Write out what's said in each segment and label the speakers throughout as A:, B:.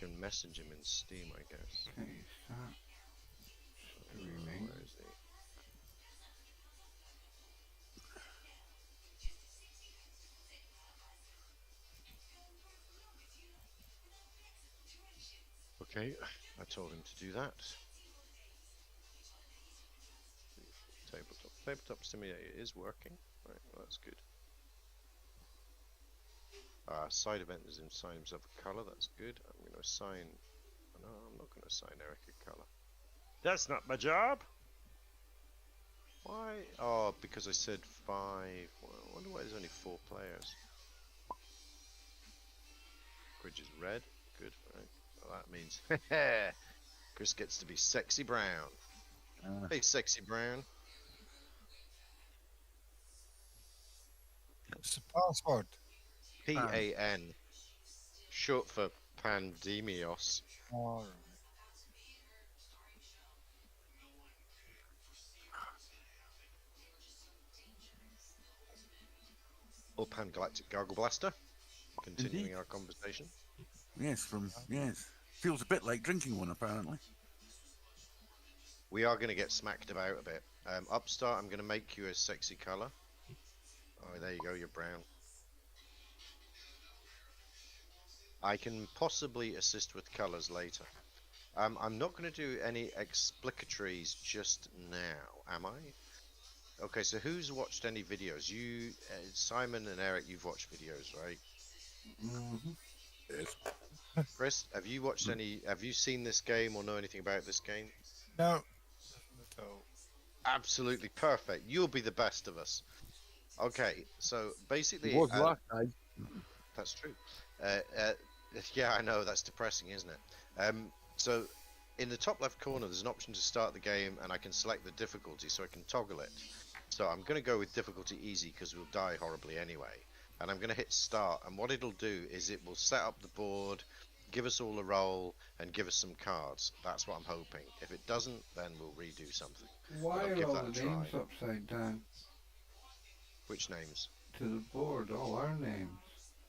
A: can message him in Steam, I guess.
B: Okay, start streaming.
A: Where is he? Okay, I told him to do that. Tabletop simulator is working. Right, well, that's good. Side event is in assign himself a color. That's good. I'm going to assign. No, I'm not going to assign Eric a color. That's not my job. Why? Oh, because I said 5. Well, I wonder why there's only 4 players. Kwiji is red. Good. Right. Well, that means Chris gets to be sexy brown. Hey, sexy brown.
C: What's the password?
A: PAN. Short for Pandemios.
C: Alright.
A: Or Pan Galactic Gargle Blaster. Continuing
D: Indeed.
A: our conversation.
D: Yes, feels a bit like drinking one apparently.
A: We are going to get smacked about a bit. Upstart, I'm going to make you a sexy color. Oh, there you go, you're brown. I can possibly assist with colors later. I'm not going to do any explicatories just now, am I? Okay, so who's watched any videos? You, Simon and Eric, you've watched videos, right?
B: Mm-hmm.
D: Yes.
A: Chris, have you watched any? Have you seen this game or know anything about this game?
C: No. Nothing at all.
A: Absolutely perfect. You'll be the best of us. Okay, so basically,
E: It was last time.
A: that's true. Yeah, I know, that's depressing, isn't it? So in the top left corner, there's an option to start the game, and I can select the difficulty, so I can toggle it. So I'm going to go with difficulty easy because we'll die horribly anyway. And I'm going to hit start, and what it'll do is it will set up the board, give us all a roll, and give us some cards. That's what I'm hoping. If it doesn't, then we'll redo something.
B: Why
A: I'll
B: are
A: give
B: all
A: that a
B: the
A: try.
B: names upside down
A: Which names?
B: to the board? All our names.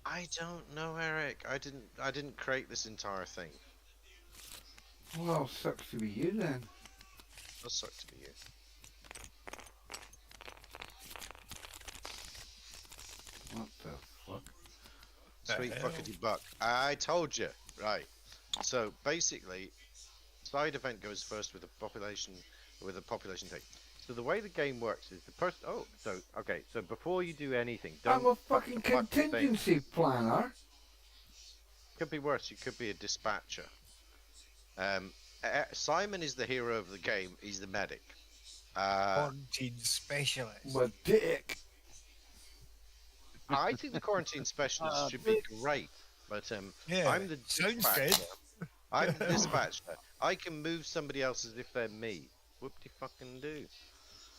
A: I don't know, Eric. I didn't create this entire thing.
B: Well, sucks to be you then.
A: That sucks to be you.
B: What the fuck?
A: Sweet
C: hell?
A: fuckity buck. I told you. Right. So basically, side event goes first with a population take. So the way the game works is the person. Oh, so okay. So before you do anything, don't.
B: I'm a fucking
A: fuck the thing.
B: contingency planner.
A: Could be worse. You could be a dispatcher. Simon is the hero of the game. He's the medic.
C: Quarantine specialist.
B: My dick.
A: I think the quarantine specialist should be great, but
C: Yeah,
A: I'm the
C: sounds
A: dispatcher.
C: good.
A: I'm the dispatcher. I can move somebody else as if they're me. Whoop-de fucking do.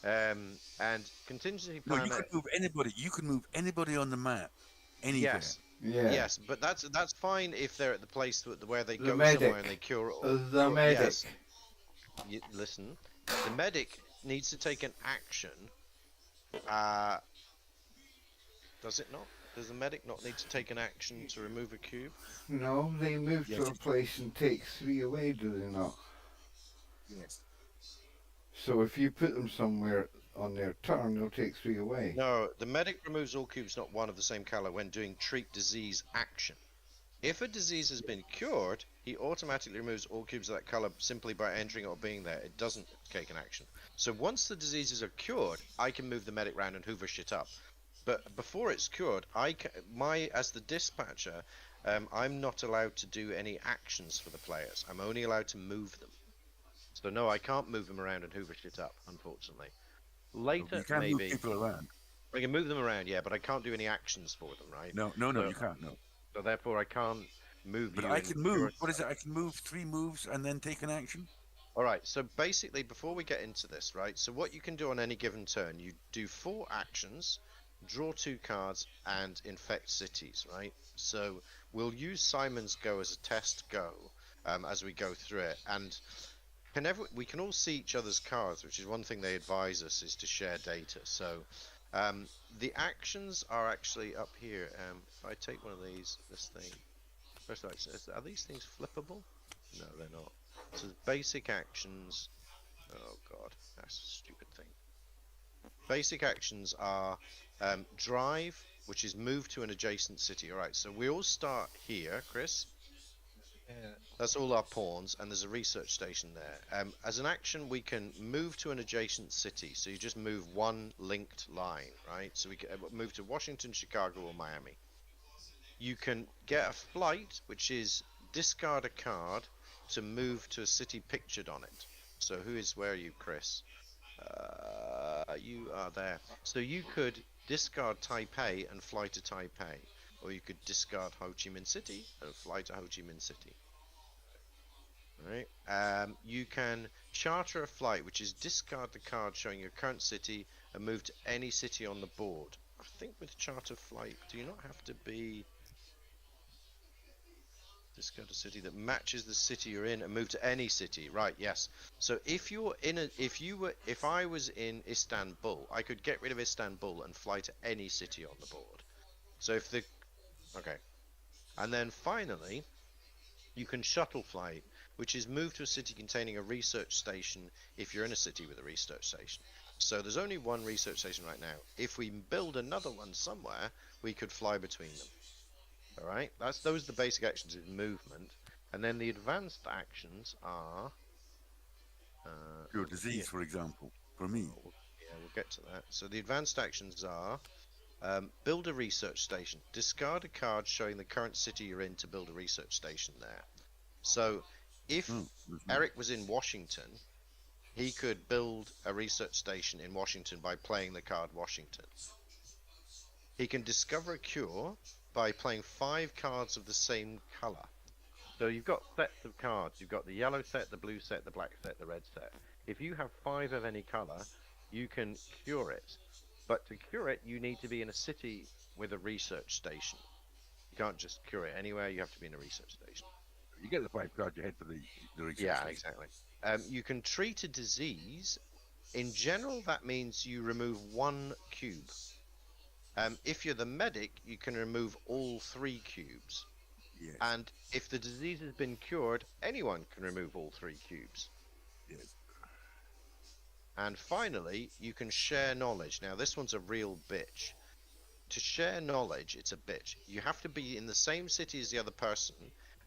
A: And contingency
D: No,
A: planner.
D: you can move anybody. You can move anybody on the map. Anywhere.
A: Yes,
B: Yeah.
A: yes, but that's fine if they're at the place where they
B: The
A: go
B: medic.
A: somewhere and they cure.
B: The medic.
A: Yes. Listen, the medic needs to take an action. Does it not? Does the medic not need to take an action to remove a cube?
B: No, they move
D: Yes,
B: to a
D: it's-
B: place and take 3 away, do they not?
D: Yes.
B: So if you put them somewhere on their turn, they'll take 3 away.
A: No, the medic removes all cubes not one of the same color when doing treat disease action. If a disease has been cured, he automatically removes all cubes of that color simply by entering or being there. It doesn't take an action. So once the diseases are cured, I can move the medic round and hoover shit up. But before it's cured, as the dispatcher, I'm not allowed to do any actions for the players. I'm only allowed to move them. So no, I can't move them around and hoover shit up, unfortunately. Later,
D: You can
A: maybe.
D: move people around.
A: I can move them around, yeah, but I can't do any actions for them, right?
D: No,
A: So-
D: you can't. No.
A: So therefore, I can't move
D: But
A: you.
D: I
A: and
D: can move.
A: cure-
D: What is it? I can move 3 moves and then take an action.
A: All right. So basically, before we get into this, right? So what you can do on any given turn, you do 4 actions, draw 2 cards, and infect cities, right? So we'll use Simon's go as a test go as we go through it, and we can all see each other's cards, which is one thing they advise us is to share data. So the actions are actually up here. If I take one of these, this thing, First of all, are these things flippable? No, they're not. So basic actions. Oh god, that's a stupid thing. Basic actions are drive, which is move to an adjacent city. All right, so we all start here, Chris.
C: Yeah.
A: That's all our pawns, and there's a research station there. As an action, we can move to an adjacent city. So you just move one linked line, right? So we can move to Washington, Chicago, or Miami. You can get a flight, which is discard a card to move to a city pictured on it. So where are you, Chris? You are there. So you could discard Taipei and fly to Taipei, or you could discard Ho Chi Minh City and fly to Ho Chi Minh City. Right. You can charter a flight, which is discard the card showing your current city and move to any city on the board. I think with charter flight, do you not have to be discard a city that matches the city you're in and move to any city? Right. Yes. So if I was in Istanbul, I could get rid of Istanbul and fly to any city on the board. So okay, and then finally, you can shuttle flight, which is move to a city containing a research station if you're in a city with a research station. So there's only one research station right now. If we build another one somewhere, we could fly between them. All right, those are the basic actions in movement, and then the advanced actions are
D: Your disease, for example, for me.
A: Yeah, we'll get to that. So the advanced actions are build a research station. Discard a card showing the current city you're in to build a research station there. So if Eric was in Washington, he could build a research station in Washington by playing the card Washington. He can discover a cure by playing 5 cards of the same color. So you've got sets of cards. You've got the yellow set, the blue set, the black set, the red set. If you have 5 of any color, you can cure it. But to cure it, you need to be in a city with a research station. You can't just cure it anywhere. You have to be in a research station.
D: You get the 5 cards you head for the research.
A: Yeah,
D: station.
A: exactly. You can treat a disease. In general, that means you remove 1 cube. If you're the medic, you can remove all 3 cubes.
D: Yes.
A: And if the disease has been cured, anyone can remove all 3 cubes.
D: Yes.
A: And finally, you can share knowledge. Now, this one's a real bitch. To share knowledge, it's a bitch. You have to be in the same city as the other person,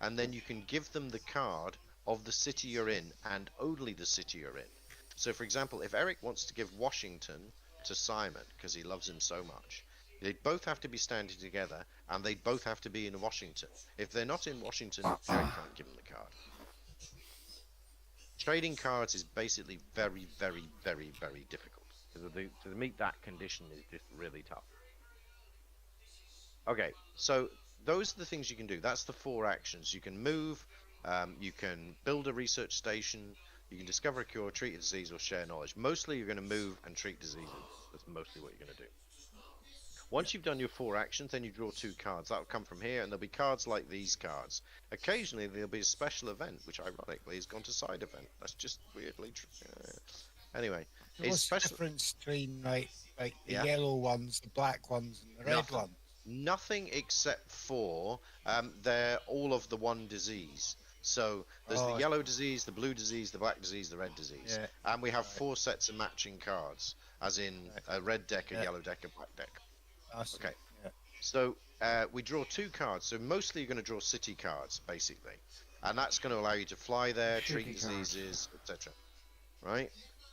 A: and then you can give them the card of the city you're in, and only the city you're in. So, for example, if Eric wants to give Washington to Simon, because he loves him so much, they both have to be standing together, and they both have to be in Washington. If they're not in Washington, Eric can't give them the card. Trading cards is basically very, very, very, very difficult. To meet that condition is just really tough. Okay, so those are the things you can do. That's the 4 actions. You can move, you can build a research station, you can discover a cure, treat a disease, or share knowledge. Mostly you're going to move and treat diseases. That's mostly what you're going to do. Once you've done your 4 actions, then you draw 2 cards. That'll come from here, and there'll be cards like these cards. Occasionally, there'll be a special event, which ironically has gone to side event. That's just weirdly true. Anyway,
C: What's the difference between like the
A: Yeah.
C: yellow ones, the black ones, and the red
A: Nothing.
C: one?
A: Nothing except for they're all of the one disease. So there's the yellow disease, the blue disease, the black disease, the red disease.
C: Yeah.
A: And we have 4 sets of matching cards, as in a red deck, a yellow deck, a black deck. Okay.
C: Yeah.
A: So we draw 2 cards. So mostly you're going to draw city cards, basically. And that's going to allow you to fly there, treat diseases, etc. Right?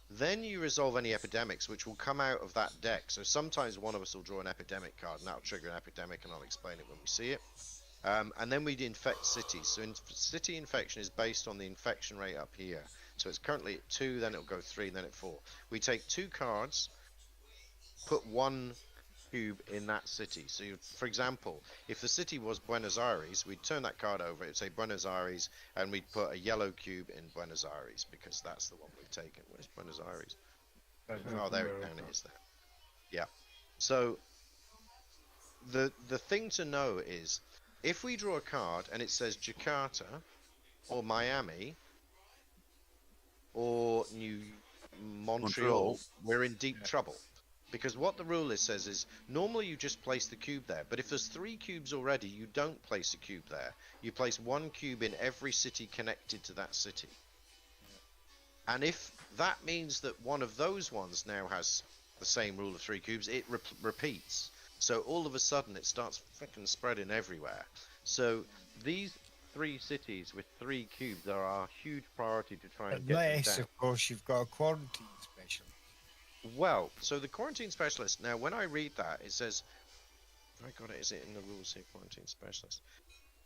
A: Then you resolve any epidemics, which will come out of that deck. So sometimes one of us will draw an epidemic card, and that'll trigger an epidemic, and I'll explain it when we see it. And then we'd infect cities. So city infection is based on the infection rate up here. So it's currently at 2, then it'll go 3, then at 4. We take 2 cards, put 1 cube in that city. So for example, if the city was Buenos Aires, we'd turn that card over, it'd say Buenos Aires, and we'd put a yellow cube in Buenos Aires, because that's the one we've taken. Where's Buenos Aires? Oh, there it is there. Yeah. So the thing to know is, if we draw a card and it says Jakarta or Miami or Montreal, we're in deep trouble. Because what the rule is says is normally you just place the cube there, but if there's 3 cubes already, you don't place a cube there. You place 1 cube in every city connected to that city. And if that means that one of those ones now has the same rule of 3 cubes, it repeats. So all of a sudden it starts fucking spreading everywhere. So these 3 cities with 3 cubes are our huge priority to try and get them
C: Unless,
A: down.
C: of course, you've got a quarantine special.
A: Well, so the quarantine specialist, now when I read that, it says, I got it, is it in the rules here, quarantine specialist?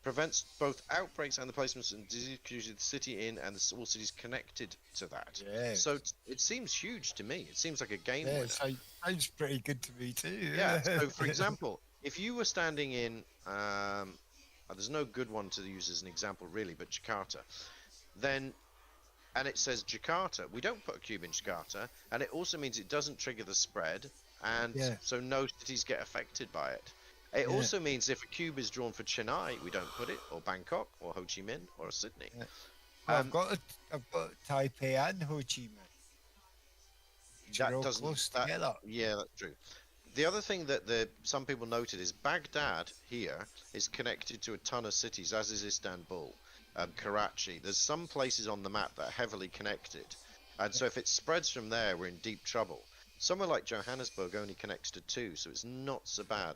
A: Prevents both outbreaks and the placements and disease of the city in and all cities connected to that.
C: Yeah.
A: So it seems huge to me. It seems like a game
C: Yeah,
A: winner.
C: it sounds pretty good to me too.
A: Yeah, so for example, if you were standing in, there's no good one to use as an example really, but Jakarta, then, and it says Jakarta, we don't put a cube in Jakarta, and it also means it doesn't trigger the spread, and so no cities get affected by it. It also means if a cube is drawn for Chennai, we don't put it, or Bangkok, or Ho Chi Minh, or Sydney.
C: Yeah. I've got Taipei and Ho Chi Minh.
A: That
C: Real
A: doesn't.
C: close together.
A: Yeah, that's true. The other thing that some people noted is Baghdad here is connected to a ton of cities, as is Istanbul, Karachi. There's some places on the map that are heavily connected, and so if it spreads from there, we're in deep trouble. Somewhere like Johannesburg only connects to 2, so it's not so bad.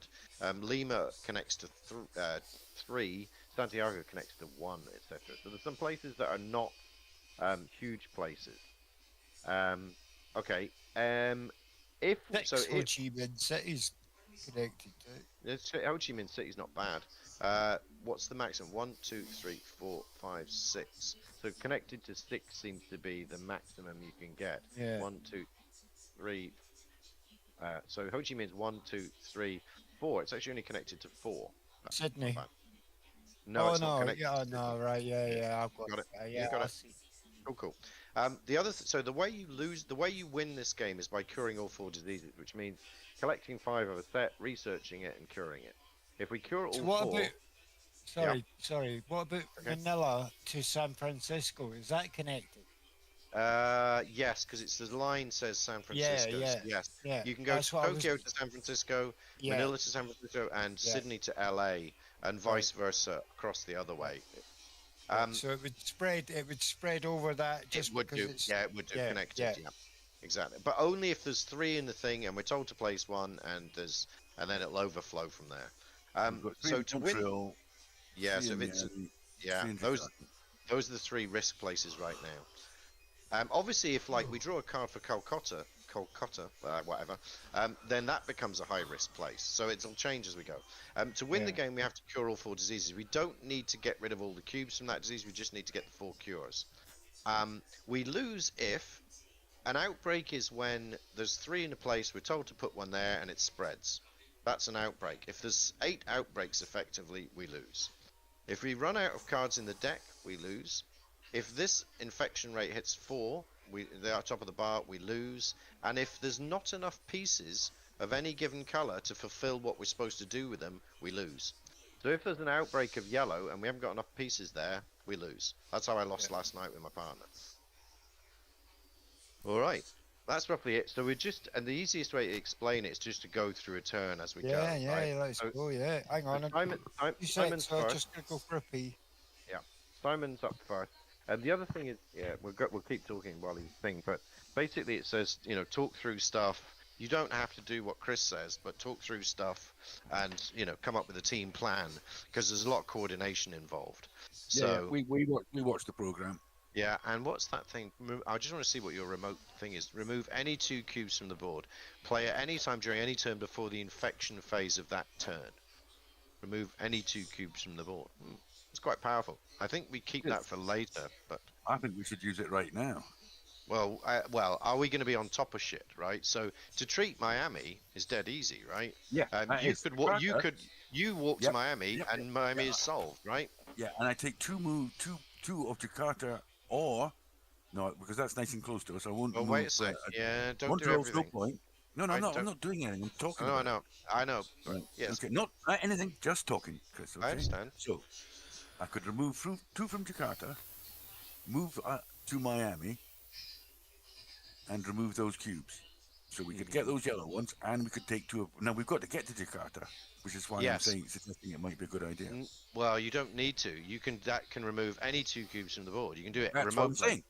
A: Lima connects to 3, Santiago connects to 1, etc. So there's some places that are not huge places. Okay. If
C: Six
A: so,
C: Ho Chi Minh cities connected to.
A: Ho Chi Minh City's not bad. What's the maximum? 1, 2, 3, 4, 5, 6. So connected to 6 seems to be the maximum you can get.
C: Yeah.
A: 1, 2, 3. So Ho Chi Minh's 1, 2, 3, 4. It's actually only connected to 4. That's
C: Sydney.
A: not bad. No, it's not connected.
C: Yeah,
A: to Sydney.
C: no, right, yeah, I've
A: Got it.
C: yeah,
A: You got
C: I
A: it.
C: see.
A: Cool. The other, so the way you win this game is by curing all 4 diseases, which means collecting 5 of a set, researching it, and curing it. If we cure all
C: So what
A: 4,
C: about? Sorry. What about Manila to San Francisco? Is that connected?
A: yes, because it's the line says San Francisco.
C: Yeah,
A: Yes,
C: yeah.
A: you can go
C: That's
A: to
C: what I was-
A: Tokyo to San Francisco,
C: Yeah.
A: Manila to San Francisco, and
C: Yeah.
A: Sydney to LA, and vice versa across the other way.
C: So it would spread over that just
A: it would
C: because
A: do.
C: it's
A: Yeah, it would do.
C: yeah,
A: Connected. Yeah. Exactly. But only if there's 3 in the thing, and we're told to place 1, and then it'll overflow from there.
D: We've got 3
A: So
D: in
A: to win,
D: Montreal,
A: yeah.
D: 3
A: So
D: in
A: if it's
D: Miami,
A: yeah,
D: 3 in
A: those
D: Jakarta.
A: are the 3 risk places right now. Obviously, if like we draw a card for Calcutta, whatever, then that becomes a high risk place. So it'll change as we go. To win the game, we have to cure all 4 diseases. We don't need to get rid of all the cubes from that disease. We just need to get the 4 cures. We lose if an outbreak is when there's 3 in a place. We're told to put 1 there, and it spreads. That's an outbreak. If there's 8 outbreaks, effectively, we lose. If we run out of cards in the deck, we lose. If this infection rate hits 4, they are top of the bar, we lose. And if there's not enough pieces of any given colour to fulfill what we're supposed to do with them, we lose. So if there's an outbreak of yellow and we haven't got enough pieces there, we lose. That's how I lost last night with my partner. Alright, that's roughly it. So and the easiest way to explain it is just to go through a turn as we go.
C: Yeah, let's go, yeah. Hang on.
A: Simon's
C: so I'm
A: first.
C: just going to go for a pee.
A: Simon's up first. And the other thing is, we'll keep talking while he's thing, but basically it says, talk through stuff. You don't have to do what Chris says, but talk through stuff and, come up with a team plan, because there's a lot of coordination involved. So
D: we watched the program.
A: yeah, and what's that thing? I just want to see what your remote thing is. Remove any 2 cubes from the board. Play at any time during any turn before the infection phase of that turn. Remove any 2 cubes from the board. It's quite powerful. I think we keep that for later, but
D: I think we should use it right now.
A: well, are we going to be on top of shit, right? So to treat Miami is dead easy, right?
D: Yeah, that
A: you
D: is.
A: could walk to Miami and Miami is solved, right?
D: Yeah, and I take 2 of Jakarta, or no, because that's nice and close to us. I won't.
A: Well,
D: move,
A: wait a sec. Yeah, don't do
D: Montreal's
A: everything.
D: no point. No, I'm not doing anything. I'm talking.
A: No,
D: about
A: I know.
D: Right.
A: Yes,
D: Okay. Not anything. Just talking, Chris. Okay?
A: I understand.
D: So, I could remove 2 from Jakarta, move to Miami, and remove those cubes. So we could get those yellow ones, and we could take two of. Now we've got to get to Jakarta, which is why I'm
A: Yes.
D: suggesting it might be a good idea.
A: Well, you don't need to. That can remove any 2 cubes from the board. You can do it
D: That's what I'm
A: remotely.
D: saying.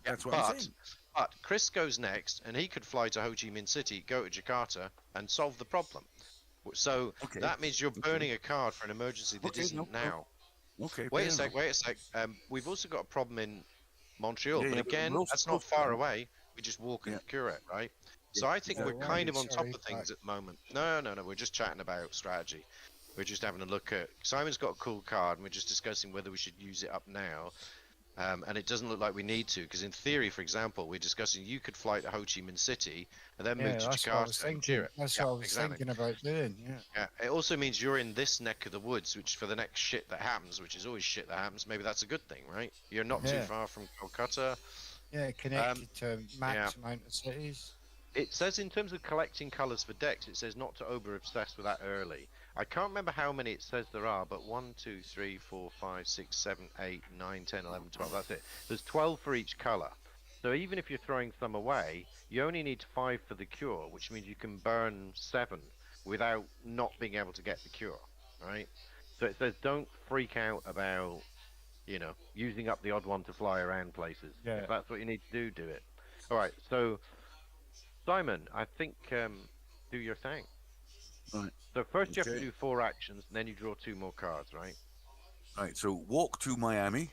D: That's what I'm saying.
A: But Chris goes next, and he could fly to Ho Chi Minh City, go to Jakarta, and solve the problem. So that means you're burning a card for an emergency that isn't now.
D: Okay.
A: Wait a sec. We've also got a problem in Montreal,
D: Yeah,
A: but
D: yeah,
A: again,
D: we'll
A: that's
D: go
A: not
D: for
A: far
D: that.
A: away. We just walk and cure it, right?
D: Yeah,
A: So I think we're
C: exactly.
A: kind of on top
C: Sorry,
A: of things at the moment. No. We're just chatting about strategy. We're just having a look at. Simon's got a cool card, and we're just discussing whether we should use it up now. And it doesn't look like we need to, because in theory, for example, we're discussing you could fly to Ho Chi Minh City and then move to Jakarta and cure it.
C: That's what I was thinking about doing. Yeah.
A: It also means you're in this neck of the woods, which for the next shit that happens, which is always shit that happens, maybe that's a good thing, right? You're not too far from Kolkata.
C: Yeah, connected to max amount of cities.
A: It says in terms of collecting colours for decks, it says not to over-obsess with that early. I can't remember how many it says there are, but 1, 2, 3, 4, 5, 6, 7, 8, 9, 10, 11, 12, that's it. There's 12 for each colour. So even if you're throwing some away, you only need 5 for the cure, which means you can burn 7 without not being able to get the cure, right? So it says don't freak out about, using up the odd one to fly around places.
C: Yeah.
A: If that's what you need to do it. All right, so Simon, I think do your thing.
D: Right.
A: So first you have to do 4 actions, and then you draw 2 more cards, right?
D: Right. So walk to Miami.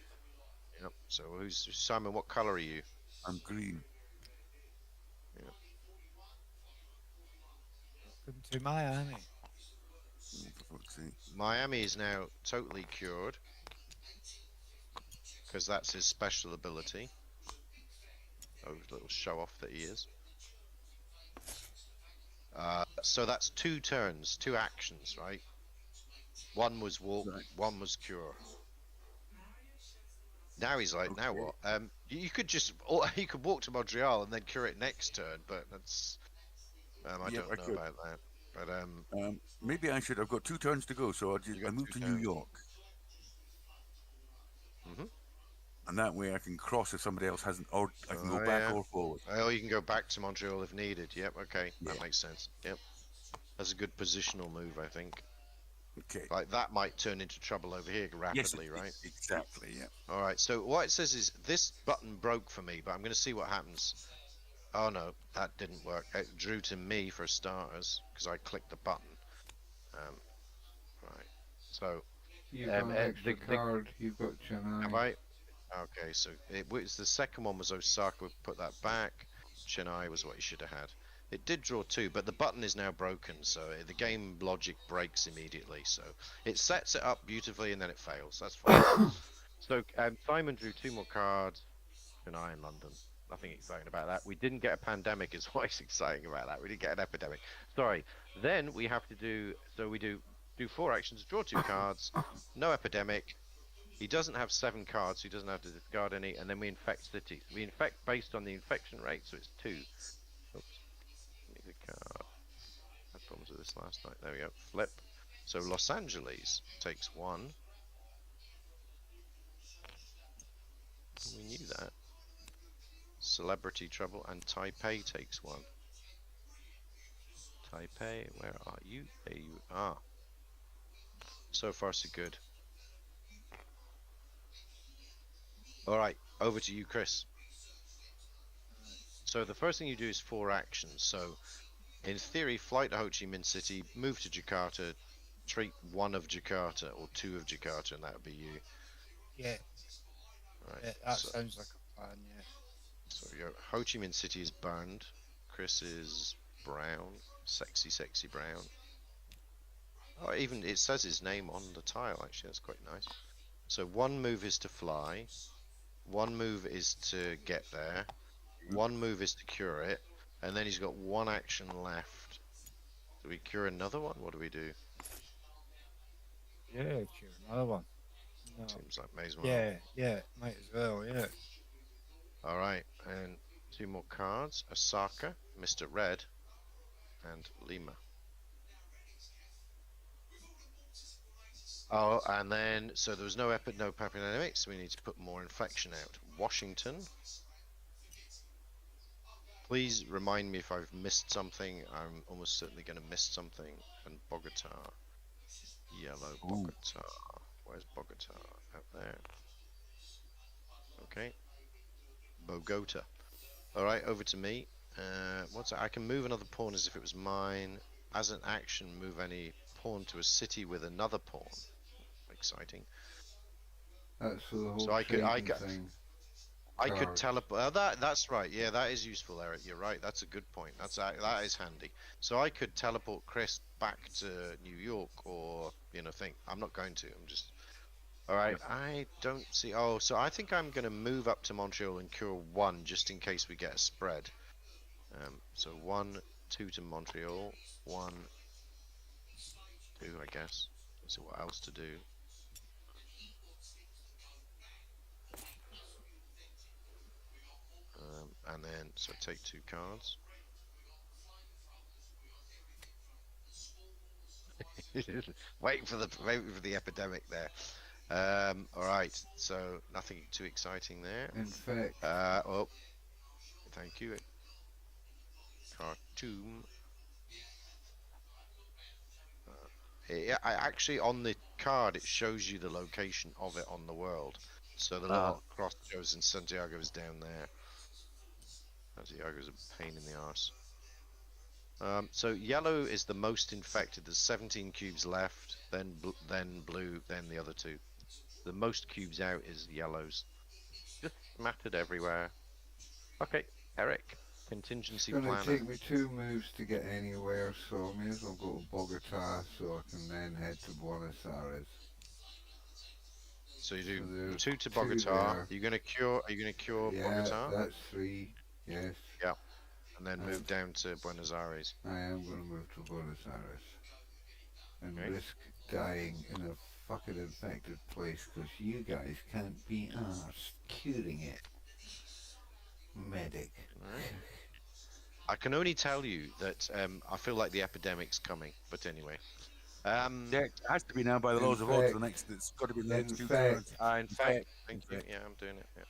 A: Yep. So who's Simon? What color are you?
D: I'm green.
A: Yep.
C: Welcome to Miami.
D: For fuck's sake.
A: Miami is now totally cured because that's his special ability. Oh, little show off that he is. So that's 2 turns, 2 actions, right? One was walk, one was cure. Now he's like, now what? You could you could walk to Montreal and then cure it next turn, but that's I don't know about that. But
D: maybe I should. I've got 2 turns to go, so I move to New York. And that way I can cross if somebody else hasn't, or I can go back or forward.
A: Oh, you can go back to Montreal if needed. Yep, okay, that makes sense. Yep, that's a good positional move, I think.
D: Okay.
A: Like that might turn into trouble over here rapidly, right?
D: Exactly. Yeah.
A: All right. So what it says is this button broke for me, but I'm going to see what happens. Oh no, that didn't work. It drew to me for starters because I clicked the button. Right. So
B: you've got an extra card. You've got Chennai.
A: Have I? Okay, so it was the second one was Osaka. We put that back. Chennai was what he should have had. It did draw 2, but the button is now broken, so the game logic breaks immediately. So it sets it up beautifully and then it fails. That's fine. So Simon drew 2 more cards. Chennai in London. Nothing exciting about that. We didn't get a pandemic is what's exciting about that. We didn't get an epidemic. Sorry. Then we have to do, so we do 4 actions, draw 2 cards, no epidemic. He doesn't have 7 cards, so he doesn't have to discard any, and then we infect cities. We infect based on the infection rate, so it's 2. Oops. Need a card. Had problems with this last night. There we go. Flip. So Los Angeles takes 1. We knew that. Celebrity trouble, and Taipei takes 1. Taipei, where are you? There you are. So far, so good. Alright, over to you, Chris. So the first thing you do is 4 actions. So, in theory, fly to Ho Chi Minh City, move to Jakarta, treat 1 of Jakarta, or 2 of Jakarta, and that would be you.
C: Yeah.
A: Right.
C: Yeah, that sounds like a plan, yeah.
A: So your Ho Chi Minh City is burned. Chris is brown. Sexy, sexy brown. Oh, even it says his name on the tile, actually. That's quite nice. So 1 move is to fly. 1 move is to get there. 1 move is to cure it. And then he's got 1 action left. Do we cure another one? What do we do?
C: Yeah, cure another one. No.
A: Seems like may as well.
C: Yeah, might as well, yeah.
A: Alright, and 2 more cards. Osaka, Mr. Red, and Lima. Oh, and then, so there was no epidemics, so we need to put more infection out. Washington. Please remind me if I've missed something. I'm almost certainly going to miss something. And Bogota. Yellow
D: Ooh.
A: Bogota. Where's Bogota? Out there. Okay. Bogota. Alright, over to me. What's that? I can move another pawn as if it was mine. As an action, move any pawn to a city with another pawn. Exciting.
B: That's for the whole
A: So I could
B: thing.
A: teleport. That's right. Yeah, that is useful, Eric. You're right. That's a good point. That is handy. So I could teleport Chris back to New York, or think. I'm not going to. I'm just. All right. I don't see. Oh, so I think I'm going to move up to Montreal and cure 1 just in case we get a spread. So 1, 2 to Montreal. 1, 2, I guess. Let's see what else to do. And then, so take 2 cards. waiting for the epidemic there. All right, so nothing too exciting there.
B: In fact,
A: oh, thank you. Khartoum. Yeah, actually on the card it shows you the location of it on the world. So the little cross shows, and Santiago is down there. Santiago's a pain in the arse. So yellow is the most infected. There's 17 cubes left, then blue, then the other 2. The most cubes out is yellows. Just mattered everywhere. Okay, Eric, contingency
B: it's going
A: planner.
B: to take me 2 moves to get anywhere, so I may as well go to Bogota so I can then head to Buenos Aires.
A: So you do 2 to Bogota. Are you gonna cure Bogota?
B: Yeah, that's 3. Yes.
A: Yeah. And then move down to Buenos Aires.
B: I am going to move to Buenos Aires and risk dying in a fucking infected place because you guys can't be arsed curing it. Medic.
A: Right. I can only tell you that I feel like the epidemic's coming, but anyway.
D: Yeah, it has to be now by the laws of odds. It's got to be the next 2 turns.
A: In fact, thank you. Yeah, I'm doing it. Yeah.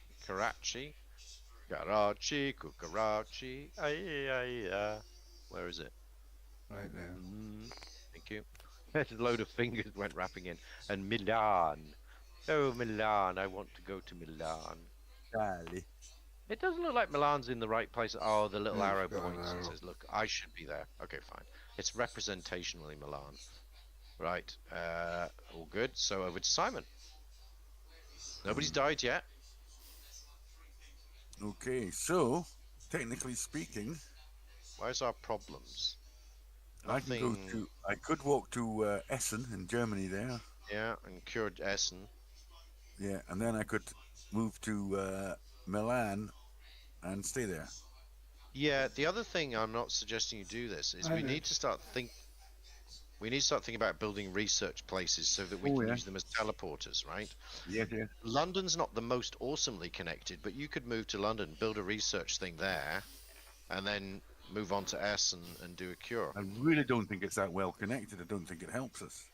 A: Karachi, Kukarachi. Where is it?
B: Right there.
A: Thank you. There's a load of fingers went wrapping in. And Milan. Oh, Milan. I want to go to Milan.
D: Dali.
A: It doesn't look like Milan's in the right place. Oh, the little arrow
B: got an
A: points and
B: arrow.
A: says, look, I should be there. Okay, fine. It's representationally Milan. Right. All good. So over to Simon. Nobody's died yet.
D: Okay, so technically speaking,
A: Where's our problems?
D: I could walk to Essen in Germany there.
A: Yeah, and cured Essen.
D: Yeah, and then I could move to Milan and stay there.
A: Yeah, the other thing I'm not suggesting you do this is we need to start thinking about building research places so that we can use them as teleporters, right?
D: Yeah.
A: London's not the most awesomely connected, but you could move to London, build a research thing there, and then move on to Essen and do a cure.
D: I really don't think it's that well connected. I don't think it helps us.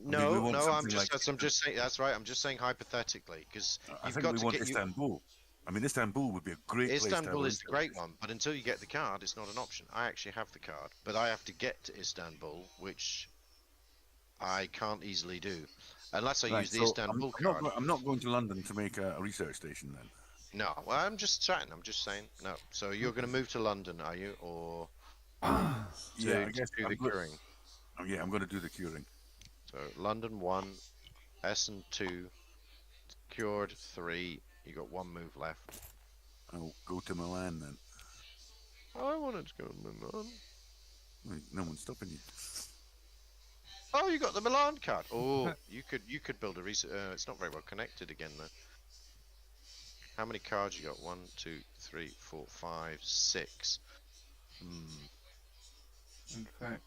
A: No, I'm just saying that's right. I'm just saying hypothetically because you've got to get
D: Istanbul. I mean, Istanbul would be a great place.
A: Istanbul is the great one, but until you get the card, it's not an option. I actually have the card, but I have to get to Istanbul, which I can't easily do unless I use the Istanbul card.
D: I'm not going to London to make a research station then.
A: No, well, I'm just chatting. I'm just saying. No, so you're going to move to London, are you, or
D: I guess
A: do the curing?
D: Yeah, I'm going to do the curing.
A: So London 1, Essen 2, cured 3. You got 1 move left.
D: I'll go to Milan then.
A: I wanted to go to Milan.
D: No one's stopping you.
A: Oh, you got the Milan card. Oh, you could build a research. It's not very well connected again though. How many cards you got? 1, 2, 3, 4, 5, 6.
B: In fact,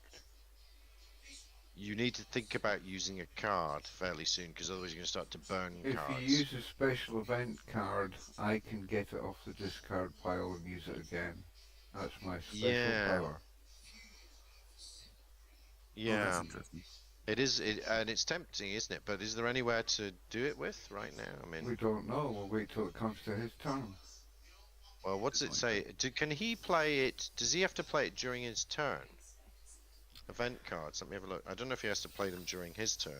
A: you need to think about using a card fairly soon, because otherwise you're going to start to burn
B: if
A: cards.
B: you use a special event card, I can get it off the discard pile and use it again. That's my special power.
A: Yeah.
D: Oh, that's interesting.
A: It is, and it's tempting, isn't it? But is there anywhere to do it with right now? I mean,
B: We don't know. We'll wait till it comes to his turn.
A: Well, what's it say? Can he play it? Does he have to play it during his turn? Event cards. Let me have a look. I don't know if he has to play them during his turn.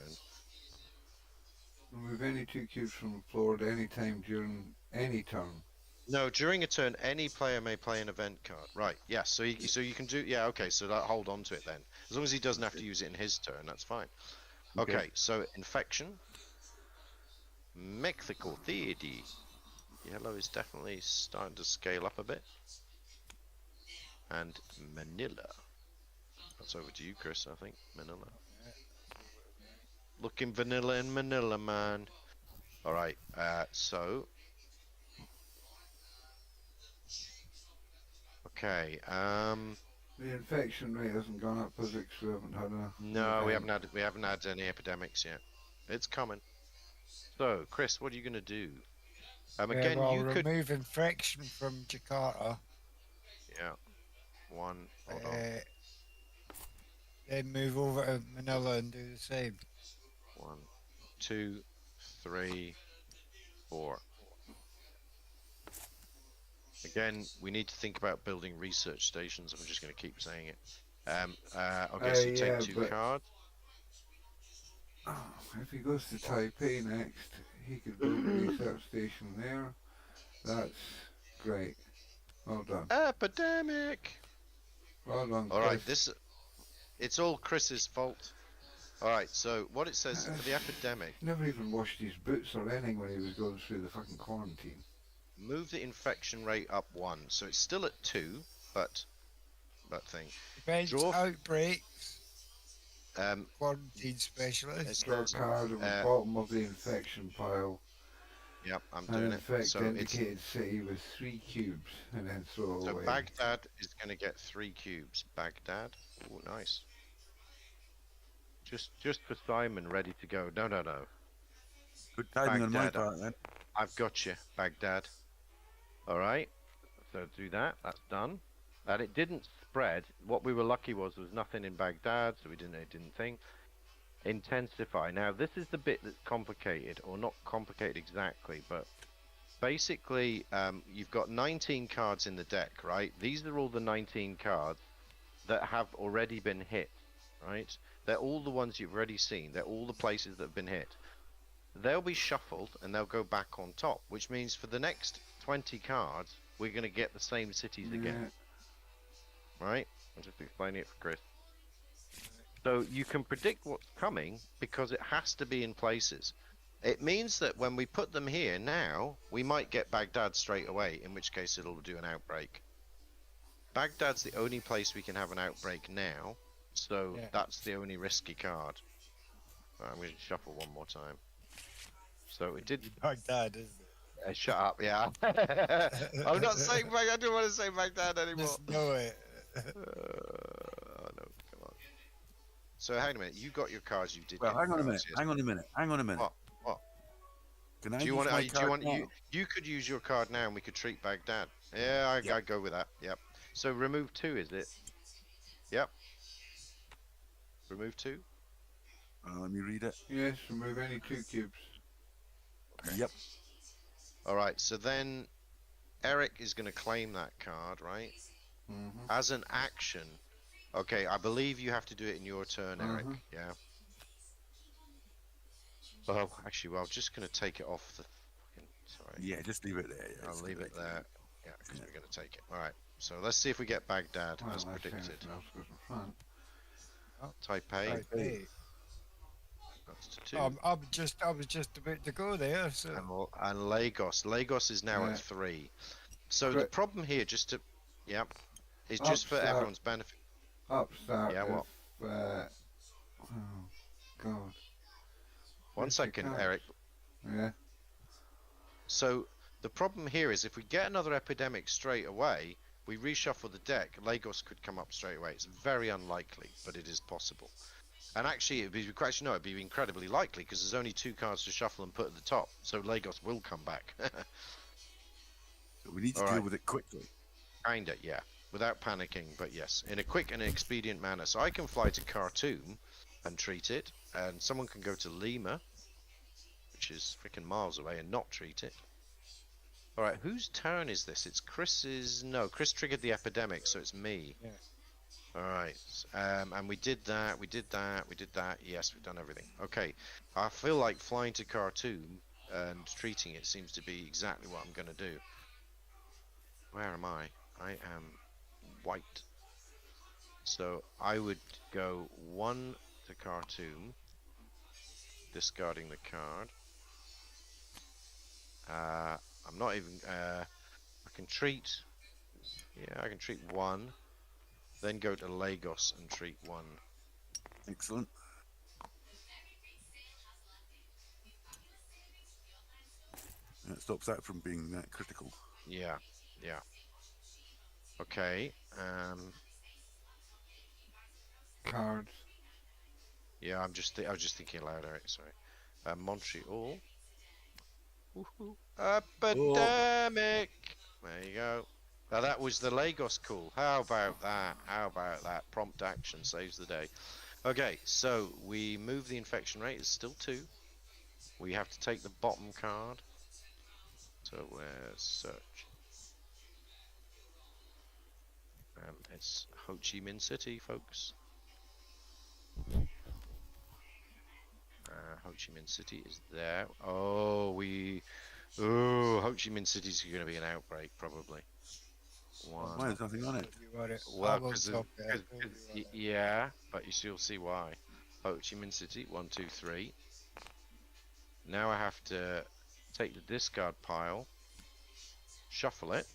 B: Remove any 2 cubes from the floor at any time during any turn.
A: No, during a turn, any player may play an event card. Right. Yeah. So you can do. Yeah. Okay. So that, hold on to it then. As long as he doesn't have to use it in his turn, that's fine. Okay. So infection. Mythical theody. Yellow is definitely starting to scale up a bit. And Manila. That's over to you, Chris. I think Manila. Looking vanilla in Manila, man. All right. So. Okay.
B: The infection rate hasn't gone up, has it? 'Cause we haven't had a.
A: No, we haven't had any epidemics yet. It's coming. So, Chris, what are you gonna do? Again,
C: well,
A: you could.
C: remove infection from Jakarta.
A: Yeah. One. Hold on.
C: Then move over to Manila and do the same.
A: 1, 2, 3, 4. Again, we need to think about building research stations. I'm just going to keep saying it. Okay, so you take 2 cards.
B: If he goes to Taipei next, he could build a research station there. That's great. Well done.
A: Epidemic!
B: Well done,
A: Alright,
B: Chris.
A: it's all Chris's fault. Alright, so what it says for the epidemic,
B: Never even washed his boots or anything when he was going through the fucking quarantine.
A: move the infection rate up 1. So it's still at 2, but that thing.
C: Event
A: Draw-
C: outbreaks.
A: Um,
C: Quarantine specialist.
B: Draw a card at the bottom of the infection pile.
A: Yep, I'm
B: An
A: doing it.
B: infect
A: So it's
B: indicated city with 3 cubes, and then throw
A: so
B: away.
A: Baghdad is going to get 3 cubes. Baghdad, oh nice. Just for Simon, ready to go. No.
D: Good timing on my
A: Baghdad.
D: part then.
A: I've got you, Baghdad. All right. So do that. That's done. And it didn't spread. What we were lucky was there was nothing in Baghdad, so it didn't think. Intensify. Now this is the bit that's complicated, or not complicated exactly, but basically you've got 19 cards in the deck, right? These are all the 19 cards that have already been hit, right? They're all the ones you've already seen. They're all the places that have been hit. They'll be shuffled and they'll go back on top, which means for the next 20 cards we're going to get the same cities again, right? I'm just explaining it for Chris. So you can predict what's coming because it has to be in places. It means that when we put them here now, we might get Baghdad straight away, in which case it'll do an outbreak. Baghdad's the only place we can have an outbreak now, so that's the only risky card. Right, I'm going to shuffle one more time. So it did.
C: Baghdad, isn't it?
A: Shut up, yeah. I'm not saying Baghdad. I don't want to say Baghdad anymore.
C: Just know it.
A: Oh no, come on. So hang on a minute. You got your cards. You did.
D: Well,
A: get
D: hang on a
A: your
D: minute.
A: cards, yes.
D: Hang on a minute.
A: What?
D: Can I
A: Do you
D: use
A: want?
D: my
A: Do you
D: card
A: want?
D: now?
A: You could use your card now, and we could treat Baghdad. Yeah, I'd go with that. Yep. So remove 2, is it? Yep. Remove 2.
D: Let me read it.
B: Yes, remove any 2 cubes.
D: Yep.
A: All right. So then, Eric is going to claim that card, right? As an action. Okay, I believe you have to do it in your turn, Eric. Yeah. Oh, actually, well, I'm just going to take it off the. Sorry.
D: Yeah, just leave it there. Yeah,
A: I'll leave it there. Yeah, because we're going to take it. All right. So let's see if we get Baghdad as predicted. Taipei. That's to 2.
C: I was just about to go there. So
A: And Lagos. Lagos is now at 3. So the problem here, is just for everyone's benefit.
B: Upstart.
A: Yeah, what?
B: Oh, God.
A: One second, Eric.
B: Yeah.
A: So the problem here is if we get another epidemic straight away, we reshuffle the deck, Lagos could come up straight away. It's very unlikely, but it is possible. And actually, it'd be incredibly likely because there's only 2 cards to shuffle and put at the top, so Lagos will come back.
D: So we need to deal with it quickly.
A: Kinda, yeah. Without panicking, but yes, in a quick and expedient manner. So I can fly to Khartoum and treat it, and someone can go to Lima, which is freaking miles away, and not treat it. All right, whose turn is this? It's Chris's. No, Chris triggered the epidemic, so it's me.
C: Yeah.
A: All right, and we did that. We did that. We did that. Yes, we've done everything. Okay, I feel like flying to Khartoum and treating it seems to be exactly what I'm gonna do. Where am I? I am white. So I would go 1 to Khartoum, discarding the card. I'm not even. I can treat. Yeah, I can treat 1. Then go to Lagos and treat 1.
D: Excellent. That stops that from being that critical.
A: Yeah, yeah. Okay.
B: Cards.
A: Yeah, I was just thinking aloud, Eric. Sorry. Montreal. Woohoo. Epidemic. There you go. Now that was the Lagos call. How about that? How about that? Prompt action saves the day. Okay, so we move the infection rate. It's still 2. We have to take the bottom card. So where's search? It's Ho Chi Minh City, folks. Ho Chi Minh City is there. Oh, Ho Chi Minh City's going to be an outbreak, probably.
D: Why there's nothing on it?
A: Well, because yeah, but you'll see why. Ho Chi Minh City, 1, 2, 3. Now I have to take the discard pile, shuffle it,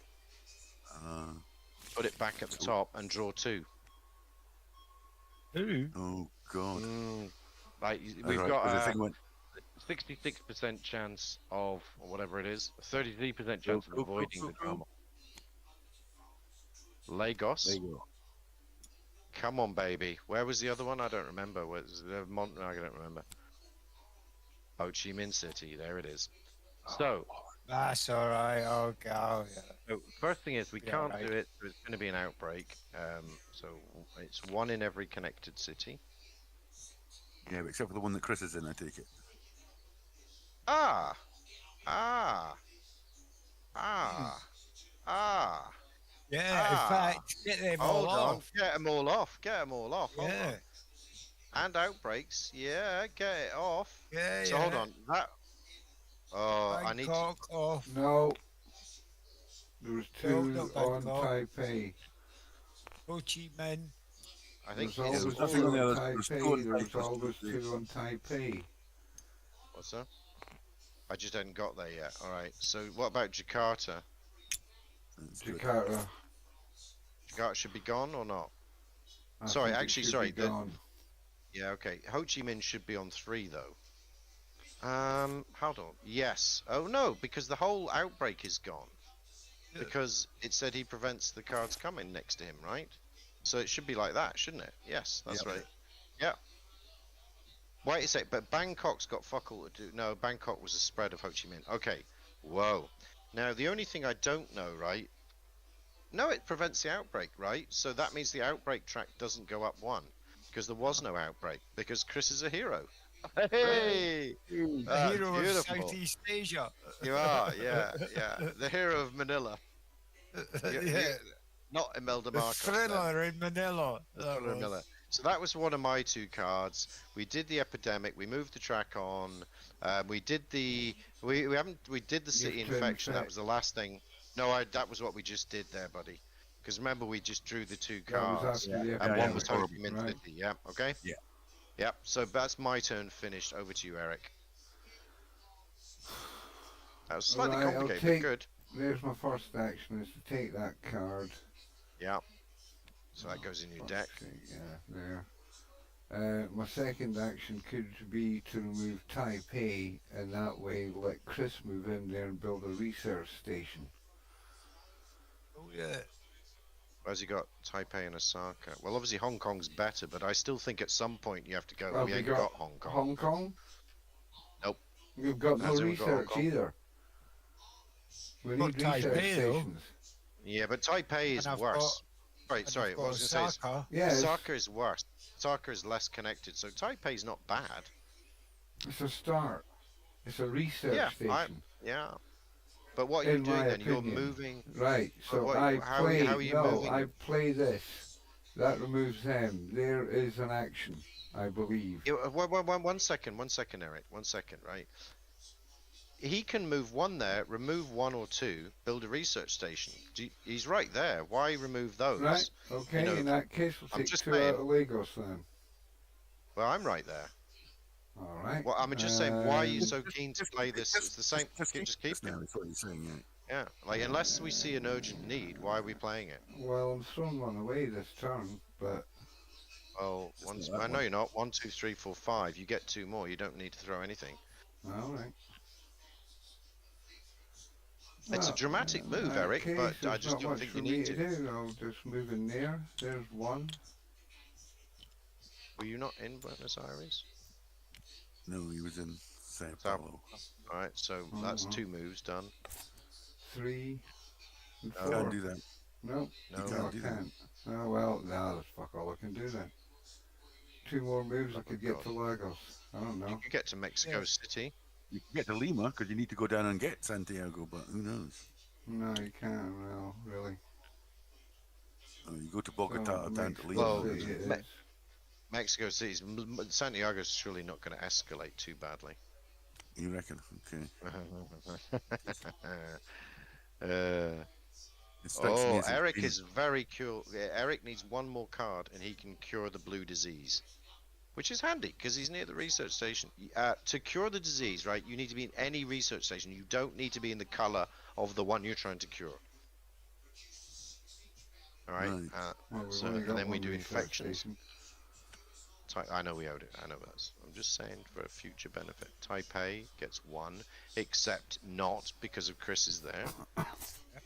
A: put it back at the top, and draw 2.
D: Oh God!
A: Like we've got a 66% chance of, or whatever it is, 33% chance of avoiding the drama. Lagos.
D: There you go.
A: Come on, baby. Where was the other one? I don't remember. Where's the I don't remember. Ho Chi Minh City. There it is. So
C: That's all right. Okay. Oh, yeah.
A: so first thing is we
C: Yeah,
A: can't
C: right.
A: do it. So it's going to be an outbreak. So it's 1 in every connected city.
D: Yeah, but except for the one that Chris is in, I take it.
A: Ah.
C: Yeah. In fact, get them all
A: Hold on.
C: off.
A: Get them all off. Get them all off. Hold
C: Yeah.
A: on. And outbreaks. Yeah, get it off.
C: Yeah.
A: So hold on. That. Oh, I need to.
C: Bangkok off.
B: No. There was 2
C: not
B: on
C: Bangkok.
B: Taipei.
C: Ho Chi Minh.
A: I think
B: There's always
A: it's
D: nothing on the
B: on
D: others. There's 2 on
B: Taipei. There's
D: Taipei.
B: always 2 on Taipei.
A: What's that? I just hadn't got there yet. All right. So what about Jakarta?
D: Let's do it.
B: Jakarta.
A: Jakarta should be gone or not?
B: I
A: Sorry,
B: think it
A: actually,
B: should
A: sorry,
B: be gone.
A: Yeah. Okay. Ho Chi Minh should be on 3 though. Hold on. Yes. Oh no, because the whole outbreak is gone.
C: Yeah.
A: Because it said he prevents the cards coming next to him, right? So it should be like that, shouldn't it? Yes, that's
D: Yep.
A: right. Yeah. Wait a sec, but Bangkok's got fuck all to do. No, Bangkok was a spread of Ho Chi Minh. Okay. Whoa. Now, the only thing I don't know, right? No, it prevents the outbreak, right? So that means the outbreak track doesn't go up 1. Because there was no outbreak. Because Chris is a hero. Hey!
C: The
A: Ah,
C: hero of
A: beautiful.
C: Southeast Asia.
A: You are, yeah, yeah. The hero of Manila.
C: Yeah.
A: Not Imelda
C: The
A: Marcos.
C: thriller in Manila.
A: The
C: That
A: Thriller
C: was.
A: Miller. So that was one of my 2 cards. We did the epidemic. We moved the track on. We did the we did the city
B: to
A: infection. That
B: infect.
A: was the last thing. No, that was what we just did there, buddy. Because remember, we just drew the 2
B: That was
A: cards,
B: after the
A: and
D: Yeah,
A: one
D: yeah,
A: was
D: yeah.
A: Ho Chi Minh
B: Right.
A: City. Yeah. Okay.
D: Yeah.
A: Yep. So that's my turn finished. Over to you, Eric. That was slightly
B: Alright, I'll
A: complicated,
B: take-
A: but good.
B: There's my first action, is to take that card.
A: Yeah. So that goes in your deck.
B: Yeah, there. My second action could be to remove Taipei, and that way let Chris move in there and build a research station.
C: Oh, yeah.
A: Where's he got Taipei and Osaka? Well, obviously Hong Kong's better, but I still think at some point you have to go.
B: Well,
A: we
B: we
A: ain't
B: got
A: got Hong Kong.
B: Hong Kong?
A: Nope.
B: We've got no
A: Hasn't got Hong
B: research
A: Kong.
B: either. We
C: Got
B: need research
C: Taipei, though.
B: stations.
A: Yeah, but Taipei is
C: And I've
A: worse. Right,
C: And
A: sorry.
C: you've
A: What I
C: got
A: was going to say
C: Osaka.
B: Yeah,
A: is Osaka is worse. Osaka is less connected, so Taipei's not bad.
B: it's a start. It's a research
A: Yeah,
B: station.
A: Yeah. But what are you
B: in
A: doing
B: my
A: then? You're
B: opinion.
A: moving.
B: Right, so
A: What,
B: I
A: how
B: play,
A: are you
B: no,
A: moving?
B: I play this. That removes him. There is an action, I believe.
A: One second, Eric. 1 second, right? He can move one there, remove one or two, build a research station. He's right there. Why remove those?
B: Right, okay,
A: You know,
B: in that case we'll
A: I'm
B: take
A: just
B: 2
A: saying.
B: out of Lagos then.
A: Well, I'm right there.
B: Alright.
A: Well, I'm just saying. Why are you so keen to play this? It's the same. Just keep
D: now.
A: it.
D: That's what you're saying. Yeah.
A: Yeah. Like unless we see an urgent need, why are we playing it?
B: Well, I'm throwing one away this turn, but
A: Well,
D: Just not that
A: I know
D: one.
A: you're not. 1, 2, 3, 4, 5. You get 2 more. You don't need to throw anything.
B: alright.
A: It's a
B: Well,
A: dramatic
B: in
A: move,
B: that
A: Eric,
B: case,
A: but I
B: there's
A: just
B: not
A: don't
B: much
A: think
B: for
A: you
B: me
A: need
B: to
A: to.
B: do. I'll just move in there. There's one.
A: Were you not in Buenos Aires?
D: No, he was in Sao
A: Sao-
D: Paulo.
A: All right, so that's 2 moves done.
B: 3 and
A: No.
B: 4.
D: Can't do that.
B: No,
A: No.
D: You
B: no,
D: can't
B: I
D: do that.
B: can't. Oh well, no, that's fuck all I can do then. 2 more moves, I
A: Oh,
B: could get
A: God.
B: to Lagos. I don't know.
A: You get to Mexico
C: Yeah.
A: City.
D: You can get to Lima because you need to go down and get Santiago, but who knows?
B: No, you can't. No, really.
D: You go to Bogota
B: So,
D: down to
B: Mexico
D: Lima.
A: Well,
B: City
D: who
B: it
D: knows?
B: is.
A: Mexico City's Santiago's surely not going to escalate too badly.
D: You reckon? Okay.
A: uh,
D: It strikes me as it's
A: Eric
D: been-
A: is very cure. Eric needs 1 more card, and he can cure the blue disease, which is handy because he's near the research station. To cure the disease, right, you need to be in any research station. You don't need to be in the color of the one you're trying to cure. All right.
D: Right.
B: Well, we've
A: So
B: only
A: and
B: got
A: then we
B: one
A: do
B: research
A: infections.
B: station.
A: I know we owed it. I know that. I'm just saying for a future benefit. Taipei gets 1, except not because of Chris is there.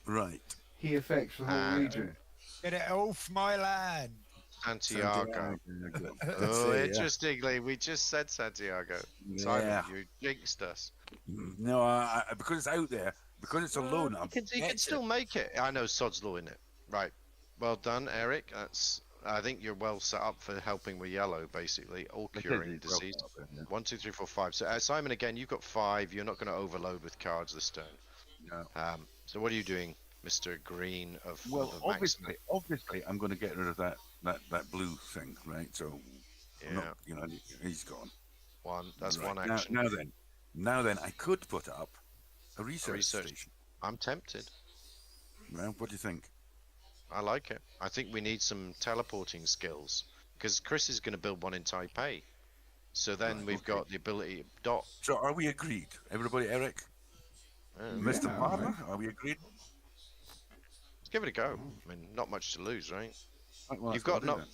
D: Right.
B: He affects the whole
A: And-
B: region.
C: Get it off my land.
A: Santiago.
D: That's
A: Oh,
D: it, yeah.
A: interestingly, we just said Santiago.
D: Yeah.
A: Simon, you jinxed us.
D: No, because it's out there, because it's alone.
A: You can still make it. I know sod's law in it. Right. Well done, Eric. I think you're well set up for helping with yellow, basically, or curing disease. 1, 2, 3, 4, 5. So Simon, again, you've got 5. You're not going to overload with cards this turn.
D: No.
A: So what are you doing, Mr. Green of
D: Well,
A: the maximum?
D: obviously, I'm going to get rid of that blue thing, right? So, I'm not, he's gone.
A: That's
D: Right.
A: 1 action.
D: Now then, I could put up a research
A: research.
D: station.
A: I'm tempted.
D: Well, what do you think?
A: I like it. I think we need some teleporting skills because Chris is going to build one in Taipei. So then
D: Right,
A: we've
D: okay.
A: got the ability dot.
D: So, are we agreed? Everybody, Eric,
A: Let's
D: Mr.
B: Yeah,
D: Barber,
B: right.
D: are we agreed?
A: give it a go. I mean, not much to lose, right?
D: Right, well,
A: You've
D: that's what
A: got
D: I'll do
A: not.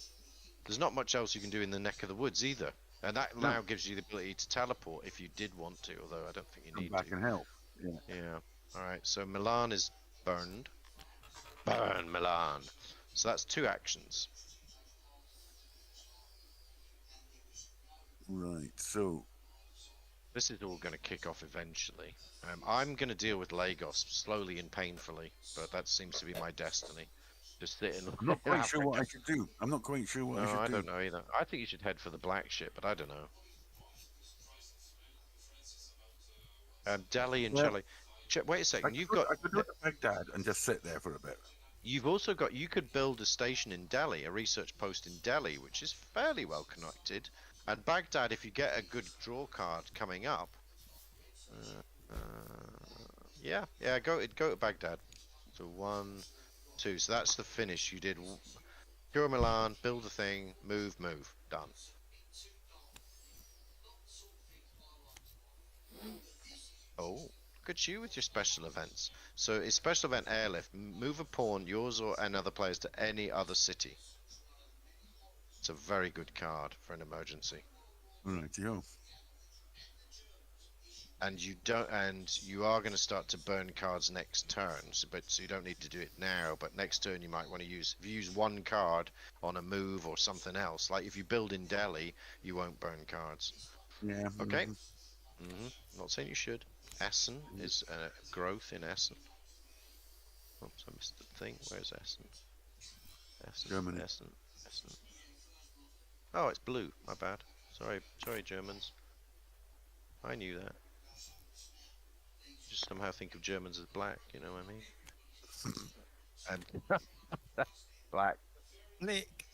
A: There's not much else you can do in the neck of the woods either, and that
D: No.
A: now gives you the ability to teleport if you did want to. Although I don't think you
D: then.
A: need
D: Come back
A: to.
D: and help. Yeah.
A: Yeah. All right. So Milan is burned. Burn Milan. So that's 2 actions.
D: Right. So,
A: This is all going to kick off eventually. I'm going to deal with Lagos slowly and painfully, but that seems to be my destiny. Just sit in.
D: I'm not quite sure what I should do. I'm not quite sure what I
A: No,
D: should
A: I
D: do.
A: don't know either. I think you should head for the black ship, but I don't know. Delhi and
D: Well,
A: Chile. Wait a second.
D: I could go to Baghdad and just sit there for a bit.
A: You've also got. You could build a station in Delhi, a research post in Delhi, which is fairly well connected. And Baghdad, if you get a good draw card coming up. Yeah, go to Baghdad. So 1, 2. So that's the finish. You did Cure Milan, build a thing, move, done. Oh, look at you with your special events. So it's special event airlift. Move a pawn, yours or another player's, to any other city. It's a very good card for an emergency.
D: Right, yo.
A: And you are going to start to burn cards next turn, so you don't need to do it now, but next turn you might want to use, if you use 1 card on a move or something else, like if you build in Delhi, you won't burn cards.
D: Yeah.
A: Okay.
D: mhm.
A: Not saying you should. Essen is growth in Essen. Oops, I missed the thing. Where's Essen?
D: Germany.
A: Essen. Oh, it's blue. My bad. Sorry, Germans. I knew that. just somehow think of Germans as black. You know what I mean? And black.
C: Blick.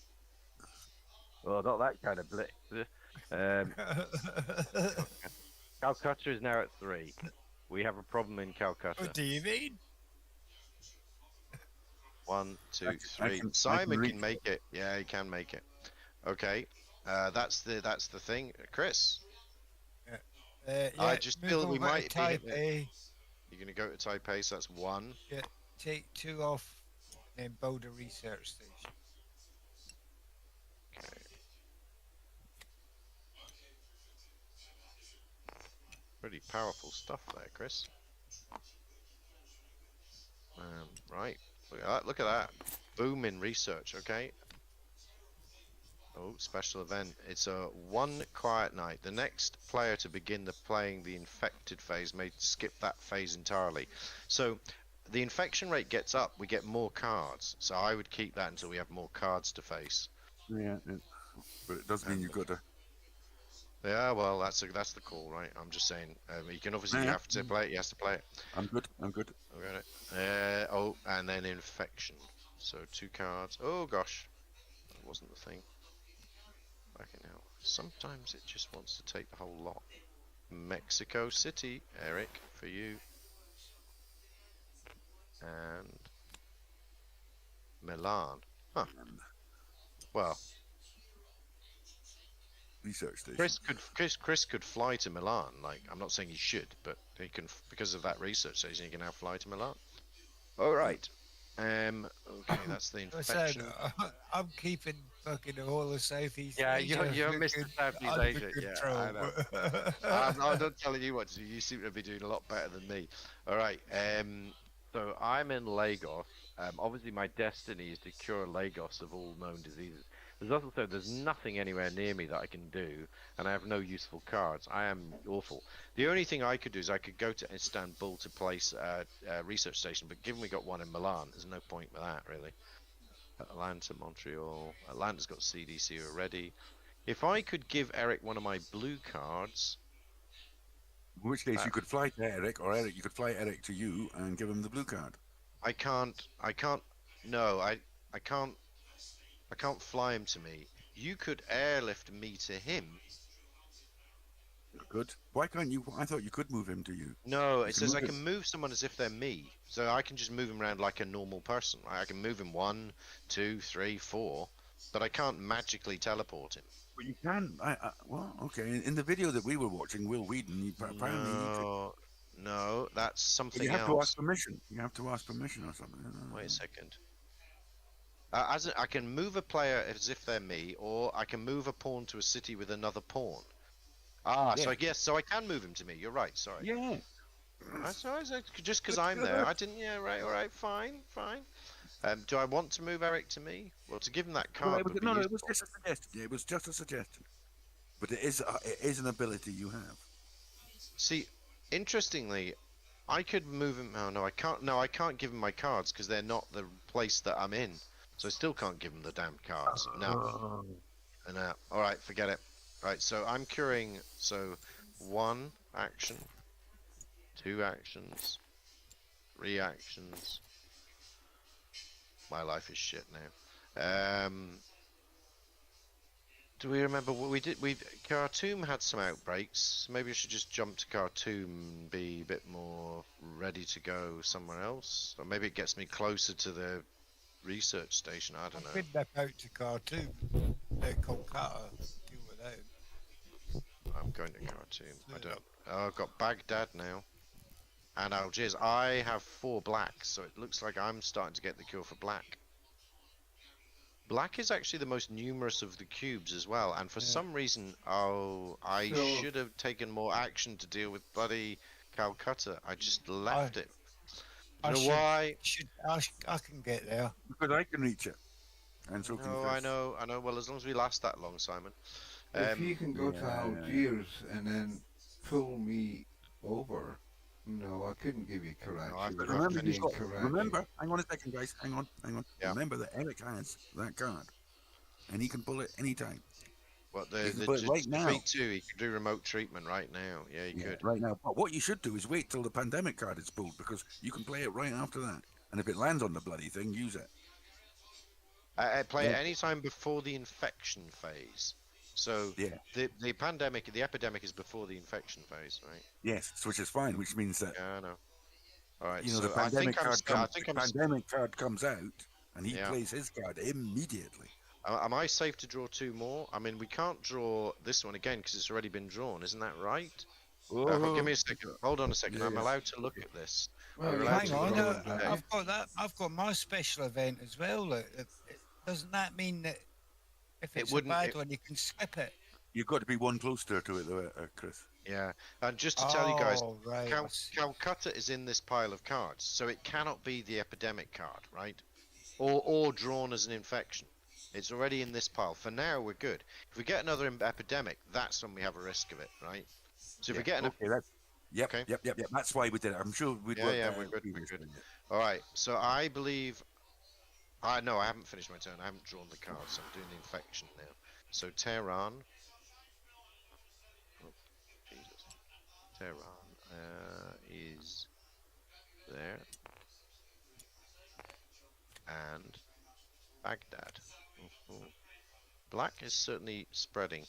A: Well, not that kind of blick. Calcutta is now at 3. We have a problem in Calcutta.
C: What do you mean?
A: 1, 2,
D: I
A: 3.
D: can
A: Simon
D: reach
A: can make it. Yeah, he can make it. Okay. That's the thing. Chris.
C: Yeah,
A: just
C: move
A: feel we
C: over
A: might
C: to
A: be hitting it.
C: Taipei.
A: You're gonna go to Taipei, so that's 1.
C: Yeah, take 2 off, and then build a research station.
A: Okay. Pretty powerful stuff there, Chris. Right. Look at that. Look at that. Boom in research. Okay. Oh, special event. It's a 1 quiet night. The next player to begin playing the infected phase may skip that phase entirely. So the infection rate gets up, we get more cards. So I would keep that until we have more cards to face.
D: Yeah, but it does mean you've got to.
A: Yeah, well, that's the call, right? I'm just saying. You can obviously
D: Yeah.
A: have to play it. He has to play it.
D: I'm good.
A: Okay. Oh, and then infection. So 2 cards. Oh gosh, that wasn't the thing. Okay, now sometimes it just wants to take the whole lot. Mexico City, Eric, for you. And Milan. Huh. Well,
D: Research station.
A: Chris could fly to Milan. Like, I'm not saying he should, but he can, because of that research station, he can now fly to Milan. All right. Okay, that's the
C: I said,
A: infection.
C: I'm keeping fucking the whole of Southeast
A: Yeah,
C: Asia.
A: you're Mr. Southeast Asia. Yeah, I know. I'm not telling you what to do. You seem to be doing a lot better than me. All right. So I'm in Lagos. Obviously, my destiny is to cure Lagos of all known diseases. There's nothing anywhere near me that I can do, and I have no useful cards. I am awful. The only thing I could do is I could go to Istanbul to place a research station, but given we got one in Milan, there's no point with that, really. Atlanta, Montreal. Atlanta's got CDC already. If I could give Eric one of my blue cards...
D: In which case you could fly to Eric, or Eric, you could fly Eric to you and give him the blue card.
A: I can't fly him to me. You could airlift me to him.
D: Good. Why can't you? I thought you could move him to you.
A: No,
D: You
A: it says I
D: move
A: can
D: him.
A: move someone as if they're me. So I can just move him around like a normal person. I can move him 1, 2, 3, 4, but I can't magically teleport him.
D: But you can. Well, okay. In the video that we were watching, Will Whedon, apparently he could.
A: No, that's
D: But
A: something
D: you have to
A: else.
D: ask permission. You have to ask permission or something.
A: Wait a second. I can move a player as if they're me, or I can move a pawn to a city with another pawn.
D: Yeah.
A: So I guess I can move him to me. You're right. Sorry.
D: Yeah.
A: That's just because I'm there. I didn't. Yeah, right. All right. Fine. Do I want to move Eric to me? Well, to give him that card.
D: Well, no, it was just a suggestion. It was just a suggestion. But it is an ability you have.
A: See, interestingly, I could move him. Oh no, I can't. No, I can't give him my cards because they're not the place that I'm in. So I still can't give him the damn cards. No. No. All right, forget it. Right. So I'm curing. So 1 action, 2 actions, 3 actions. My life is shit now. Do we remember what we did? Khartoum had some outbreaks. Maybe I should just jump to Khartoum and be a bit more ready to go somewhere else. Or maybe it gets me closer to the research station. I don't know.
C: I could nip out to Khartoum, Kolkata, deal with that.
A: I'm going to Khartoum. I don't. Oh, I've got Baghdad now. And Algiers. I have 4 blacks, so it looks like I'm starting to get the cure for black. Black is actually the most numerous of the cubes as well, and for some reason, I should have taken more action to deal with bloody Calcutta. I just left it. You know why?
C: I can get there.
D: Because I can reach it. And so can
A: No,
D: Chris.
A: I know. Well, as long as we last that long, Simon.
B: If you can go to
D: yeah.
B: Algiers and then pull me over, no, I couldn't give you Karachi.
A: No, I've got
B: without
A: Remember,
B: being
A: you've
B: Karachi.
D: Remember, hang on a second, guys. Hang on.
A: Yeah.
D: Remember that Eric has that card. And he can pull it anytime.
A: What
D: You
A: the
D: can
A: the
D: play it right now.
A: defeat 2? He could do remote treatment right now. Yeah, he could.
D: Right now. But what you should do is wait till the pandemic card is pulled because you can play it right after that. And if it lands on the bloody thing, use it.
A: I play it
D: Yeah.
A: anytime before the infection phase. So
D: Yeah.
A: the pandemic, the epidemic is before the infection phase, right?
D: Yes, which is fine, which means that
A: Yeah, I know. All right,
D: you know
A: so
D: the
A: I think
D: pandemic
A: I'm.
D: card
A: I
D: comes.
A: think
D: The
A: I'm.
D: pandemic card comes out, and he
A: Yeah.
D: plays his card immediately.
A: Am I safe to draw 2 more? I mean, we can't draw this one again because it's already been drawn. Isn't that right? Give me a second. Hold on a second. I'm
D: Yeah.
A: allowed to look at this.
B: Well,
A: You're
B: you
A: allowed
C: Hang
A: to
B: can
C: on,
A: look
B: draw
A: at
B: it,
A: the
B: don't
A: deck.
B: you?
C: I've got my special event as well. Doesn't that mean that if
A: It
C: it's
A: wouldn't-
C: a bad
A: it-
C: one, you can skip it?
D: You've got to be one closer to it, though, Chris.
A: Yeah, and just to tell you guys,
C: Oh, right. I see.
A: Calcutta is in this pile of cards, so it cannot be the epidemic card, right? Or drawn as an infection. It's already in this pile. For now, we're good. If we get another epidemic, that's when we have a risk of it, right? So if we get an
D: Okay, that's yep,
A: Okay.
D: yep. That's why we did it. I'm sure we'd
A: Yeah,
D: worked
A: yeah,
D: that
A: we're
D: out
A: good, we're
D: previously.
A: good. All right, so I believe. I no, I haven't finished my turn. I haven't drawn the cards. I'm doing the infection now. So Tehran. Oh, Jesus. Tehran is there, and Baghdad. Mhm. Black is certainly spreading.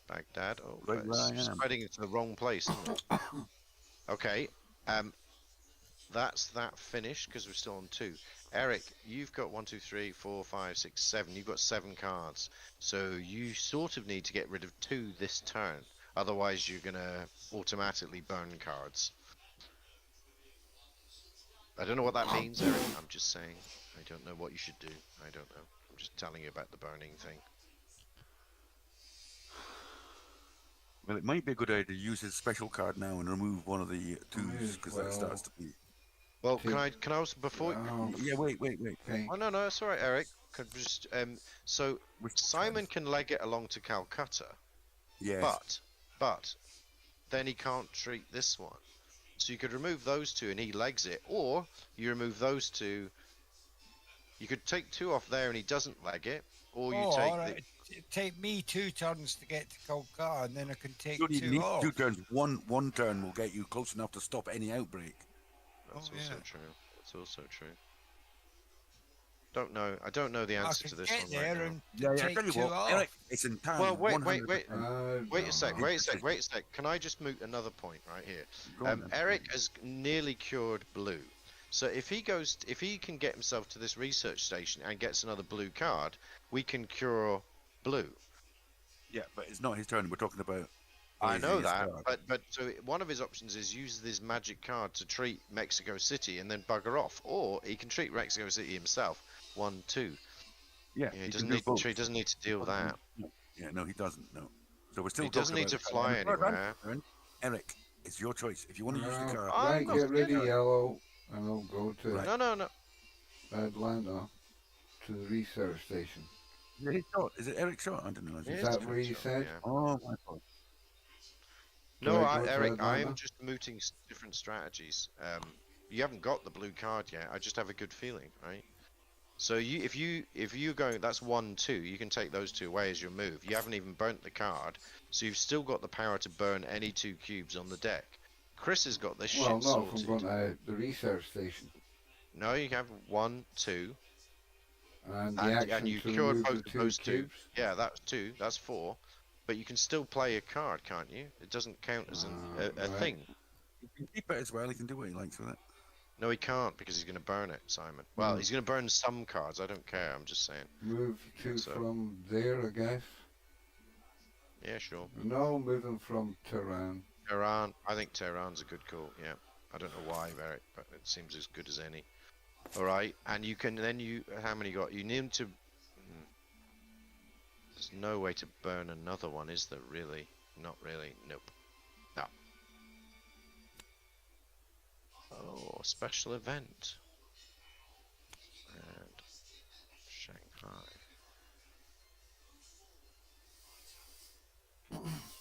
A: Baghdad. Oh,
D: Right
A: but
D: where I
A: it's
D: am.
A: spreading into the wrong place, isn't it? Okay. That's that finished because we're still on 2. Eric, you've got 1, 2, 3, 4, 5, 6, 7. You've got 7 cards, so you sort of need to get rid of 2 this turn. Otherwise, you're gonna automatically burn cards. I don't know what that means, Eric. I'm just saying. I don't know what you should do. I don't know. I'm just telling you about the burning thing.
D: Well, it might be a good idea to use his special card now and remove one of the twos because that starts to be.
A: Well, can I also before?
B: Oh,
D: Yeah, wait.
B: okay.
A: Oh no, it's all right, Eric. Could just so
D: Which
A: Simon can leg it along to Calcutta,
D: Yes.
A: but then he can't treat this one. So you could remove those 2 and he legs it, or you remove those 2. You could take 2 off there and he doesn't leg it, or you
C: Oh,
A: take
C: all right. It'd take me 2 turns to get to Calcutta, and then I can take
D: You don't
C: 2
D: need
C: off.
D: 2 turns. One turn will get you close enough to stop any outbreak.
A: That's
C: Oh,
A: also
C: yeah.
A: true. That's also true. Don't know. I don't know the
C: I
A: answer
C: can
A: to this
C: get
A: one
C: there
A: right now.
C: and
D: I
C: take
D: tell you
C: 2
D: what,
C: off.
D: Eric, it's in time.
A: Well, wait.
D: 100%.
A: Wait a sec.
B: No.
A: Wait a sec. Can I just moot another point right here?
D: Go on then.
A: Eric has nearly cured blue. So if he can get himself to this research station and gets another blue card, we can cure blue.
D: Yeah, but it's not his turn. We're talking about.
A: I know
D: his
A: that,
D: card.
A: but so one of his options is use this magic card to treat Mexico City and then bugger off, or he can treat Mexico City himself. 1, 2.
D: Yeah,
A: He
D: he
A: doesn't
D: can do
A: need to
D: both.
A: treat. Doesn't need to deal with that.
D: Yeah, no, he doesn't. No. So we're still.
A: He doesn't
D: talking
A: need to
D: about
A: fly
D: the third
A: anywhere.
D: turn. Eric, it's your choice. If you want to use the card,
A: I'm
B: Right,
A: not
B: get rid of
A: scared.
B: yellow, and I'll go to
D: Right.
A: No.
B: Atlanta, to the research station.
D: is it his shot? Is it Eric's shot? I don't know.
A: It
B: Is
A: is
B: that
A: the
B: what you
A: shot,
B: said?
A: yeah.
D: Oh my god.
A: No,
B: I go to
A: Eric, I am
B: Atlanta?
A: just mooting different strategies. You haven't got the blue card yet. I just have a good feeling, right? So if you're going, that's 1, 2. You can take those 2 away as your move. You haven't even burnt the card, so you've still got the power to burn any 2 cubes on the deck. Chris has got this
B: Well,
A: shit
B: no, if I'm
A: sorted.
B: going to the research station.
A: No, you have 1, 2,
B: And the
A: and
B: action
A: you
B: to
A: cured
B: remove
A: both
B: the
A: of
B: 2
A: those 2.
B: cubes.
A: Yeah, that's 2. That's 4. But you can still play a card, can't you? It doesn't count as a
B: Right.
A: thing.
D: He can keep it as well. He can do what he likes with it.
A: No, he can't because he's going to burn it, Simon. Well,
B: Hmm.
A: he's going to burn some cards. I don't care. I'm just saying.
B: Move 2
A: So-
B: from there, I guess.
A: Yeah, sure.
B: No, moving from Tehran.
A: Tehran. I think Tehran's a good call. Yeah. I don't know why, Eric, but it seems as good as any. All right, and you can then how many you got? You need to. There's no way to burn another one, is there? Really? Not really. Nope. No. Oh, special event. And Shanghai.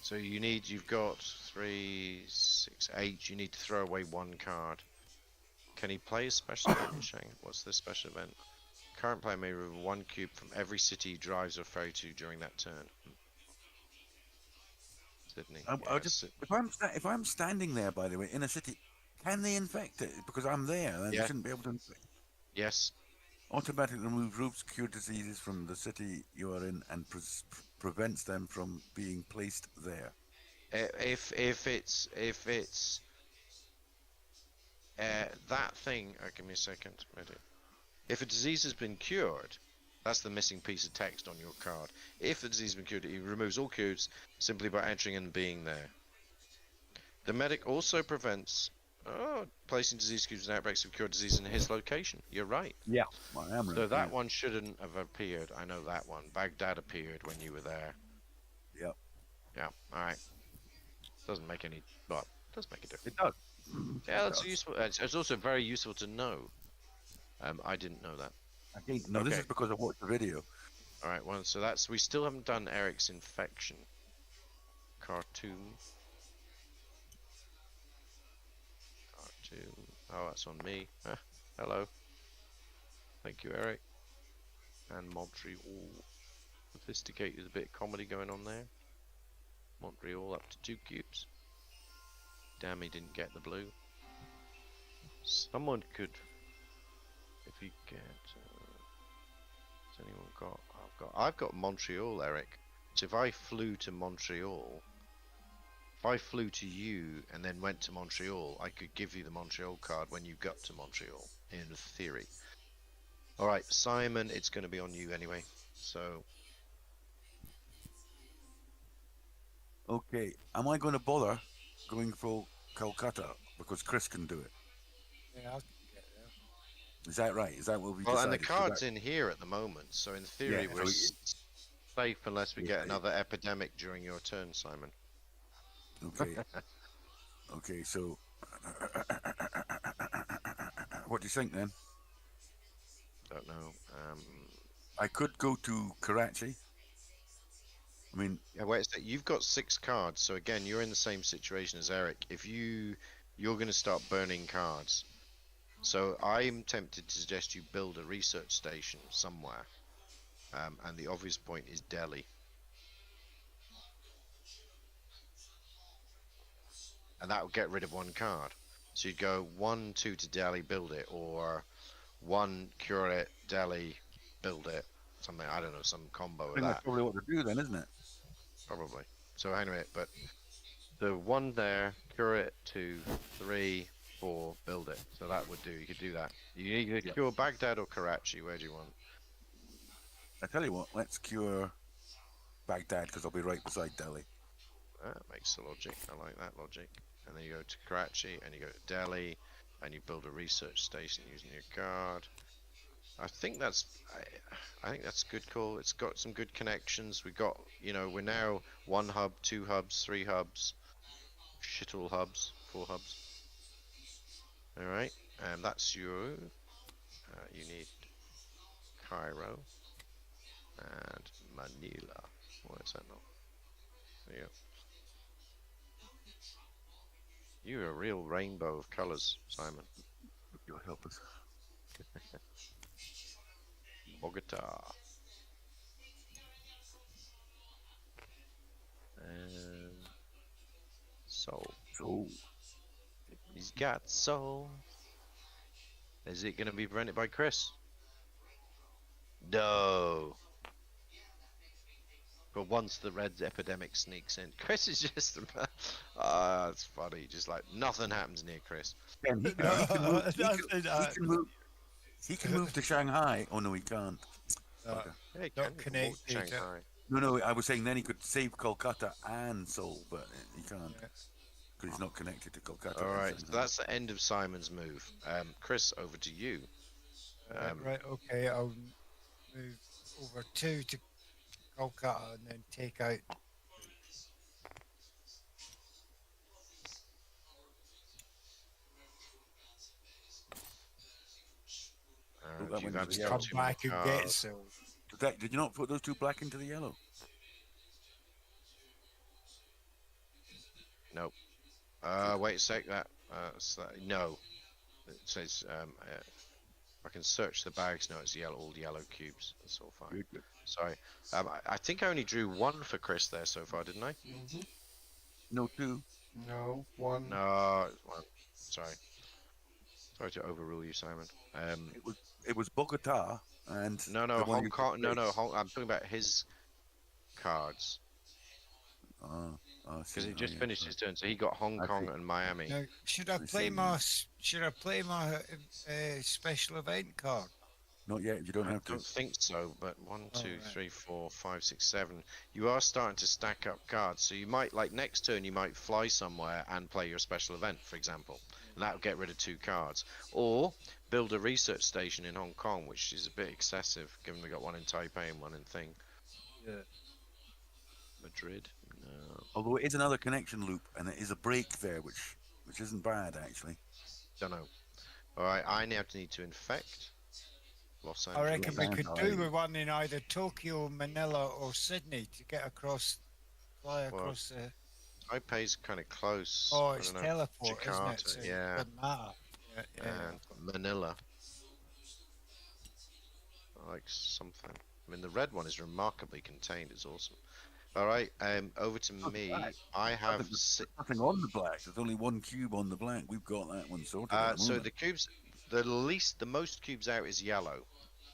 A: So you've got 3, 6, 8. You need to throw away 1 card. Can he play a special event in Shanghai? What's the special event? Current player may remove 1 cube from every city he drives or ferry to during that turn. Sydney.
D: I
A: Yeah,
D: just if I'm standing there, by the way, in a city, can they infect it? Because I'm there, and they
A: Yeah.
D: shouldn't be able to
A: Yes.
D: automatically remove routes, cure diseases from the city you are in, and prevents them from being placed there.
A: If it's that thing, give me a second. If a disease has been cured, that's the missing piece of text on your card. If the disease has been cured, it removes all cubes simply by entering and being there. The medic also prevents placing disease cubes and outbreaks of cured disease in his location. You're right.
D: Yeah, I am right.
A: So that one shouldn't have appeared. I know that one. Baghdad appeared when you were there.
D: Yep.
A: Yeah. All right. Doesn't make any. Well, it does make a difference.
D: It does.
A: Yeah, that's useful. It's also very useful to know. I didn't know that.
D: No, this is because I watched the video.
A: All right. Well, so that's we still haven't done Eric's infection cartoon. Oh, that's on me. Hello. Thank you, Eric. And Montreal. Sophisticated, a bit of comedy going on there. Montreal up to 2 cubes. Damn, he didn't get the blue. Someone could, if you get. Has anyone got? I've got Montreal, Eric. So if I flew to Montreal, if I flew to you and then went to Montreal, I could give you the Montreal card when you got to Montreal, in theory. Alright, Simon, it's going to be on you anyway, so...
D: Okay, am I going to bother going for Kolkata? Because Chris can do it.
C: Yeah, I can get there.
D: Is that right? Is that what we
A: Well,
D: decided?
A: and the card's in here at the moment, so in theory we're safe unless we get another epidemic during your turn, Simon.
D: Okay. Okay, so... what do you think, then?
A: Don't know.
D: I could go to Karachi. I mean...
A: Yeah, wait a sec. You've got 6 cards, so again, you're in the same situation as Eric. If you're going to start burning cards. So I'm tempted to suggest you build a research station somewhere. And the obvious point is Delhi. And that would get rid of 1 card. So you'd go 1, 2 to Delhi, build it, or 1, cure it, Delhi, build it. Something, I don't know, some combo of that.
D: That's probably what to do then, isn't it?
A: Probably. So hang on a minute, but the 1 there, cure it, 2, 3, 4, build it. So that would do. You could do that. You need to cure Baghdad or Karachi. Where do you want?
D: I tell you what, let's cure Baghdad because I'll be right beside Delhi.
A: That makes the logic. I like that logic. And then you go to Karachi, and you go to Delhi, and you build a research station using your card. I think that's a good call. It's got some good connections. We've got, we're now 1 hub, 2 hubs, 3 hubs, shit all hubs, 4 hubs. All right, and that's you. You need Cairo and Manila. Why is that not? There you go. You're a real rainbow of colours, Simon.
D: You'll help us.
A: Bogota. And soul. He's got soul. Is it going to be prevented by Chris? No. But once the red epidemic sneaks in, Chris is just it's funny. Just like nothing happens near Chris.
D: And he can move to Shanghai. Oh no, he can't.
A: Yeah, he
C: Not
A: can
C: connected.
A: walk to Shanghai.
D: No, I was saying then he could save Kolkata and Seoul, but he can't because he's not connected to Kolkata.
A: All right, so that's the end of Simon's move. Chris, over to you.
C: Right, okay, I'll move over 2 to Kolkata and then take out. Come back and get some.
D: Did you not put those 2 black into the yellow?
A: Nope. Wait a sec. No. It says I can search the bags. No, it's yellow. All yellow cubes. That's all fine.
D: Good.
A: Sorry. I think I only drew 1 for Chris there so far, didn't I?
D: No, 2.
B: No, 1.
A: No, well, sorry. Sorry to overrule you, Simon.
D: It was Bogota and
A: No,
D: the one
A: Hong
D: you took
A: Kong. No,
D: place.
A: I'm talking about his cards
D: Oh, I
A: because
D: see.
A: he
D: Oh,
A: just
D: yeah.
A: finished his turn, so he got Hong
D: I see.
A: Kong and Miami.
C: Now, should I
D: I
C: play
D: see.
C: my special event card?
D: Not yet. You don't
A: I
D: have to.
A: don't think so, but one,
C: Oh,
A: two,
C: right.
A: 3, 4, 5, 6, 7. You are starting to stack up cards, so you might, like next turn, you might fly somewhere and play your special event, for example, and that'll get rid of 2 cards. Or build a research station in Hong Kong, which is a bit excessive, given we got one in Taipei and one in
C: Yeah.
A: Madrid. No,
D: Although it is another connection loop, and it is a break there, which isn't bad actually.
A: don't know. All right, I now need to infect Los
C: I
A: Angeles.
C: reckon we could
D: Aye.
C: do with one in either Tokyo, Manila, or Sydney to get across, fly
A: Well,
C: across the.
A: Taipei's kind of close.
C: Oh,
A: I
C: it's
A: don't know.
C: teleport, isn't it?
A: Jakarta,
C: So
A: yeah,
C: it doesn't matter. Yeah.
A: and Manila. I like something. I mean, the red one is remarkably contained. It's awesome. All right, over to
D: Not
A: me.
D: bad.
A: I have
D: There's nothing on the black. There's only 1 cube on the black. We've got that one sorted at the
A: so
D: moment.
A: the cubes, the most cubes out is yellow,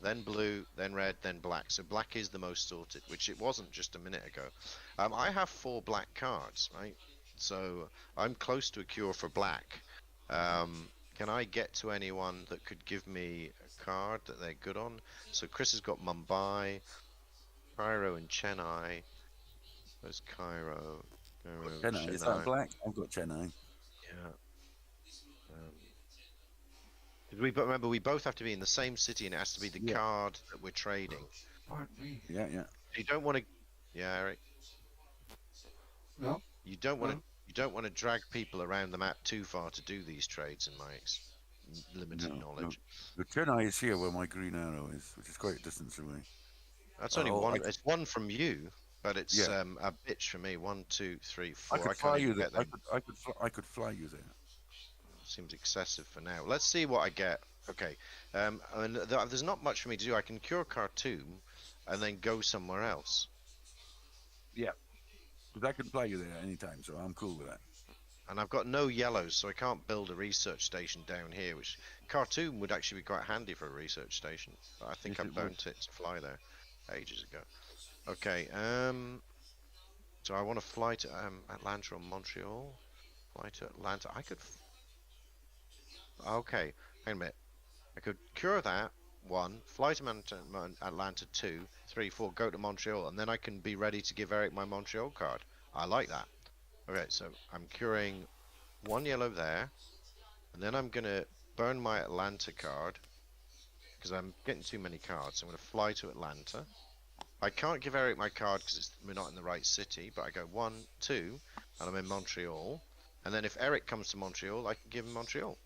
A: then blue, then red, then black. So black is the most sorted, which it wasn't just a minute ago. I have 4 black cards, right? So I'm close to a cure for black. Can I get to anyone that could give me a card that they're good on? So Chris has got Mumbai, Cairo, and Chennai. Where's Cairo?
D: Chennai. Is that black? I've got Chennai.
A: Yeah. Remember, we both have to be in the same city, and it has to be the
D: Yeah.
A: card that we're trading.
B: Pardon me.
D: Yeah.
A: You don't want to. Yeah, Eric.
B: No?
A: You don't want to.
B: No.
A: You don't want to drag people around the map too far to do these trades, in my limited knowledge.
D: The Chennai is here where my green arrow is, which is quite a distance away.
A: That's only
D: Oh,
A: one. It's one from you, but it's
D: Yeah.
A: a bitch for me. 1, 2, 3, 4.
D: I could
A: I
D: fly
A: can't
D: you
A: even
D: there.
A: get them.
D: I could fly you there.
A: Seems excessive for now. Let's see what I get. Okay. And there's not much for me to do. I can cure Khartoum, and then go somewhere else.
D: Yeah. Because I can fly you there anytime, so I'm cool with that.
A: And I've got no yellows, so I can't build a research station down here, which Khartoum would actually be quite handy for a research station. But I think
D: Yes,
A: I
D: it
A: burnt it to fly there ages ago. Okay, so I want to fly to Atlanta or Montreal. Fly to Atlanta. Okay, wait a minute. I could cure that, 1, fly to Atlanta, 2, 3, 4, go to Montreal, and then I can be ready to give Eric my Montreal card. I like that. Okay, so I'm curing 1 yellow there, and then I'm gonna burn my Atlanta card because I'm getting too many cards. I'm gonna fly to Atlanta. I can't give Eric my card because we're not in the right city, but I go 1, 2, and I'm in Montreal. And then if Eric comes to Montreal, I can give him Montreal.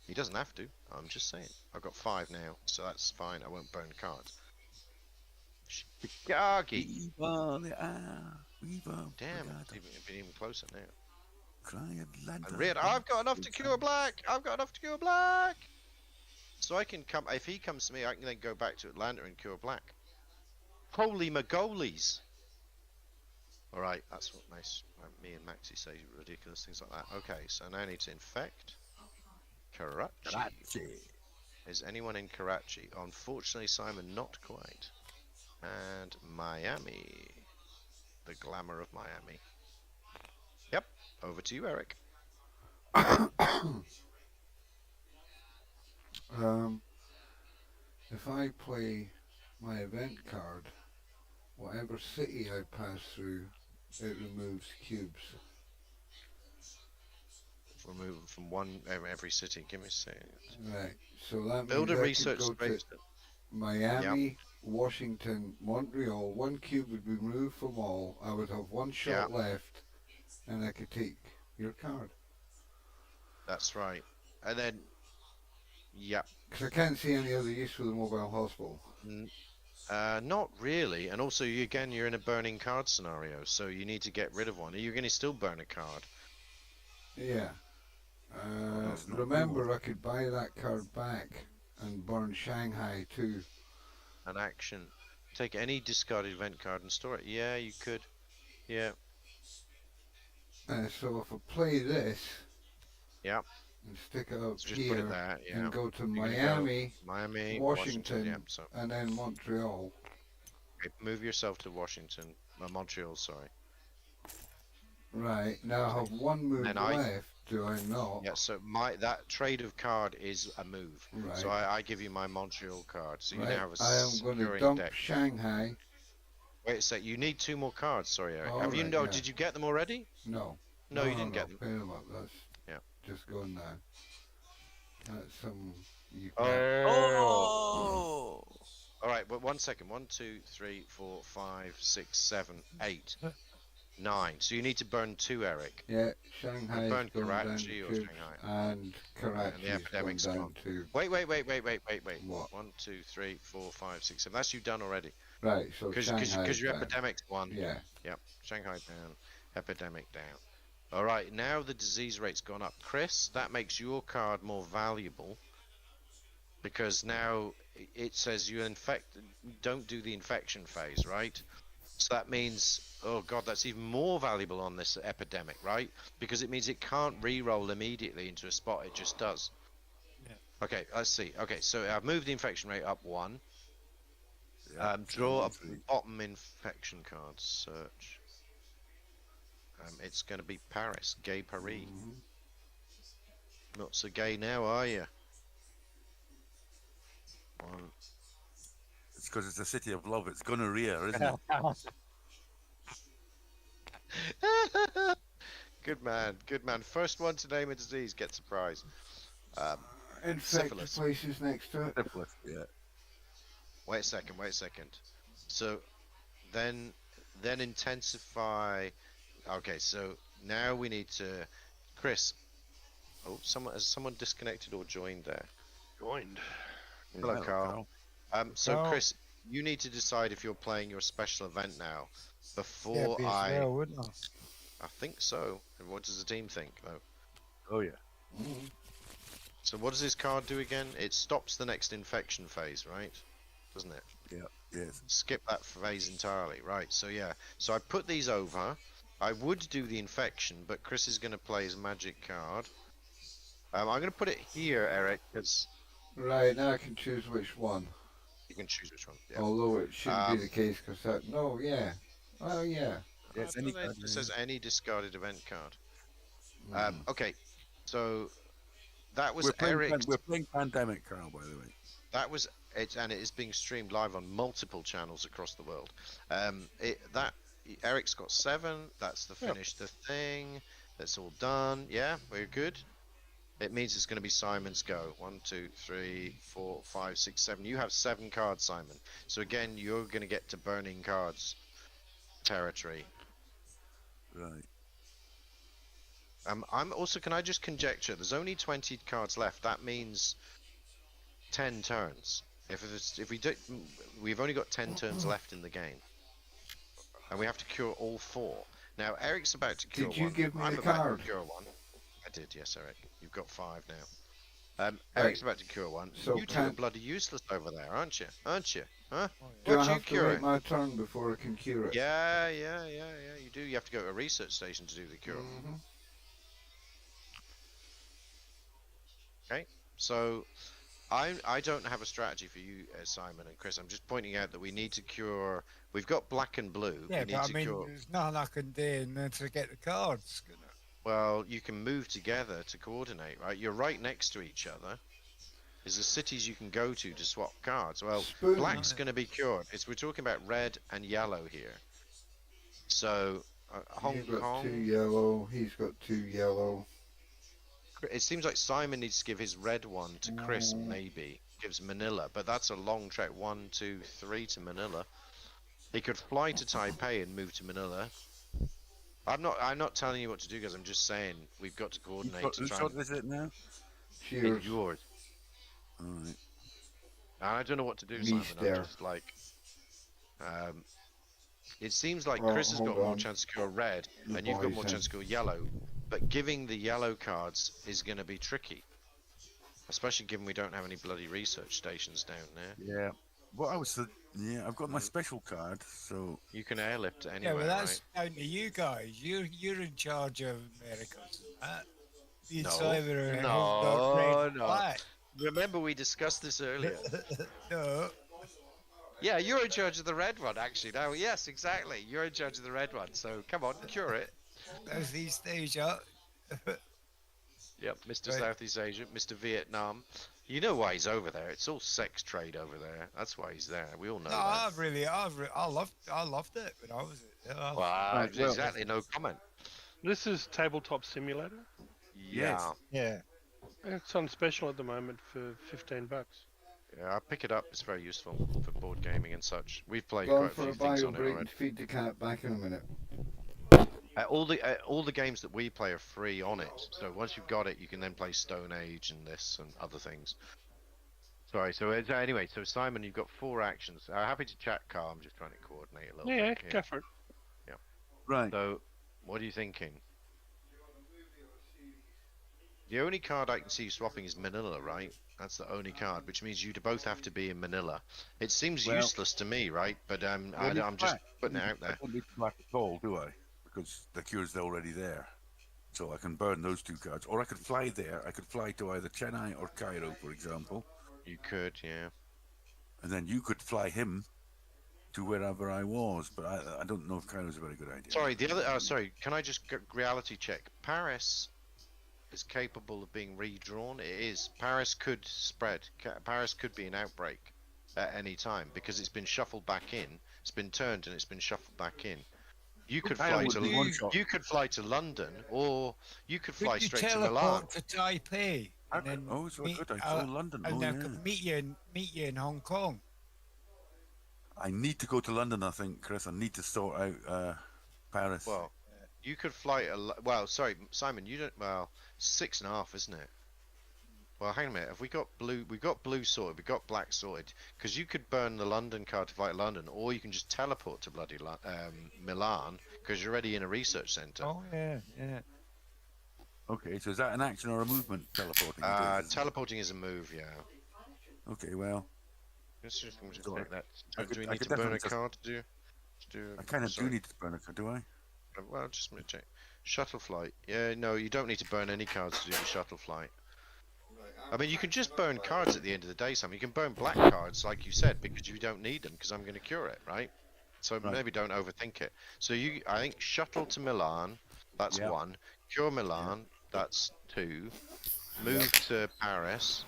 A: He doesn't have to. I'm just saying. I've got 5 now, so that's fine. I won't burn cards. Chicago. Damn, it's been even closer now.
D: Cry Atlanta.
A: And red. I've got enough to cure black. I've got enough to cure black. So I can come. If he comes to me, I can then go back to Atlanta and cure black. Holy Magolies! All right, that's what me and Maxie say ridiculous things like that. Okay, so now I need to infect Karachi. Is anyone in Karachi? Unfortunately, Simon, not quite. And Miami. The glamour of Miami. Yep, over to you, Eric.
B: If I play my event card, whatever city I pass through, it removes cubes.
A: Remove them from one every city. Give me a second.
B: Right. So that
A: Build a
B: means I
A: research
B: could go to
A: station.
B: Miami, Washington, Montreal. 1 cube would be removed from all. I would have 1 shot left, and I could take your card.
A: That's right. And then, yep.
B: Because I can't see any other use for the mobile hospital.
A: Not really. And also, you're in a burning card scenario, so you need to get rid of one. Are you going to still burn a card?
B: Yeah. Remember, I could buy that card back and burn Shanghai too.
A: An action. Take any discarded event card and store it. Yeah, you could. Yeah.
B: So if I play this
A: Yeah.
B: and stick it up
A: So just put it
B: here
A: there. Yeah.
B: and go to
A: You're gonna
B: Miami,
A: go Miami,
B: Washington,
A: Yeah. So
B: and then Montreal.
A: okay, move yourself to Washington, Montreal. Sorry.
B: Right, now I have one move
A: And
B: left, do I not?
A: Yeah. So that trade of card is a move.
B: Right.
A: So I give you my Montreal card. So you
B: Right,
A: now have a
B: I am going to
A: securing
B: dump
A: deck.
B: Shanghai.
A: Wait a sec. You need 2 more cards. Sorry, Eric.
B: All
A: Have you?
B: right,
A: No.
B: yeah.
A: Did you get them already?
B: No.
A: No, you didn't get them.
B: Pay them up, that's
A: Yeah.
B: just going now. That's some... You
A: Oh.
B: can't...
D: Oh!
A: All right. But 1 second. 1, 2, 3, 4, 5, 6, 7, 8, 9. So you need to burn 2, Eric.
B: Yeah, Shanghai's
A: burn
B: gone down
A: Karachi or
B: tubes,
A: Shanghai?
B: and Karachi's
A: the
B: gone
A: epidemic's
B: down
A: gone.
B: too.
A: Wait.
B: What?
A: 1, 2, 3, 4, 5, 6, 7. That's you done already.
B: Right, so Shanghai's
A: Because your
B: down.
A: epidemic's won.
B: Yeah.
A: Yep. Shanghai down. Epidemic down. All right. Now the disease rate's gone up. Chris, that makes your card more valuable. Because now it says you don't do the infection phase, right? So that means, oh god, that's even more valuable on this epidemic, right? Because it means it can't re-roll immediately into a spot, it just does.
C: Yeah.
A: Okay, let's see. Okay, so I've moved the infection rate up 1.
D: Yeah,
A: Draw a
D: 73.
A: bottom infection card, search. It's going to be Paris, Gay Paris. Not so gay now, are you? 1.
D: It's because it's a city of love. It's gonorrhea, isn't it?
A: Good man, good man. First one to name a disease gets a prize.
B: Infected
A: syphilis.
B: places next to it.
D: Syphilis, yeah.
A: Wait a second. So then intensify. Okay, so now we need to, Chris. Oh, has someone disconnected or joined there?
E: Joined.
A: Hello, Carl. So
C: Carl.
A: Chris, you need to decide if you're playing your special event now.
C: Yeah,
A: Before
C: be as well, wouldn't I?
A: I think so. And what does the team think, though?
D: Oh, yeah.
A: So what does this card do again? It stops the next infection phase, right? Doesn't it?
D: Yeah, yes.
A: Skip that phase entirely, right? So yeah. So I put these over. I would do the infection, but Chris is going to play his magic card. I'm going to put it here, Eric, because
B: Right, now I can choose which one.
A: you can choose which one. Yeah.
B: Although it shouldn't be the case, because that... No, yeah. Oh, yeah.
D: Yes,
A: I
D: any
A: don't know if
D: card,
A: it says any discarded event card.
B: Mm.
A: Okay, so that was
D: we're playing,
A: Eric's.
D: we're playing Pandemic, Carl, by the way.
A: That was it, and it is being streamed live on multiple channels across the world. Eric's got 7. That's the finish the thing. That's all done. Yeah, we're good. It means it's going to be Simon's go. 1, 2, 3, 4, 5, 6, 7. You have 7 cards, Simon. So again, you're going to get to burning cards territory.
D: Right.
A: I'm also. Can I just conjecture? There's only 20 cards left. That means 10 turns. If we do, we've only got 10 turns left in the game, and we have to cure all 4. Now Eric's about to cure
B: Did you
A: one.
B: give me
A: I'm
B: a
A: about
B: card?
A: to cure 1. I did, yes, Eric. You've got 5 now. Eric's about to cure 1.
B: So
A: you two are bloody useless over there, aren't you? Huh?
B: Do I
A: Why'd you
B: have to
A: cure
B: wait
A: it?
B: my turn before I can cure it?
A: Yeah. You do. You have to go to a research station to do the cure.
B: Mhm.
A: Okay, so I don't have a strategy for you, Simon and Chris. I'm just pointing out that we need to cure. We've got black and blue.
C: Yeah,
A: we need
C: but I
A: to
C: mean,
A: cure.
C: there's nothing I can do and then to get the cards.
A: Well, you can move together to coordinate, right? You're right next to each other. There's the cities you can go to swap cards. Well,
B: Spoon.
A: black's going to be cured. We're talking about red and yellow here. So Hong
B: You've got 2
A: Kong.
B: yellow, he's got 2 yellow.
A: It seems like Simon needs to give his red one to Chris, maybe. Gives Manila, but that's a long trek. 1, 2, 3 to Manila. He could fly to Taipei and move to Manila. I'm not telling you what to do, guys. I'm just saying we've got to coordinate to
D: Whose
A: try
D: shot
A: and
D: is it now?
B: Cheers.
A: yours.
D: Alright.
A: I don't know what to do,
B: Me
A: Simon.
B: stare.
A: I'm just like, it seems like
B: Oh,
A: Chris has got
B: hold
A: more
B: on.
A: chance to go red,
B: The
A: and you've got
B: boys
A: more
B: have-
A: chance to go yellow. But giving the yellow cards is going to be tricky, especially given we don't have any bloody research stations down there.
D: Yeah. What I was, yeah, I've got my special card, so
A: You can airlift
C: Yeah,
A: anywhere,
C: well, that's
A: right?
C: down to you guys. You're in charge of Americas. Me and
A: No,
C: Simon are holding on red
A: no,
C: and
A: no.
C: black.
A: Remember we discussed this earlier.
C: No,
A: Yeah, you're in charge of the red one, actually. No, yes, exactly. You're in charge of the red one. So come on, cure it.
C: Southeast Asia.
A: Yep, Mr.
C: Right.
A: Southeast Asia, Mr. Vietnam. You know why he's over there. It's all sex trade over there. That's why he's there. We all know
C: No,
A: that.
C: I loved it when I was there.
A: Well,
B: Right, well-
A: exactly. No comment.
E: This is Tabletop Simulator.
A: Yeah.
C: Yeah.
E: It's on special at the moment for $15.
A: Yeah, I pick it up. It's very useful for board gaming and such. We've played
B: Gone
A: quite a
B: for
A: few
B: a
A: things
B: bio
A: on it
B: break
A: already.
B: and feed the cat. Back in a minute.
A: All the games that we play are free on it. So once you've got it, you can then play Stone Age and this and other things. Sorry. So anyway, so Simon, you've got 4 actions. Happy to chat, Carl. I'm just trying to coordinate a little
E: Yeah,
A: bit.
E: go for it.
D: right.
A: So, what are you thinking? The only card I can see you swapping is Manila, right? That's the only card, which means you'd both have to be in Manila. It seems
D: Well-
A: useless to me, right? But I'm just putting it out there.
D: I don't need to black at all, do I? Because the cure's already there. So I can burn those 2 cards. Or I could fly there. I could fly to either Chennai or Cairo, for example.
A: You could, yeah.
D: And then you could fly him to wherever I was. But I don't know if Cairo's a very good idea.
A: Sorry, the other. Sorry, can I just reality check? Paris is capable of being redrawn. It is. Paris could spread. Paris could be an outbreak at any time because it's been shuffled back in. It's been turned and it's been shuffled back in. You could
D: I
A: fly
D: would
A: to
D: do one shot.
A: you could fly to London, or you could fly
C: Could you
A: straight to Milan.
C: teleport to Taipei?
D: I
C: And then
D: oh, so
C: meet,
D: good. I saw London.
C: and
D: Oh,
C: then
D: yeah.
C: could meet you in Hong Kong.
D: I need to go to London, I think, Chris. I need to sort out Paris.
A: Well, you could fly well, sorry, Simon, you don't. Well, 6.5, isn't it? Well, hang on a minute. Have we got blue? We got blue sorted. We got black sorted. Because you could burn the London card to fight London, or you can just teleport to bloody Milan because you're already in a research centre.
C: Oh yeah, yeah.
D: Okay, so is that an action or a movement teleporting?
A: Teleporting is a move, yeah.
D: Okay, well,
A: Let's just
D: Sorry.
A: take that.
D: I
A: Do
D: could-
A: we
D: I
A: need
D: could
A: to burn
D: definitely
A: a
D: just-
A: card to do?
D: I kind of do
A: sorry.
D: need to burn a card, do I?
A: Well, just a minute, check. Shuttle flight. Yeah, no, you don't need to burn any cards to do the shuttle flight. I mean, you can just burn cards at the end of the day, Sam. You can burn black cards, like you said, because you don't need them, because I'm going to cure it, right? So
D: Right.
A: maybe don't overthink it. So I think shuttle to Milan, that's
D: Yep.
A: 1. Cure Milan, that's 2. Move to Paris,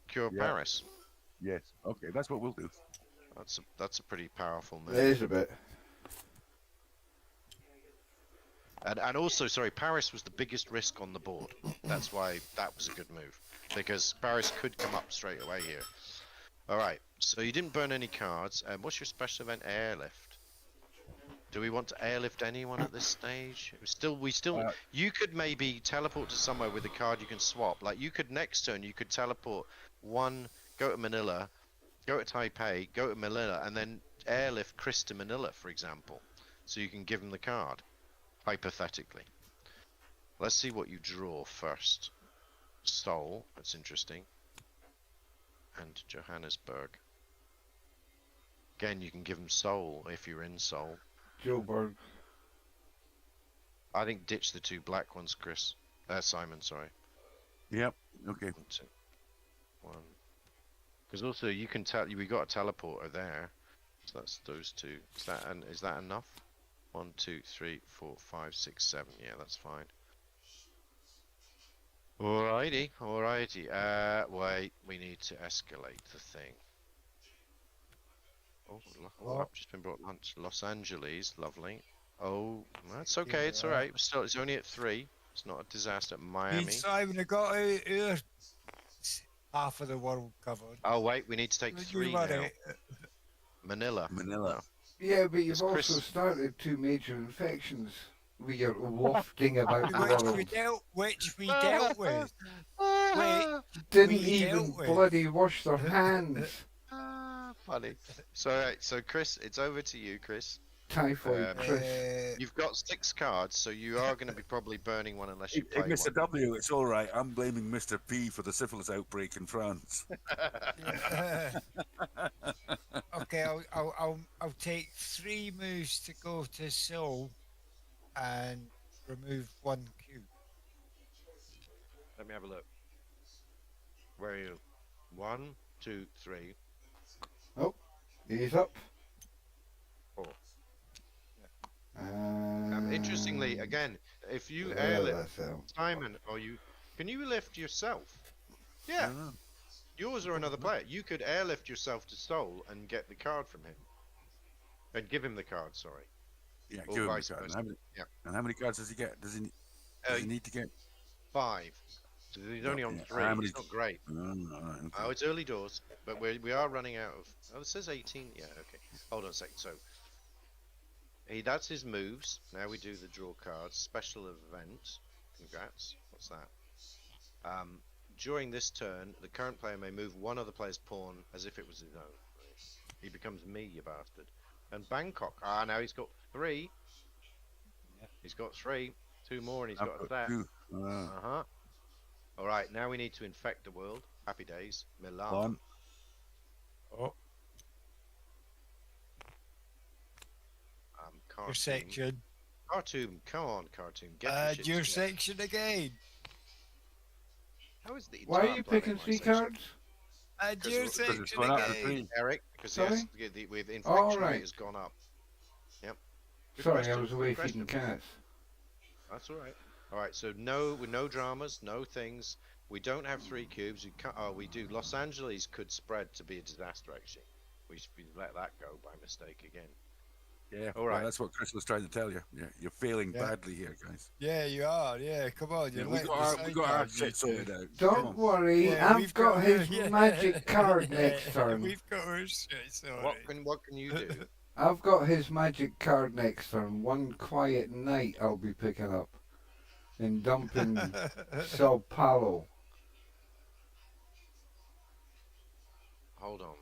A: cure
D: Yep.
A: Paris.
D: Yes. Okay, that's what we'll do.
A: That's a pretty powerful move.
B: There's a bit.
A: And also, sorry, Paris was the biggest risk on the board. That's why that was a good move. Because Paris could come up straight away here. Alright, so you didn't burn any cards. What's your special event? Airlift. Do we want to airlift anyone at this stage? You could maybe teleport to somewhere with a card you can swap. Like, you could next turn, you could teleport 1, go to Manila, go to Taipei, go to Manila, and then airlift Chris to Manila, for example. So you can give him the card. Hypothetically. Let's see what you draw first. Seoul, that's interesting. And Johannesburg. Again, you can give him Seoul if you're in Seoul.
B: Joburg.
A: I think ditch the 2 black ones, Chris. Simon, sorry.
D: Yep. Okay.
A: 1, 2, 1. Because also you can tell we got a teleporter there. So that's those 2. Is that enough? 1, 2, 3, 4, 5, 6, 7. Yeah, that's fine. Alrighty. Wait, we need to escalate the thing. Oh, I've just been brought lunch. Los Angeles, lovely. Oh, that's okay. It's alright. It's only at 3. It's not a disaster.
C: Me
A: Miami.
C: and Simon have got our half of the world covered.
A: Oh wait, we need to take
C: You
A: 3
C: run
A: now.
C: it.
D: Manila.
B: Yeah, but you've
A: It's
B: also
A: Chris-
B: started 2 major infections. We are wafting about the
C: Which we
B: world.
C: dealt with.
B: Didn't
C: we
B: even
C: dealt with.
B: bloody wash their hands.
A: Funny. So Chris, it's over to you, Chris.
B: Typhoid Chris.
A: You've got 6 cards, so you are going to be probably burning one unless you
D: Hey,
A: play
D: Mr.
A: one.
D: W, it's all right. I'm blaming Mr. P for the syphilis outbreak in France.
C: Of Okay, I'll take 3 moves to go to soul and remove 1 cube.
A: Let me have a look. Where are you? 1, 2, 3,
B: He's up.
A: 4. Interestingly,
B: And
A: again, if you
B: yeah,
A: airlift
B: that's out.
A: Simon, or you can you lift yourself?
D: I
A: Yeah,
D: don't know.
A: yours or another player. You could airlift yourself to Soul and get the card from him, and give him the card. Sorry,
D: Yeah,
A: or
D: give him the
A: vice
D: card. And
A: versa.
D: how many,
A: Yeah,
D: and how many cards does he get? Does he need to get?
A: 5. So he's only on
D: Yeah,
A: 3.
D: how many-
A: It's not great.
D: Oh, right, okay.
A: Oh, it's early doors, but we are running out of. Oh, it says 18. Yeah, okay. Hold on a second. So that's his moves. Now we do the draw cards. Special event. Congrats. What's that? During this turn, the current player may move one other player's pawn as if it was his own. He becomes me, you bastard. And Bangkok. Now he's got 3. He's got 3. 2 more, and he's
D: I've
A: got a
D: got
A: threat.
D: 2.
A: All right, now we need to infect the world. Happy days. Milan.
D: 1.
C: Oh,
A: Cartoon.
C: your section.
A: Cartoon, come on, Cartoon. Get your shit
C: Your
A: together.
C: section again.
A: How is the
B: Why are
A: entire
B: you
A: planet
B: picking
A: my
B: 3
A: section?
B: cards?
A: Because
C: Your
A: it's
C: section
D: gone up to
C: again.
D: 3.
A: Eric, because
B: Sorry?
A: yes, with infection
B: All right.
A: rate has gone up. Yep. Good
B: Sorry,
A: question,
B: I was away
A: good
B: feeding
A: question.
B: cats.
A: That's all right. All right, so with no dramas, no things. We don't have 3 cubes. We can't. Oh, we do. Los Angeles could spread to be a disaster. Actually, we let that go by mistake again.
D: Yeah,
A: All
D: well,
A: right.
D: that's what Chris was trying to tell you. Yeah, you're failing
C: Yeah.
D: badly here, guys.
C: Yeah, you are. Yeah, come on.
D: Yeah,
C: You're
D: we
C: letting
D: got
C: the
D: our, we got our
C: sideline
D: shit
C: you
D: sorted
C: two.
D: out.
B: Don't worry,
C: Yeah,
B: I've
C: we've
B: got his
C: yeah.
B: magic card next turn.
C: We've got our shit sorted.
A: What can you do?
B: I've got his magic card next turn. One quiet night I'll be picking up and dumping Sao Paulo.
A: Hold on.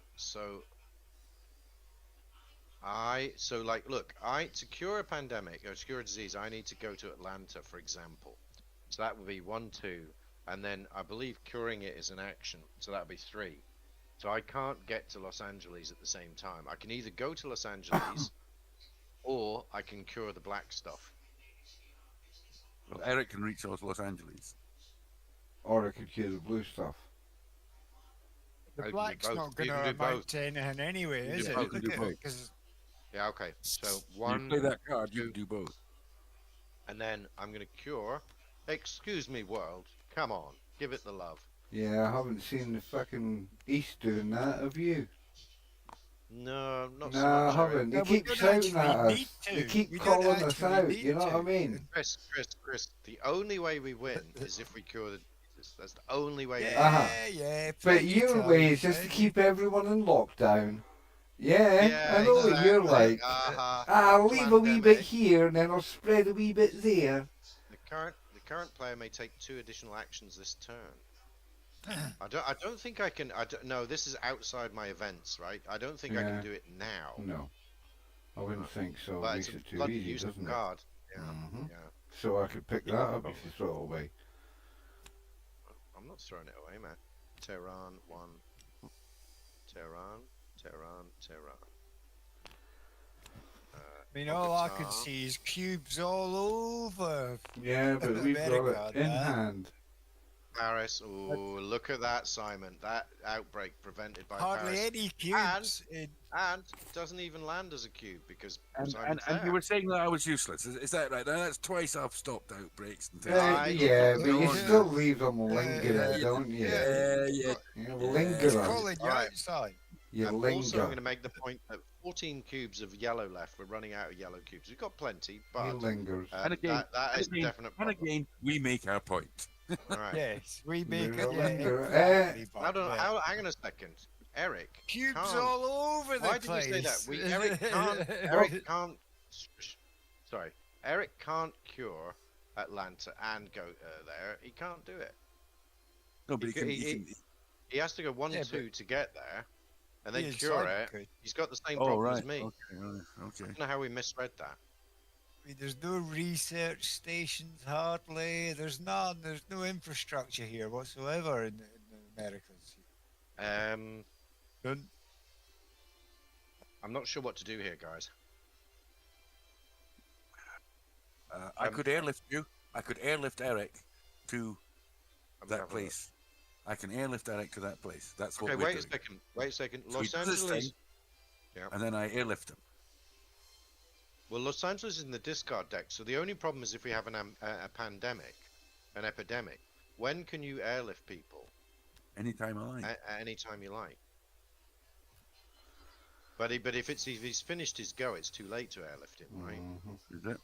A: Look, to cure a pandemic or to cure a disease, I need to go to Atlanta, for example. So that would be 1, 2, and then I believe curing it is an action. So that would be 3. So I can't get to Los Angeles at the same time. I can either go to Los Angeles, or I can cure the black stuff.
D: Well, Eric can reach Los Angeles.
B: Or I could cure the blue stuff.
A: I
C: The
A: can do
C: black's
A: both.
C: not
A: You
C: going
A: can
C: to
A: do both.
C: amount to anything anyway,
A: You
C: is
A: can
C: it?
A: do both.
D: You can do both.
C: 'Cause
A: Yeah, okay. So
D: You
A: 1,
D: play that card, you
A: 2,
D: can do both.
A: and then I'm going to cure. Excuse me, world. Come on, give it the love.
B: Yeah, I haven't seen the fucking East doing that, have you?
A: No, not
B: No,
A: so
B: I
A: much. Eric.
B: haven't. They
C: No, we
B: keep
C: don't
B: shouting at
C: actually
B: us.
C: need
B: They
C: to.
B: keep
C: We don't
B: calling us
C: actually
B: out,
C: need
B: you know what I
C: to.
B: mean?
A: Chris, the only way we win is if we cure the disease. That's the only way we win.
B: Uh-huh.
C: Yeah.
B: But
C: plenty
B: your
C: time,
B: way is just to
C: plenty.
B: keep everyone in lockdown. Yeah, I know what
A: exactly.
B: you're like.
A: Uh-huh.
B: I'll leave a wee bit
A: Pandemic.
B: here and then I'll spread a wee bit there.
A: The current player may take 2 additional actions this turn. I don't think I can. No, this is outside my events, right? I don't think I
B: Yeah.
A: can do it now.
B: No, I wouldn't think so.
A: But
B: It
A: it's
B: makes
A: a
B: it too
A: bloody
B: easy,
A: useful
B: doesn't it?
A: card. Yeah,
B: Mhm.
A: yeah.
B: So I could pick that up if you throw it away.
A: I'm not throwing it away, man. Tehran 1. Tehran.
C: I mean, all I can
A: Bogota.
C: see is cubes all over.
B: Yeah, but we've
C: America,
B: got it in
C: that.
B: hand.
A: Paris. Oh, look at that, Simon. That outbreak prevented by
C: Hardly
A: Paris.
C: any cubes. in-
A: And it doesn't even land as a cube because
D: And
A: Simon's
D: you
A: there.
D: were saying that I was useless. Is that right? Now, that's twice I've stopped outbreaks. And
B: Yeah, but you
A: Yeah.
B: still leave them lingering,
C: yeah,
B: don't you?
D: yeah.
B: You
C: He's
B: linger 'em.
C: calling you
A: Alright.
C: outside.
B: You
A: Also, I'm going
B: linger.
A: to make the point that 14 cubes of yellow left. We're running out of yellow cubes. We've got plenty,
B: He
A: but
B: lingers.
D: And again,
A: that is a definite
D: and
A: problem.
D: again, we make our point.
A: All right.
C: Yes, we make
B: We're
C: it.
B: a
C: Yeah,
B: linger.
C: exactly,
A: I
C: but,
A: don't know.
C: yeah.
A: Hang on a second, Eric.
C: Cubes
A: can't-
C: all over the
A: Why did you
C: place.
A: say that? Eric can't. Eric can't. Sorry, Eric can't cure Atlanta and go there. He can't do it.
D: No, but
A: He
D: he can.
A: He has to go 1,
C: Yeah,
A: 2 to get there, and then
C: He is
A: cure
C: like
A: it.
C: good.
A: He's got the same
D: Oh,
A: problem
D: right.
A: as me.
D: Okay,
A: I
D: okay.
A: don't know how we misread that.
C: I mean, there's no research stations hardly. There's none. There's no infrastructure here whatsoever in the Americas.
A: Um,
C: None.
A: I'm not sure what to do here, guys.
D: I could airlift you. I could airlift Eric to that place. I can airlift Eric to that place. That's what
A: Okay,
D: we're
A: wait
D: doing.
A: a second. Wait a second.
D: So he
A: Los
D: does his
A: Angeles.
D: thing,
A: Yeah.
D: and then I airlift him.
A: Well, Los Angeles is in the discard deck, so the only problem is if we have a pandemic, an epidemic. When can you airlift people?
D: Anytime I like.
A: At any time you like. But if he's finished his go, it's too late to airlift him, right?
B: Mhm.
D: Is it?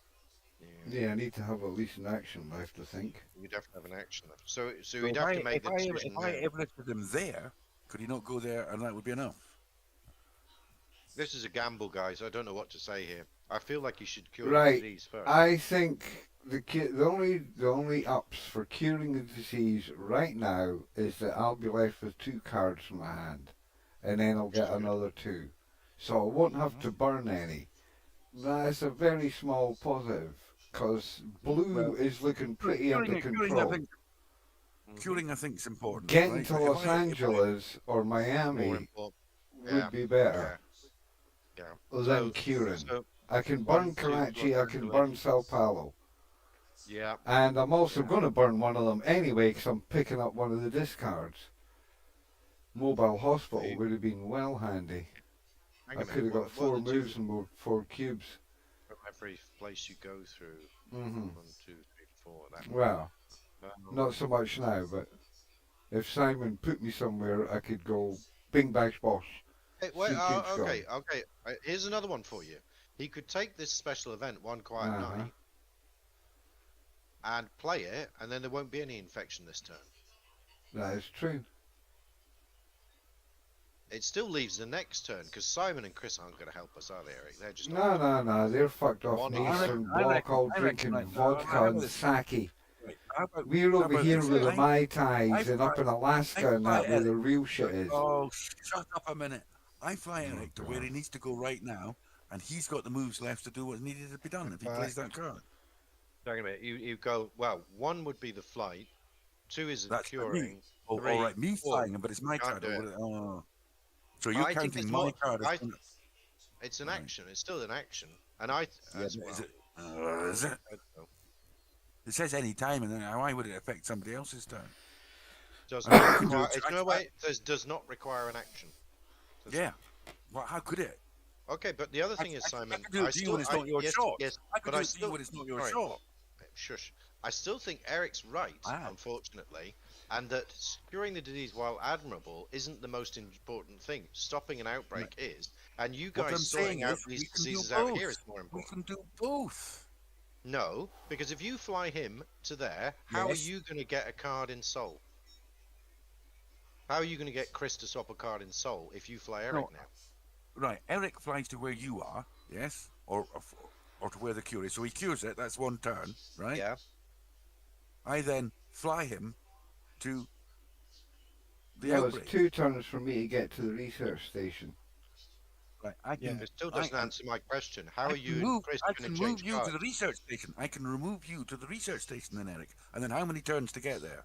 B: Yeah, I need to have at least an action left, I think.
A: You'd have to have an action left. So
D: So
A: you'd have to make the decision.
D: if I airlifted him there, could he not go there, and that would be enough?
A: This is a gamble, guys. I don't know what to say here. I feel like you should cure
B: Right.
A: the disease first.
B: I think the only ups for curing the disease right now is that I'll be left with 2 cards in my hand, and then I'll get another 2, so I won't have to burn any. That's a very small positive, because blue is looking pretty under control.
D: Curing, I think, is important.
B: Getting
D: right?
B: to
D: If
B: Los
D: I-
B: Angeles or
A: More
B: Miami
A: important.
B: would be better
A: Yeah.
B: than curing.
A: So,
B: I can
A: one,
B: burn
A: two,
B: Karachi, I can
A: Los
B: burn Sao Paulo.
A: yeah.
B: And I'm also going to burn one of them anyway because I'm picking up one of the discards. Mobile Hospital would have been well handy.
A: Hang
B: I
A: a
B: could
A: minute,
B: have got
A: what
B: 4
A: are the
B: moves
A: two
B: and 4 cubes.
A: from every place you go through?
B: hmm
A: 1, 2, 3, 4. That
B: Well,
A: one.
B: not so much now, but if Simon put me somewhere, I could go bing bash bosh.
A: Hey, wait,
B: Two cubes
A: okay. Here's another one for you. He could take this special event, One Quiet
B: Uh-huh.
A: Night, and play it, and then there won't be any infection this turn.
B: That is true.
A: It still leaves the next turn, because Simon and Chris aren't going to help us, are they, Eric? They're just
B: No, they're fucked off
A: One
B: in
A: eye.
B: Eastern
D: I
B: Bloc,
D: reckon-
B: all
D: I reckon
B: drinking
D: right now,
B: vodka
D: how
B: and
D: about this?
B: sake.
D: Right, how about-
B: We're
D: how
B: over
D: about
B: here
D: this?
B: with the
D: I-
B: Mai Tais and up in
D: I
B: Alaska and that
D: fly
B: where the
D: Eric.
B: real shit is.
D: Oh, shut up a minute. I fly
B: Oh,
D: Eric to where
B: God.
D: he needs to go right now, and he's got the moves left to do what needed to be done if he plays that card.
A: Hang a minute. You go. Well, 1 would be the flight. 2 is the
D: That's for me.
A: curing.
D: Oh,
A: 3,
D: all right, me
A: 4.
D: flying him, but it's my
A: Can't
D: card.
A: do it.
D: Oh. So you're
A: I think
D: counting
A: it's
D: my
A: more-
D: card as...
A: It's an
D: Right.
A: action. It's still an action. And
D: Yeah,
A: as
D: but
A: well.
D: is it? Is it?
A: I don't know.
D: It says any time, and then why would it affect somebody else's turn?
A: Does
D: I
A: not
D: can do
A: require,
D: it.
A: it's no way. It says does not require an action. Does-
D: Yeah. Well, how could it?
A: Okay, but the other thing is,
D: I
A: Simon,
D: can do it to you when it's not your
A: yes,
D: shot.
A: yes,
D: I could
A: but
D: do it to you when it's not your
A: sorry.
D: shot.
A: Shush. I still think Eric's right,
D: Wow.
A: unfortunately, and that curing the disease while admirable isn't the most important thing. Stopping an outbreak is, and you
D: What I'm
A: guys sorting
D: saying
A: out
D: is we
A: these
D: can do
A: diseases out
D: both.
A: here is more
D: We
A: important.
D: can do both.
A: No, because if you fly him to there, how
D: Yes.
A: are you going to get a card in Soul? How are you going to get Chris to swap a card in Soul if you fly Eric
D: No.
A: now?
D: Right, Eric flies to where you are, yes? Or to where the cure is. So he cures it, that's 1 turn, right?
A: Yeah.
D: I then fly him to the
B: Well, it's
D: outbreak.
B: 2 turns for me to get to the research station.
D: Right, I can,
A: It still doesn't answer my question. How
D: I
A: are
D: can
A: you and
D: move,
A: Chris
D: I
A: going
D: can
A: to
D: move
A: change
D: you
A: cards?
D: to the research station. I can remove you to the research station then, Eric. And then how many turns to get there?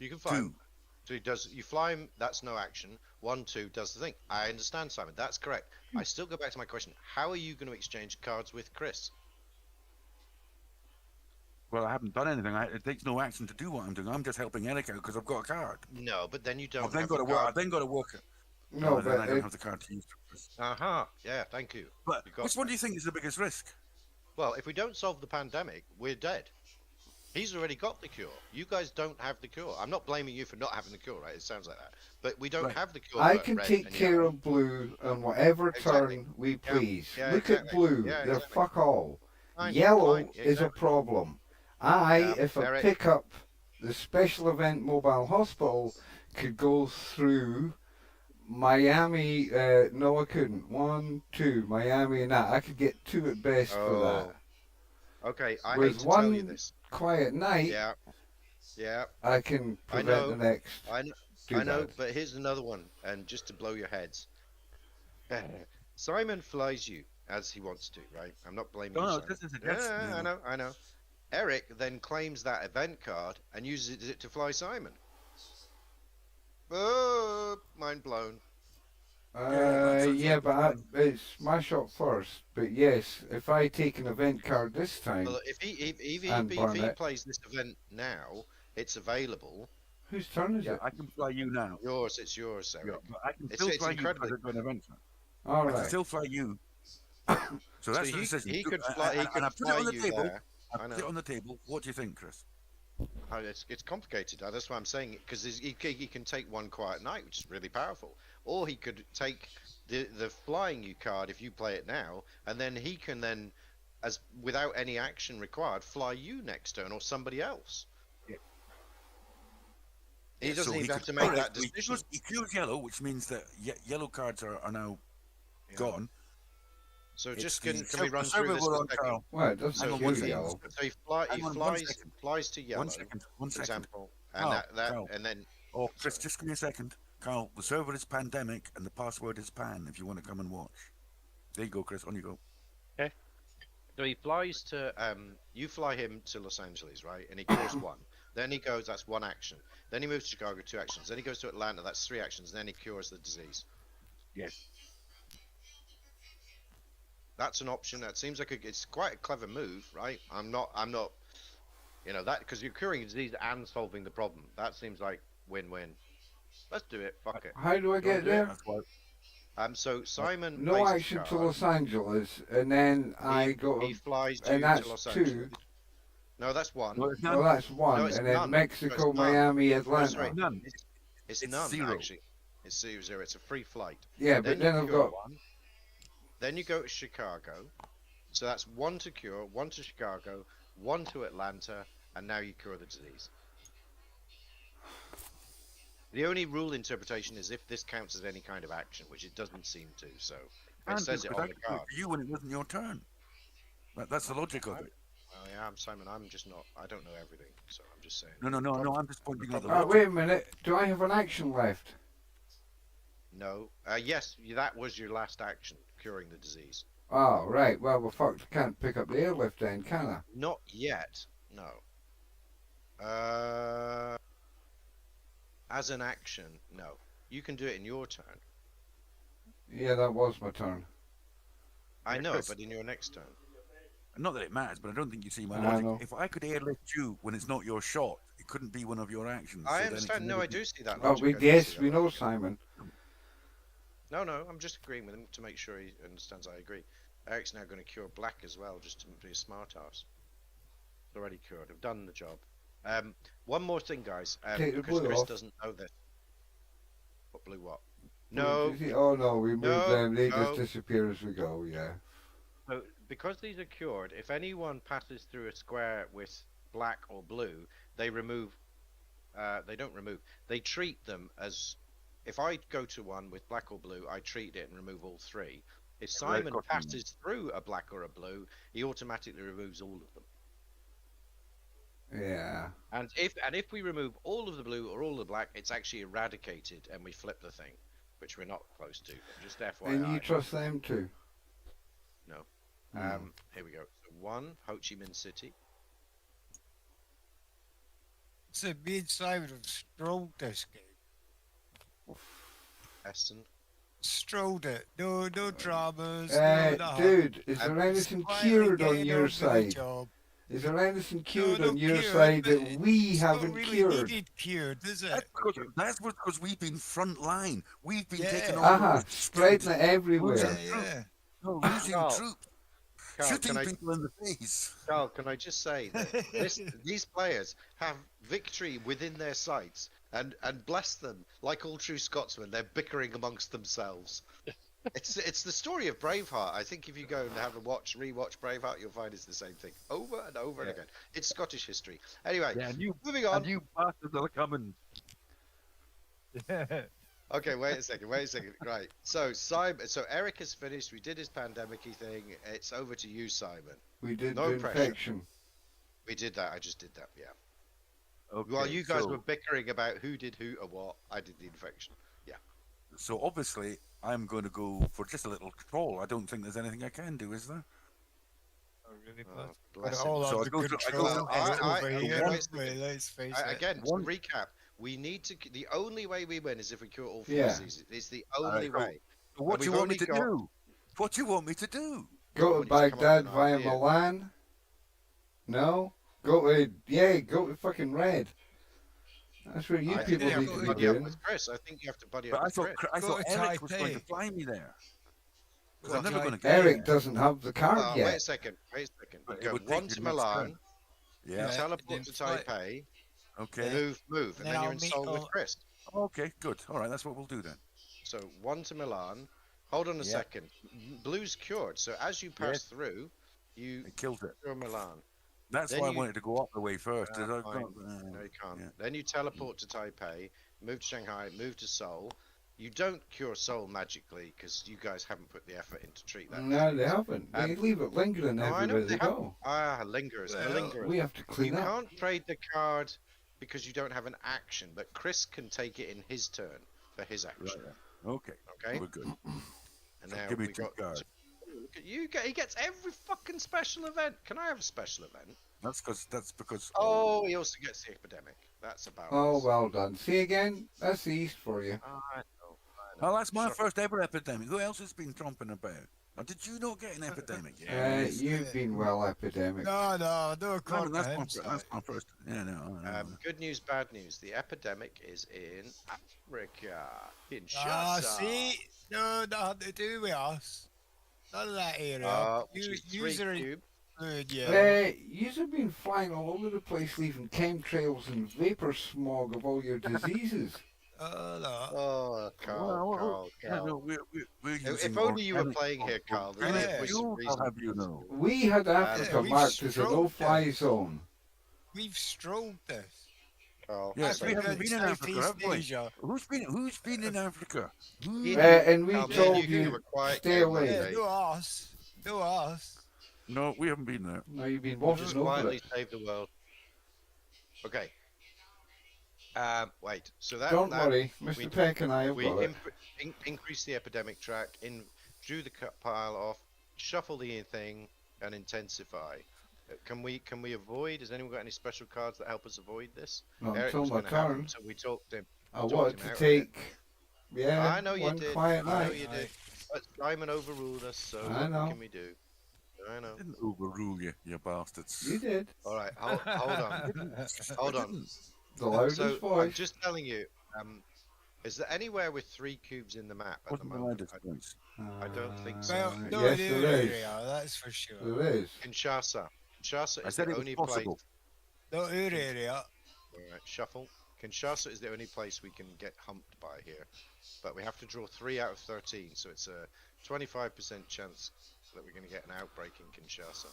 A: You can fly
D: 2.
A: him. So he does. You fly him. That's no action. 1, 2 does the thing. I understand, Simon. That's correct. I still go back to my question. How are you going to exchange cards with Chris?
D: Well, I haven't done anything. It takes no action to do what I'm doing. I'm just helping Eric out because I've got a card.
A: No, but then you don't.
D: I've then
A: have
D: got
A: the
D: to work.
A: card.
D: I've then got to work it.
B: No,
D: then I
B: but
D: don't have the card to use.
A: Yeah, thank you.
D: But
A: You got
D: which one do you think is the biggest risk?
A: Well, if we don't solve the pandemic, we're dead. He's already got the cure. You guys don't have the cure. I'm not blaming you for not having the cure, right? It sounds like that. But we don't
D: Right.
A: have the cure.
B: I
A: for
B: can
A: red
B: take
A: and
B: care
A: yellow.
B: of blue on whatever
A: Exactly.
B: turn we
A: Yeah.
B: please.
A: Yeah,
B: Look at
A: exactly.
B: blue,
A: Yeah,
B: they're
A: exactly.
B: fuck all.
A: Fine,
B: Yellow
A: fine,
B: is a
A: exactly.
B: problem.
A: Yeah,
B: If I
A: Eric.
B: pick up the special event mobile hospital, could go through Miami. No, I couldn't. 1, 2, Miami and that. I could get 2 at best for that.
A: Okay, I
B: With
A: hate to tell you
B: one
A: this.
B: quiet night,
A: Yeah. Yeah,
B: I can
A: I
B: prevent
A: know.
B: the next.
A: I know. I know, but here's another one, and just to blow your heads. Simon flies you as he wants to, right? I'm not blaming you,
D: No,
A: Simon.
D: this is a destiny.
A: Yeah, I know. Eric then claims that event card and uses it to fly Simon. Oh, mind blown.
B: Yeah, but it's my shot first. But yes, if I take an event card this time
A: Well, if
B: and burn
A: he
B: it,
A: plays this event now, it's available.
B: whose turn is
D: Yeah,
B: it?
D: I can fly you now.
A: Yours, it's yours,
D: Yeah,
A: Eric.
D: but I can
A: It's
D: still fly you
A: incredibly.
D: because I've got an event.
B: All
D: I can
B: right.
D: still fly you. So
A: So
D: that's the decision.
A: he could
D: And-
A: fly. He
D: and
A: could
D: I put it
A: fly
D: on the
A: you
D: table.
A: there.
D: I
A: I
D: put it
A: know.
D: on the table. What do you think, Chris?
A: Oh, it's complicated. That's why I'm saying it, because he can take one quiet night, which is really powerful, or he could take the flying you card if you play it now, and then he can then, as without any action required, fly you next turn or somebody else.
D: Yeah.
A: He doesn't
D: So
A: even
D: he
A: have
D: could-
A: to make
D: alright,
A: that
D: so
A: decision.
D: He cures yellow, which means that yellow cards are now
A: Yeah.
D: gone.
A: So
D: It's
A: just
D: the
A: can we run
D: server
A: through this
D: we're
A: for
D: on,
A: a second?
D: Carl.
B: Well, it doesn't
A: So
D: Hang on
B: cure
D: one
A: he,
D: second.
B: yellow.
A: so he
D: Hang on one
A: flies
D: second.
A: flies to yellow,
D: One second.
A: for example, and
D: Carl,
A: that
D: Carl.
A: and then
D: Oh, Chris,
A: Sorry.
D: just give me a second. Carl, the server is pandemic and the password is pan if you want to come and watch. There you go, Chris. On you go.
A: so he flies to you fly him to Los Angeles, right? And he cures one. Then he goes, that's one action. Then he moves to Chicago, 2 actions. Then he goes to Atlanta, that's 3 actions. Then he cures the disease.
D: Yes.
A: That's an option. That seems like it's quite a clever move, right? I'm not, you know, that because you're curing a disease and solving the problem. That seems like win-win. Let's do it. Fuck it.
B: How do I get there?
D: That's why.
A: So Simon
B: No
A: plays his
B: action to
A: card.
B: Los Angeles, and then I go.
A: He flies to,
B: and that's
A: Los
B: 2.
A: Angeles. No, that's 1.
D: No, it's
B: Well,
D: none.
B: that's 1,
A: No, it's
B: and then
A: none.
B: Mexico,
A: No, it's none.
B: Miami,
A: No,
B: Atlanta.
A: sorry.
D: None.
A: It's
D: It's
A: none
D: 0.
A: actually. It's 0. It's a free flight.
B: Yeah, but then
A: you
B: I've
A: cure
B: got.
A: 1. Then you go to Chicago. So that's 1 to cure, 1 to Chicago, 1 to Atlanta, and now you cure the disease. The only rule interpretation is if this counts as any kind of action, which it doesn't seem to. So it says it on the card.
D: For you when it wasn't your turn. That's the logic of it.
A: Well, yeah, I'm Simon. I'm just not. I don't know everything, so I'm just saying.
D: No. I'm just pointing out the
B: Oh,
D: logic.
B: wait a minute. Do I have an action left?
A: No. Yes, that was your last action, curing the disease.
B: Oh, right. Well, we're fucked. Can't pick up the airlift then, can I?
A: Not yet. No. As an action, no. You can do it in your turn.
B: Yeah, that was my turn.
A: I know,
D: Chris.
A: but in your next turn.
D: Not that it matters, but I don't think you see my
B: I
D: logic.
B: know.
D: If I could airlift you when it's not your shot, it couldn't be one of your actions.
A: I
D: so then it
A: understand.
D: can
A: No,
D: never
A: I
D: be-
A: do see that.
B: Oh,
A: logic, I do
B: yes,
A: see
B: we
A: that
B: know,
A: logic.
B: Simon.
A: No, I'm just agreeing with him to make sure he understands I agree. Eric's now going to cure black as well, just to be a smart ass. It's already cured. I've done the job. One more thing, guys.
B: Take the
A: Because
B: blue
A: Chris
B: off.
A: doesn't know this. What blue what? No.
B: Oh, no, we moved
A: No,
B: them. They
A: no.
B: just disappear as we go, yeah.
A: So, because these are cured, if anyone passes through a square with black or blue, they remove. They don't remove. They treat them as. If I go to one with black or blue, I treat it and remove all 3. If Simon
D: got you.
A: passes through a black or a blue, he automatically removes all of them.
B: Yeah.
A: And if we remove all of the blue or all of the black, it's actually eradicated, and we flip the thing, which we're not close to. Just FYI.
B: And you trust them too?
A: No.
B: Hmm.
A: Here we go. So 1, Ho Chi Minh City.
C: So me and Simon have strolled this game.
A: Essen.
C: Strolled it. No dramas.
B: Dude, is there
A: I'm
B: anything
C: Finally
B: cured on
C: getting
B: your
C: on with the
B: side?
C: job.
B: Is there anything cured
C: No,
B: on your
C: cured,
B: side
C: but
B: that we
C: it's
B: haven't
C: not really
B: cured?
C: needed cured, is
D: That's
C: it?
D: because we've been front line. We've been
C: Yeah.
D: taking on
B: Aha, spreading it everywhere.
C: Yeah.
D: losing
A: Carl,
D: troops,
A: Carl,
D: shooting
A: can I,
D: people in the face.
A: Carl, can I just say that these players have victory within their sights, and bless them, like all true Scotsmen, they're bickering amongst themselves. It's the story of Braveheart. I think if you go and have a rewatch Braveheart, you'll find it's the same thing over and over and again. It's Scottish history. Anyway, moving on.
D: And you bastards are coming.
A: Okay, wait a second. Right. So Eric has finished. We did his pandemic-y thing. It's over to you, Simon.
B: We did
A: No
B: the
A: pressure.
B: infection.
A: We did that. I just did that. Yeah.
D: Okay,
A: While you guys
D: so,
A: were bickering about who did who or what, I did the infection.
D: so obviously, I'm going to go for just a little troll. I don't think there's anything I can do, is there?
C: Oh, really,
A: Oh,
C: bud?
A: bless
C: But
A: him.
C: all
D: So
C: of
D: I
C: the
D: go to- I
C: control
D: go to-
C: is
A: I-
C: over
A: I-
C: here.
A: wait a
C: Wait, let's face it.
A: Again,
D: One-
A: to recap, we need to. The only way we win is if we cure all 4
B: Yeah.
A: diseases. It's the only
D: Alright,
A: way.
D: What do you
A: we've
D: want me
A: only
D: to
A: got-
D: do? What do you want me to do?
B: Go
A: Well,
B: to
A: he's come up
B: Baghdad
A: with an
B: via
A: idea.
B: Milan? No? Go to fucking Red. That's where you
A: I think
B: people
A: you have
B: need
A: to
B: to be
A: buddy up
B: doing.
A: with Chris. I think you have to buddy
D: But
A: up
D: I
A: with
D: thought
A: Chris.
D: I
C: Go
D: thought
C: to
D: Eric was going to
C: Taipei.
D: fly me there. Because
C: Go
D: I'm never
C: to
D: going to
C: Taipei.
D: get
B: Eric
D: there.
B: doesn't have the card
A: Wait a
B: yet.
A: second. Wait a second.
D: But
A: You
D: it
A: go
D: would
A: one
D: take
A: to
D: your next
A: Milan,
D: turn.
A: you
D: Yeah.
A: teleport
C: then
A: to
C: fly-
A: Taipei,
D: Okay.
A: move, and
C: then
A: then you're
C: I'll
A: in
C: meet
A: Seoul with
C: all-
A: Chris.
D: Okay. Good. All right. That's what we'll do then.
A: So one to Milan. Hold on a
D: Yeah.
A: second. Blue's cured. So as you pass through, you
D: It kills it.
A: cure Milan.
D: That's
A: Then
D: why I
A: you-
D: wanted to go up the way first.
A: Ah,
D: I've
A: fine.
D: got,
A: No, you can't.
D: yeah.
A: Then you teleport to Taipei, move to Shanghai, move to Seoul. You don't cure Seoul magically because you guys haven't put the effort in to treat that.
B: No, they
A: disease.
B: haven't. They leave it lingering
A: No, I know
B: everywhere they
A: have.
B: go.
A: Lingers.
C: Well,
A: Lingers.
B: We have to
A: You
B: clean up.
A: can't trade the card because you don't have an action, but Chris can take it in his turn for his action.
D: Right. Okay.
A: Okay?
D: We're good.
A: And
D: So
A: now
D: give me
A: we
D: two
A: got.
D: cards.
A: Look at you. He gets every fucking special event. Can I have a special event?
D: That's because.
A: Oh, he also gets the epidemic. That's about.
B: Oh, well done. See again? That's the East for you.
A: I know.
D: Oh, that's my
A: Sure.
D: first ever epidemic. Who else has been trumping about? Or did you not get an epidemic?
B: You've been well epidemic.
C: No,
D: No,
C: according
D: that's
C: to
D: my,
C: him.
D: that's my first. Yeah, no.
A: Good news, bad news. The epidemic is in Africa.
C: Ah,
A: Kinshasa.
C: see? No, nothing to do with us. None of that area.
A: Which is three
C: User
A: cube.
C: good, yeah.
B: Yous have been flying all over the place, leaving chemtrails and vapor smog of all your diseases.
C: No.
A: Oh, Carl.
D: Yeah, no, we're using
A: If only you were
D: organic-
A: playing here, Carl. Then
C: organic
A: it was
D: fuel,
A: reason.
D: I'll have you know.
B: We had Africa
C: we've
B: marked as a
C: stroked
B: no-fly
C: it.
B: zone.
C: We've strolled this.
A: Carl.
D: Yes,
A: so-
D: we haven't been in Africa, have
C: Southeast
D: we?
C: Asia.
D: Who's been in Africa? Who?
A: You-
B: And we
A: Carl, me
B: told
A: and you
B: you,
A: were quiet,
B: stay
A: Carl,
B: away.
A: one
C: Yeah,
A: day.
C: no us. No us.
D: No, we haven't been there.
B: No, you've been
A: We'll
B: watching
A: just
B: over
A: quietly
B: it.
A: save the world. Okay. Wait. So that.
B: Don't
A: that
B: worry,
A: we-
B: Mr. Peck and I have
A: we
B: got it.
A: increase the epidemic track, drew the cut pile off, shuffle the thing, and intensify. Can we avoid? Has anyone got any special cards that help us avoid this?
B: Not
A: Eric
B: until
A: was
B: my
A: gonna have them,
B: turn.
A: so we talked him.
B: I
A: talked
B: wanted
A: him
B: to
A: out of it.
B: take, yeah,
A: I know you
B: one
A: did.
B: quiet
A: I know
B: night.
A: you did. But Simon overruled us, so
B: I
A: what
B: know.
A: can we do? I know.
D: Didn't overrule you, you bastards.
B: You did.
A: All right, hold on. Hold on.
B: The loudest
A: So I'm
B: voice.
A: just telling you, is there anywhere with 3 cubes in the map at the
D: Wasn't the
A: moment?
D: loudest voice.
A: I don't think so.
C: Well, no,
B: yes,
C: in
B: there
C: our
B: is.
C: area, that's for sure.
B: There is.
A: Kinshasa. Kinshasa
D: I
A: is
D: said
A: the
D: it was
A: only place.
D: possible.
C: Not our area.
A: Alright, shuffle. Kinshasa is the only place we can get humped by here. But we have to draw 3 out of 13, so it's a 25% chance that we're going to get an outbreak in Kinshasa.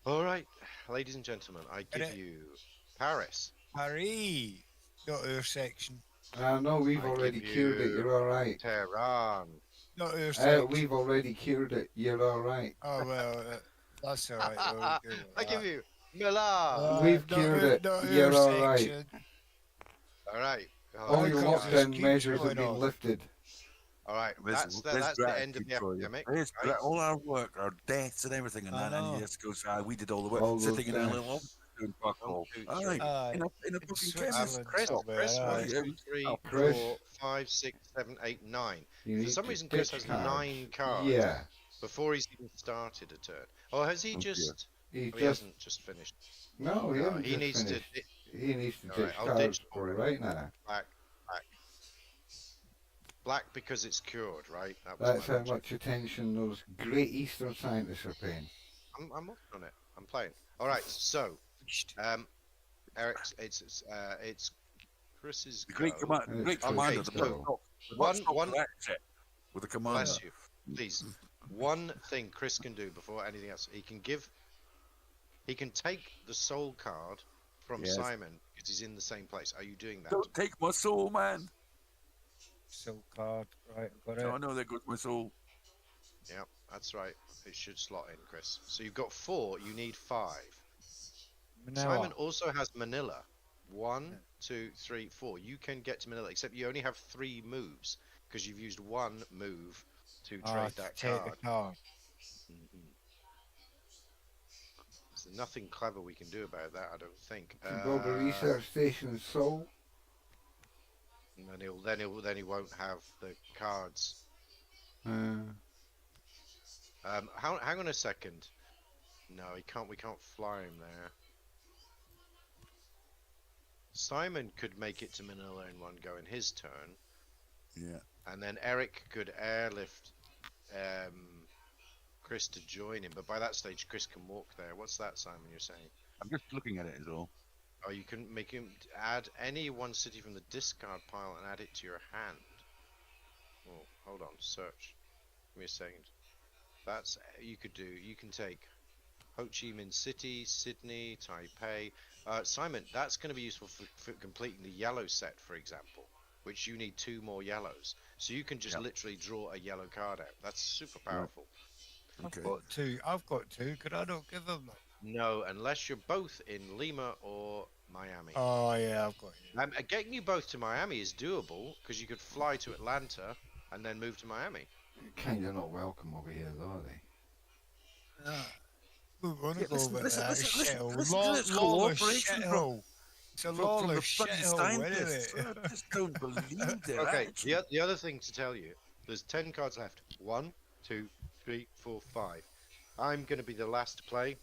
A: Alright, ladies and gentlemen, I give
C: Alright.
A: you Paris.
C: Paris. Not our section.
B: No, we've
A: I
B: already
A: give
B: cured it.
A: you
B: You're all right.
A: Tehran.
C: Not our section.
B: We've already cured it. You're all right.
C: Oh, well, that's all right. We'll go with
A: I give
C: that.
A: you Milan.
B: We've
C: not
B: cured
C: our-
B: it.
C: not our
B: You're all right.
C: section.
A: Alright.
B: All your
C: because there's
B: lockdown
C: keeps
B: measures have
C: going
B: been
C: on.
B: lifted.
A: Alright,
D: There's
A: that's the end of the epidemic. right?
D: All our work, our deaths and everything, and
C: I
D: that, and
C: know.
D: he just goes, we did all the work,
B: All those
D: sitting in our
B: deaths.
D: little office doing fuck
A: One,
D: all.
A: two,
D: Aye,
A: three.
D: in a
C: In
D: fucking
C: Switzerland.
D: chemist.
A: Chris,
C: somewhere,
A: Chris,
C: aye.
A: 1, 2, 3,
B: Chris.
A: 4, 5, 6, 7, 8, 9.
B: You
A: For
B: need
A: some
B: to
A: reason, Chris has
B: ditch cards.
A: 9 cards
B: Yeah.
A: before he's even started a turn. Or has he
D: Oh, dear.
A: just?
B: He
A: He
B: just
A: hasn't just finished.
B: no, he
A: No,
B: hasn't
A: he
B: just
A: needs
B: finished.
A: to
B: He needs to
A: All
B: ditch
A: right, I'll
B: cards
A: ditch
B: for
A: for
B: it
A: him.
B: right now.
A: black. Black because it's cured, right? That was
B: That's
A: my
B: how
A: logic.
B: much attention those great Eastern scientists are paying.
A: I'm working on it. I'm playing. All right, so Eric, it's Chris's
D: The great,
A: go.
B: It's
D: great
B: okay,
D: commander, the
B: so-
A: One-
D: with the commander.
A: Bless you. Please. One thing Chris can do before anything else, he can take the soul card from
D: Yes.
A: Simon because he's in the same place. Are you doing that?
D: Don't take my soul, man.
C: Soul card. Right, got it.
D: Oh no, there goes my soul.
A: Yeah, that's right. It should slot in, Chris. So you've got 4. You need 5.
C: Manila.
A: Simon also has Manila. 1, 2, 3, 4. You can get to Manila, except you only have 3 moves because you've used 1 move to trade that
C: take
A: card.
C: the card.
A: Mhm. There's nothing clever we can do about that, I don't think.
B: To build a research station in Seoul.
A: And then he won't have the cards.
B: Uh,
A: Hang on a second. No, he can't. We can't fly him there. Simon could make it to Manila in one go in his turn,
D: Yeah.
A: and then Eric could airlift Chris to join him. But by that stage, Chris can walk there. What's that, Simon? You're saying?
D: I'm just looking at it as all.
A: Oh, you can make him add any one city from the discard pile and add it to your hand. Oh, hold on. Search. Give me a second. That's you could do. You can take Ho Chi Minh City, Sydney, Taipei. Simon, that's going to be useful for completing the yellow set, for example, which you need 2 more yellows. So you can just literally draw a yellow card out. That's super powerful.
D: Okay.
C: I've got 2. Could I not give them that?
A: No, unless you're both in Lima or Miami.
C: Oh yeah, I've got you.
A: Getting you both to Miami is doable because you could fly to Atlanta and then move to Miami.
B: kind of not welcome over here, though, are they?
C: We want to
D: Yeah,
C: go
D: listen,
C: over
D: listen,
C: that
D: listen,
C: shithole.
D: listen to this cooperation
C: Shithole. It's a
D: from the
C: lawless
D: bloody
C: shithole, isn't
D: scientists.
C: it?
D: I just don't believe their
A: Okay,
D: attitude.
A: the other thing to tell you, there's 10 cards left. 1, 2, 3, 4, 5. I'm going to be the last to play.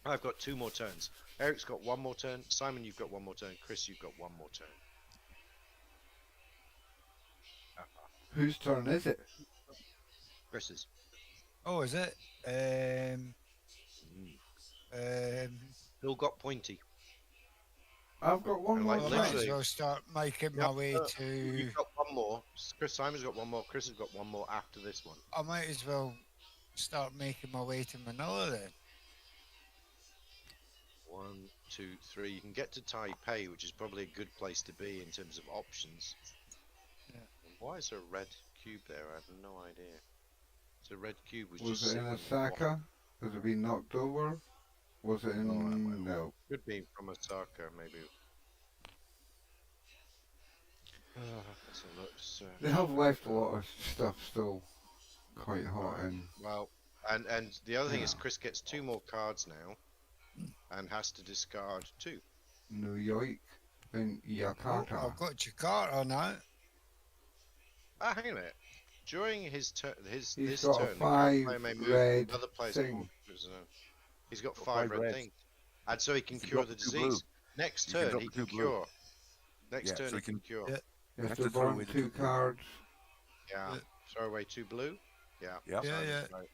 A: I've got 2 more turns. Eric's got 1 more turn. Simon, you've got 1 more turn. Chris, you've got 1 more turn.
B: Whose turn is it?
A: Chris's.
C: Oh, is it?
A: Still got pointy.
B: I've got one
A: And
B: more
A: like
C: I
B: turn.
C: might as
A: literally-
C: well start making my way to.
A: You've got 1 more. Chris Simon's got 1 more. Chris has got 1 more after this one.
C: I might as well start making my way to Manila then.
A: 1, 2, 3. You can get to Taipei, which is probably a good place to be in terms of options.
C: Yeah.
A: Why is there a red cube there? I have no idea. It's a red cube which
B: Was
A: just
B: it in
A: sitting on the wall.
B: Osaka? Has it been knocked over? Was it in... No.
A: Could be from Osaka, maybe. Let's have a look. So,
B: They have left a lot of stuff still quite hot in.
A: well, and the other thing is
B: Yeah.
A: Chris gets 2 more cards now, and has to discard 2.
B: New York and
C: Oh,
B: Jakarta.
C: I've got Jakarta now.
A: Ah, hang on a minute. During his turn,
B: He's
A: this
B: got a
A: turn, the
B: 5
A: player may move
B: red
A: another player's
B: thing.
A: pawn to his own. He's got
D: Got
A: 5
D: 5
A: red
D: reds.
A: things, and so he can
D: He can
A: cure
D: drop
A: the
D: 2 blue.
A: disease. Next
D: He can
A: turn,
D: drop
A: he
D: the
A: can
D: 2 blue.
A: cure. Next
D: Yeah,
A: turn,
D: so
A: he
D: he
A: can
D: can-
A: cure.
C: Yeah.
B: You have
D: have
B: to
D: to throw
B: burn
D: away the
B: 2
D: 2 blue.
B: cards.
A: Yeah.
C: Yeah.
A: Throw away 2 blue. Yeah.
D: Yep.
C: Yeah,
A: Simon's
C: yeah.
A: right.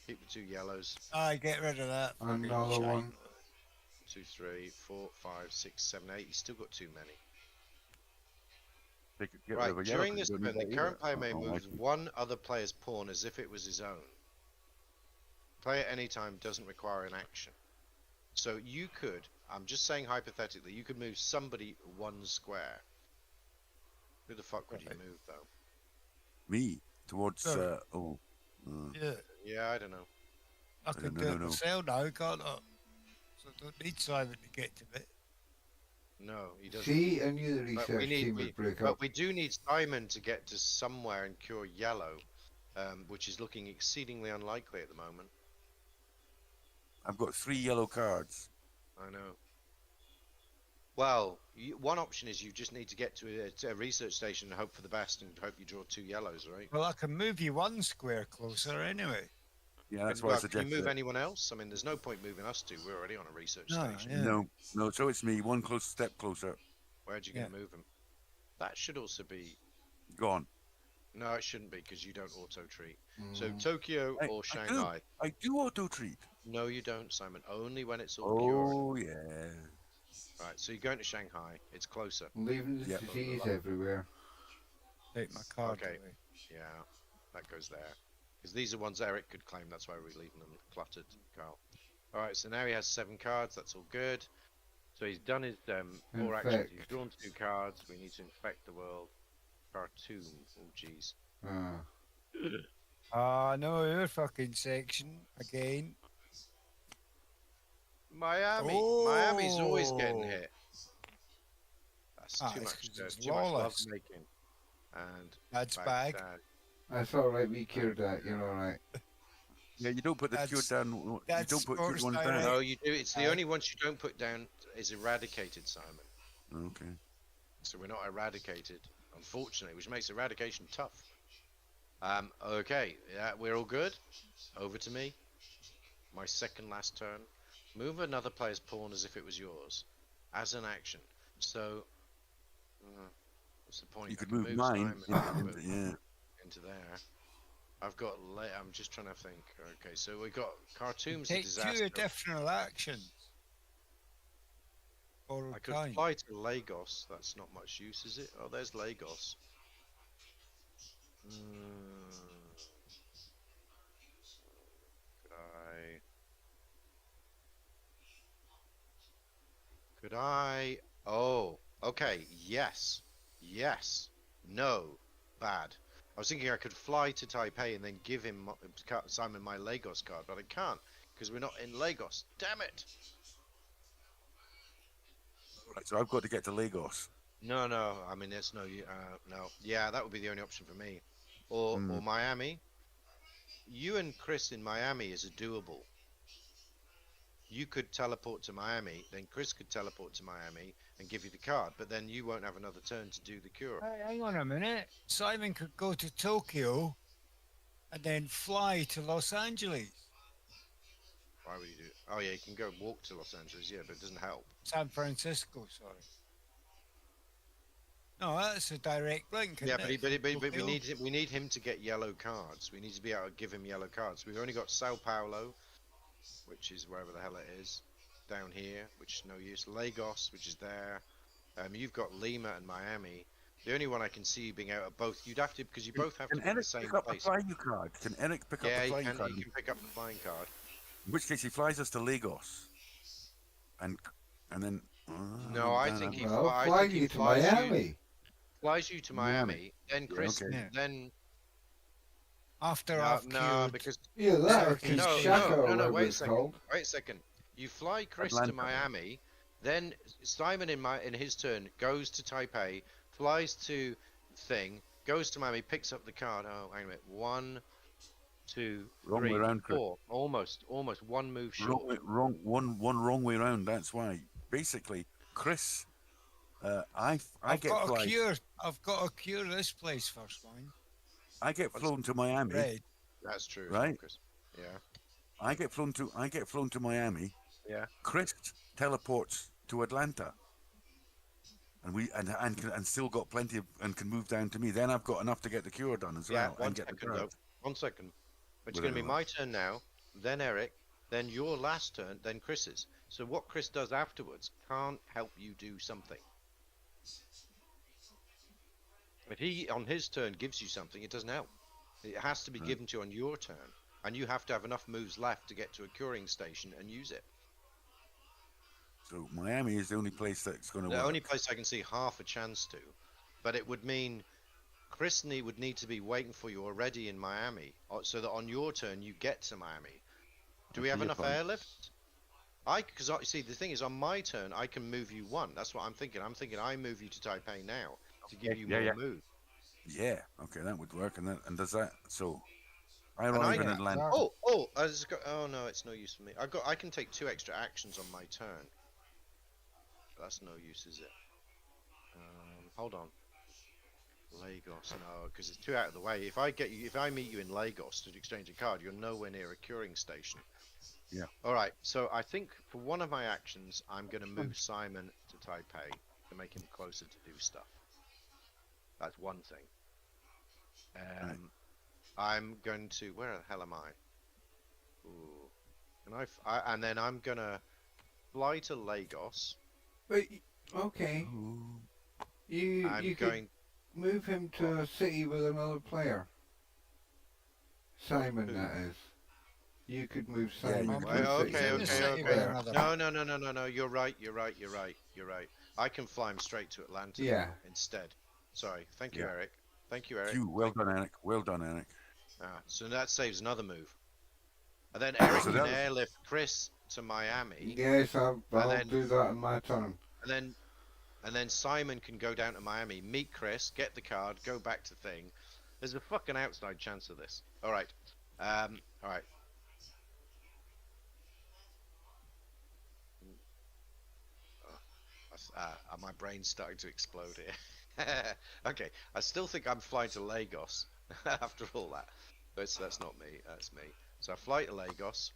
A: Keep the 2 yellows.
C: I get rid of that. fucking
B: Another
C: shite.
B: one.
A: 2, 3, 4, 5, 6, 7, 8. He's still got too many.
D: They could get rid
A: Right,
D: of a yellow
A: during
D: 'cause
A: this
D: you don't
A: turn,
D: need
A: the
D: that
A: current
D: either.
A: player may
D: Oh, I
A: move
D: see.
A: 1 other player's pawn as if it was his own. Play at any time doesn't require an action. So you could, I'm just saying hypothetically, you could move somebody 1 square. Who the fuck would you
C: Right.
A: move though?
D: Me towards
C: Sorry. Yeah,
A: Yeah, I don't know.
C: I
D: No,
C: can
D: no,
C: do
D: no,
C: it
D: no.
C: myself now, can't I? So I don't need Simon to get to it.
A: No, he doesn't.
B: See, I knew the
A: But
B: research team would break
A: but
B: up.
A: we do need Simon to get to somewhere and cure yellow, which is looking exceedingly unlikely at the moment.
D: I've got 3 yellow cards.
A: I know. Well, one option is you just need to get to a research station and hope for the best and hope you draw 2 yellows, right?
C: Well, I can move you 1 square closer anyway.
D: Yeah, that's
A: Well,
D: why I
A: can you
D: suggested
A: move
D: it.
A: anyone else? I mean, there's no point moving us 2. We're already on a research
C: No,
A: station.
C: yeah.
D: No, so it's me. 1 close step closer.
A: Where'd you
C: Yeah.
A: going to move him? That should also be...
D: Gone.
A: No, it shouldn't be because you don't auto-treat. So
B: Mm.
A: Tokyo
D: I
A: or
D: do.
A: Shanghai?
D: I do auto treat.
A: No, you don't, Simon. Only when it's all cured.
D: Oh yeah.
A: Right, so you're going to Shanghai. It's closer.
B: Leaving the
D: Yeah.
B: disease everywhere.
C: Take my card
A: Okay.
C: away.
A: Yeah, that goes there. Because these are ones Eric could claim. That's why we're leaving them cluttered, Carl. All right, so now he has 7 cards. That's all good. So he's done his 4 actions. He's
B: Infect.
A: drawn 2 cards. We need to infect the world. Cartoon. Oh, jeez.
C: No, your fucking section again.
A: Miami's always getting
C: Oh.
A: hit. That's
C: Ah,
A: too
C: it's
A: much.
C: 'cause it's
A: Too much love
C: lawless.
A: making. And
C: That's bag.
A: Baghdad.
B: That's alright, we cured that, you're alright.
D: Yeah, you don't put the cure
C: That's-
D: down. You
C: that's
D: don't put good
C: sports
D: ones
C: direct.
D: down.
A: No, you do. It's the
C: Uh,
A: only ones you don't put down is eradicated, Simon.
D: Okay.
A: So we're not eradicated. unfortunately, which makes eradication tough. Okay, yeah, we're all good. Over to me. My second last turn. Move another player's pawn as if it was yours, as an action. So, what's the point?
D: You
A: I
D: could
A: can
D: move mine
A: Simon
D: into,
A: into there. I've got. I'm just trying to think. Okay, so we got Khartoum's a
C: Take
A: disaster.
C: 2 additional actions.
A: I could fly to Lagos. That's not much use, is it? Oh, there's Lagos. Could I? Oh, okay. Yes. Yes. No. Bad. I was thinking I could fly to Taipei and then give him Simon my Lagos card, but I can't because we're not in Lagos. Damn it!
D: right, so I've got to get to Lagos.
A: No, no. I mean, there's no. No. Yeah, that would be the only option for me, or Miami. You and Chris in Miami is a doable. You could teleport to Miami, then Chris could teleport to Miami and give you the card, but then you won't have another turn to do the cure.
C: Hey, hang on a minute. Simon could go to Tokyo and then fly to Los Angeles.
A: Why would you do? Oh yeah, you can go walk to Los Angeles, yeah, but it doesn't help.
C: San Francisco, sorry. No, that's a direct link.
A: Yeah,
C: isn't
A: but,
C: it,
A: but
C: from
A: we need him to get yellow cards. We need to be able to give him yellow cards. We've only got Sao Paulo, which is wherever the hell it is, down here, which is no use. Lagos, which is there. You've got Lima and Miami. The only one I can see you being out of both, you'd have to, because you both have to be in the same
D: pick up
A: place.
D: the flying card? Can Eric pick up the flying card?
A: He can pick up the flying card.
D: In which case he flies us to Lagos, and then.
A: No, I think he
B: fly you to Miami.
A: Flies you to Miami, then Chris, then
C: after I've
A: no, because
B: that
A: no, wait a second. You fly Chris to Miami, then Simon in his turn goes to Taipei, flies to thing, goes to Miami, picks up the card. Oh, hang on a minute. 1, 2, 3, 4. Almost one move short.
D: One wrong way around. That's why. Basically, Chris, I've got
C: to cure this place first, man.
D: I get flown to Miami.
C: Right.
A: That's true,
D: right?
A: Chris. Yeah.
D: I get flown to Miami.
A: Yeah.
D: Chris teleports to Atlanta, and still got plenty of and can move down to me. Then I've got enough to get the cure done as well.
A: One second. It's going to be my turn now, then Eric, then your last turn, then Chris's. So what Chris does afterwards can't help you do something. If he, on his turn, gives you something, it doesn't help. It has to be given to you on your turn, and you have to have enough moves left to get to a curing station and use it.
D: So Miami is the only place that's going to work.
A: The only place I can see half a chance to, but it would mean Chris would need to be waiting for you already in Miami, so that on your turn you get to Miami. Do we have enough airlift? Because see, the thing is, on my turn I can move you one. That's what I'm thinking. I'm thinking I move you to Taipei now to give you more moves.
D: Yeah, okay, that would work. And does that? So I arrive in Atlanta.
A: Oh no, it's no use for me. I can take 2 extra actions on my turn. That's no use, is it? Hold on. Lagos, no, because it's too out of the way. If I meet you in Lagos to exchange a card, you're nowhere near a curing station.
D: Yeah.
A: All right. So I think for one of my actions, I'm going to move Simon to Taipei to make him closer to do stuff. That's one thing. I'm going to. Where the hell am I? Ooh. And then I'm gonna fly to Lagos.
B: But okay. You could move him to a city with another player. Simon, that is. You could move Simon to a city with another player.
A: No. You're right. I can fly him straight to Atlanta instead. Sorry. Thank you, Eric.
D: Well done, Eric.
A: So that saves another move. And then Eric can airlift Chris to Miami.
B: Yes, I'll do that in my turn.
A: And then Simon can go down to Miami, meet Chris, get the card, go back to thing. There's a fucking outside chance of this. All right. My brain's starting to explode here. Okay, I still think I'm flying to Lagos after all that. But that's not me. That's me. So I fly to Lagos.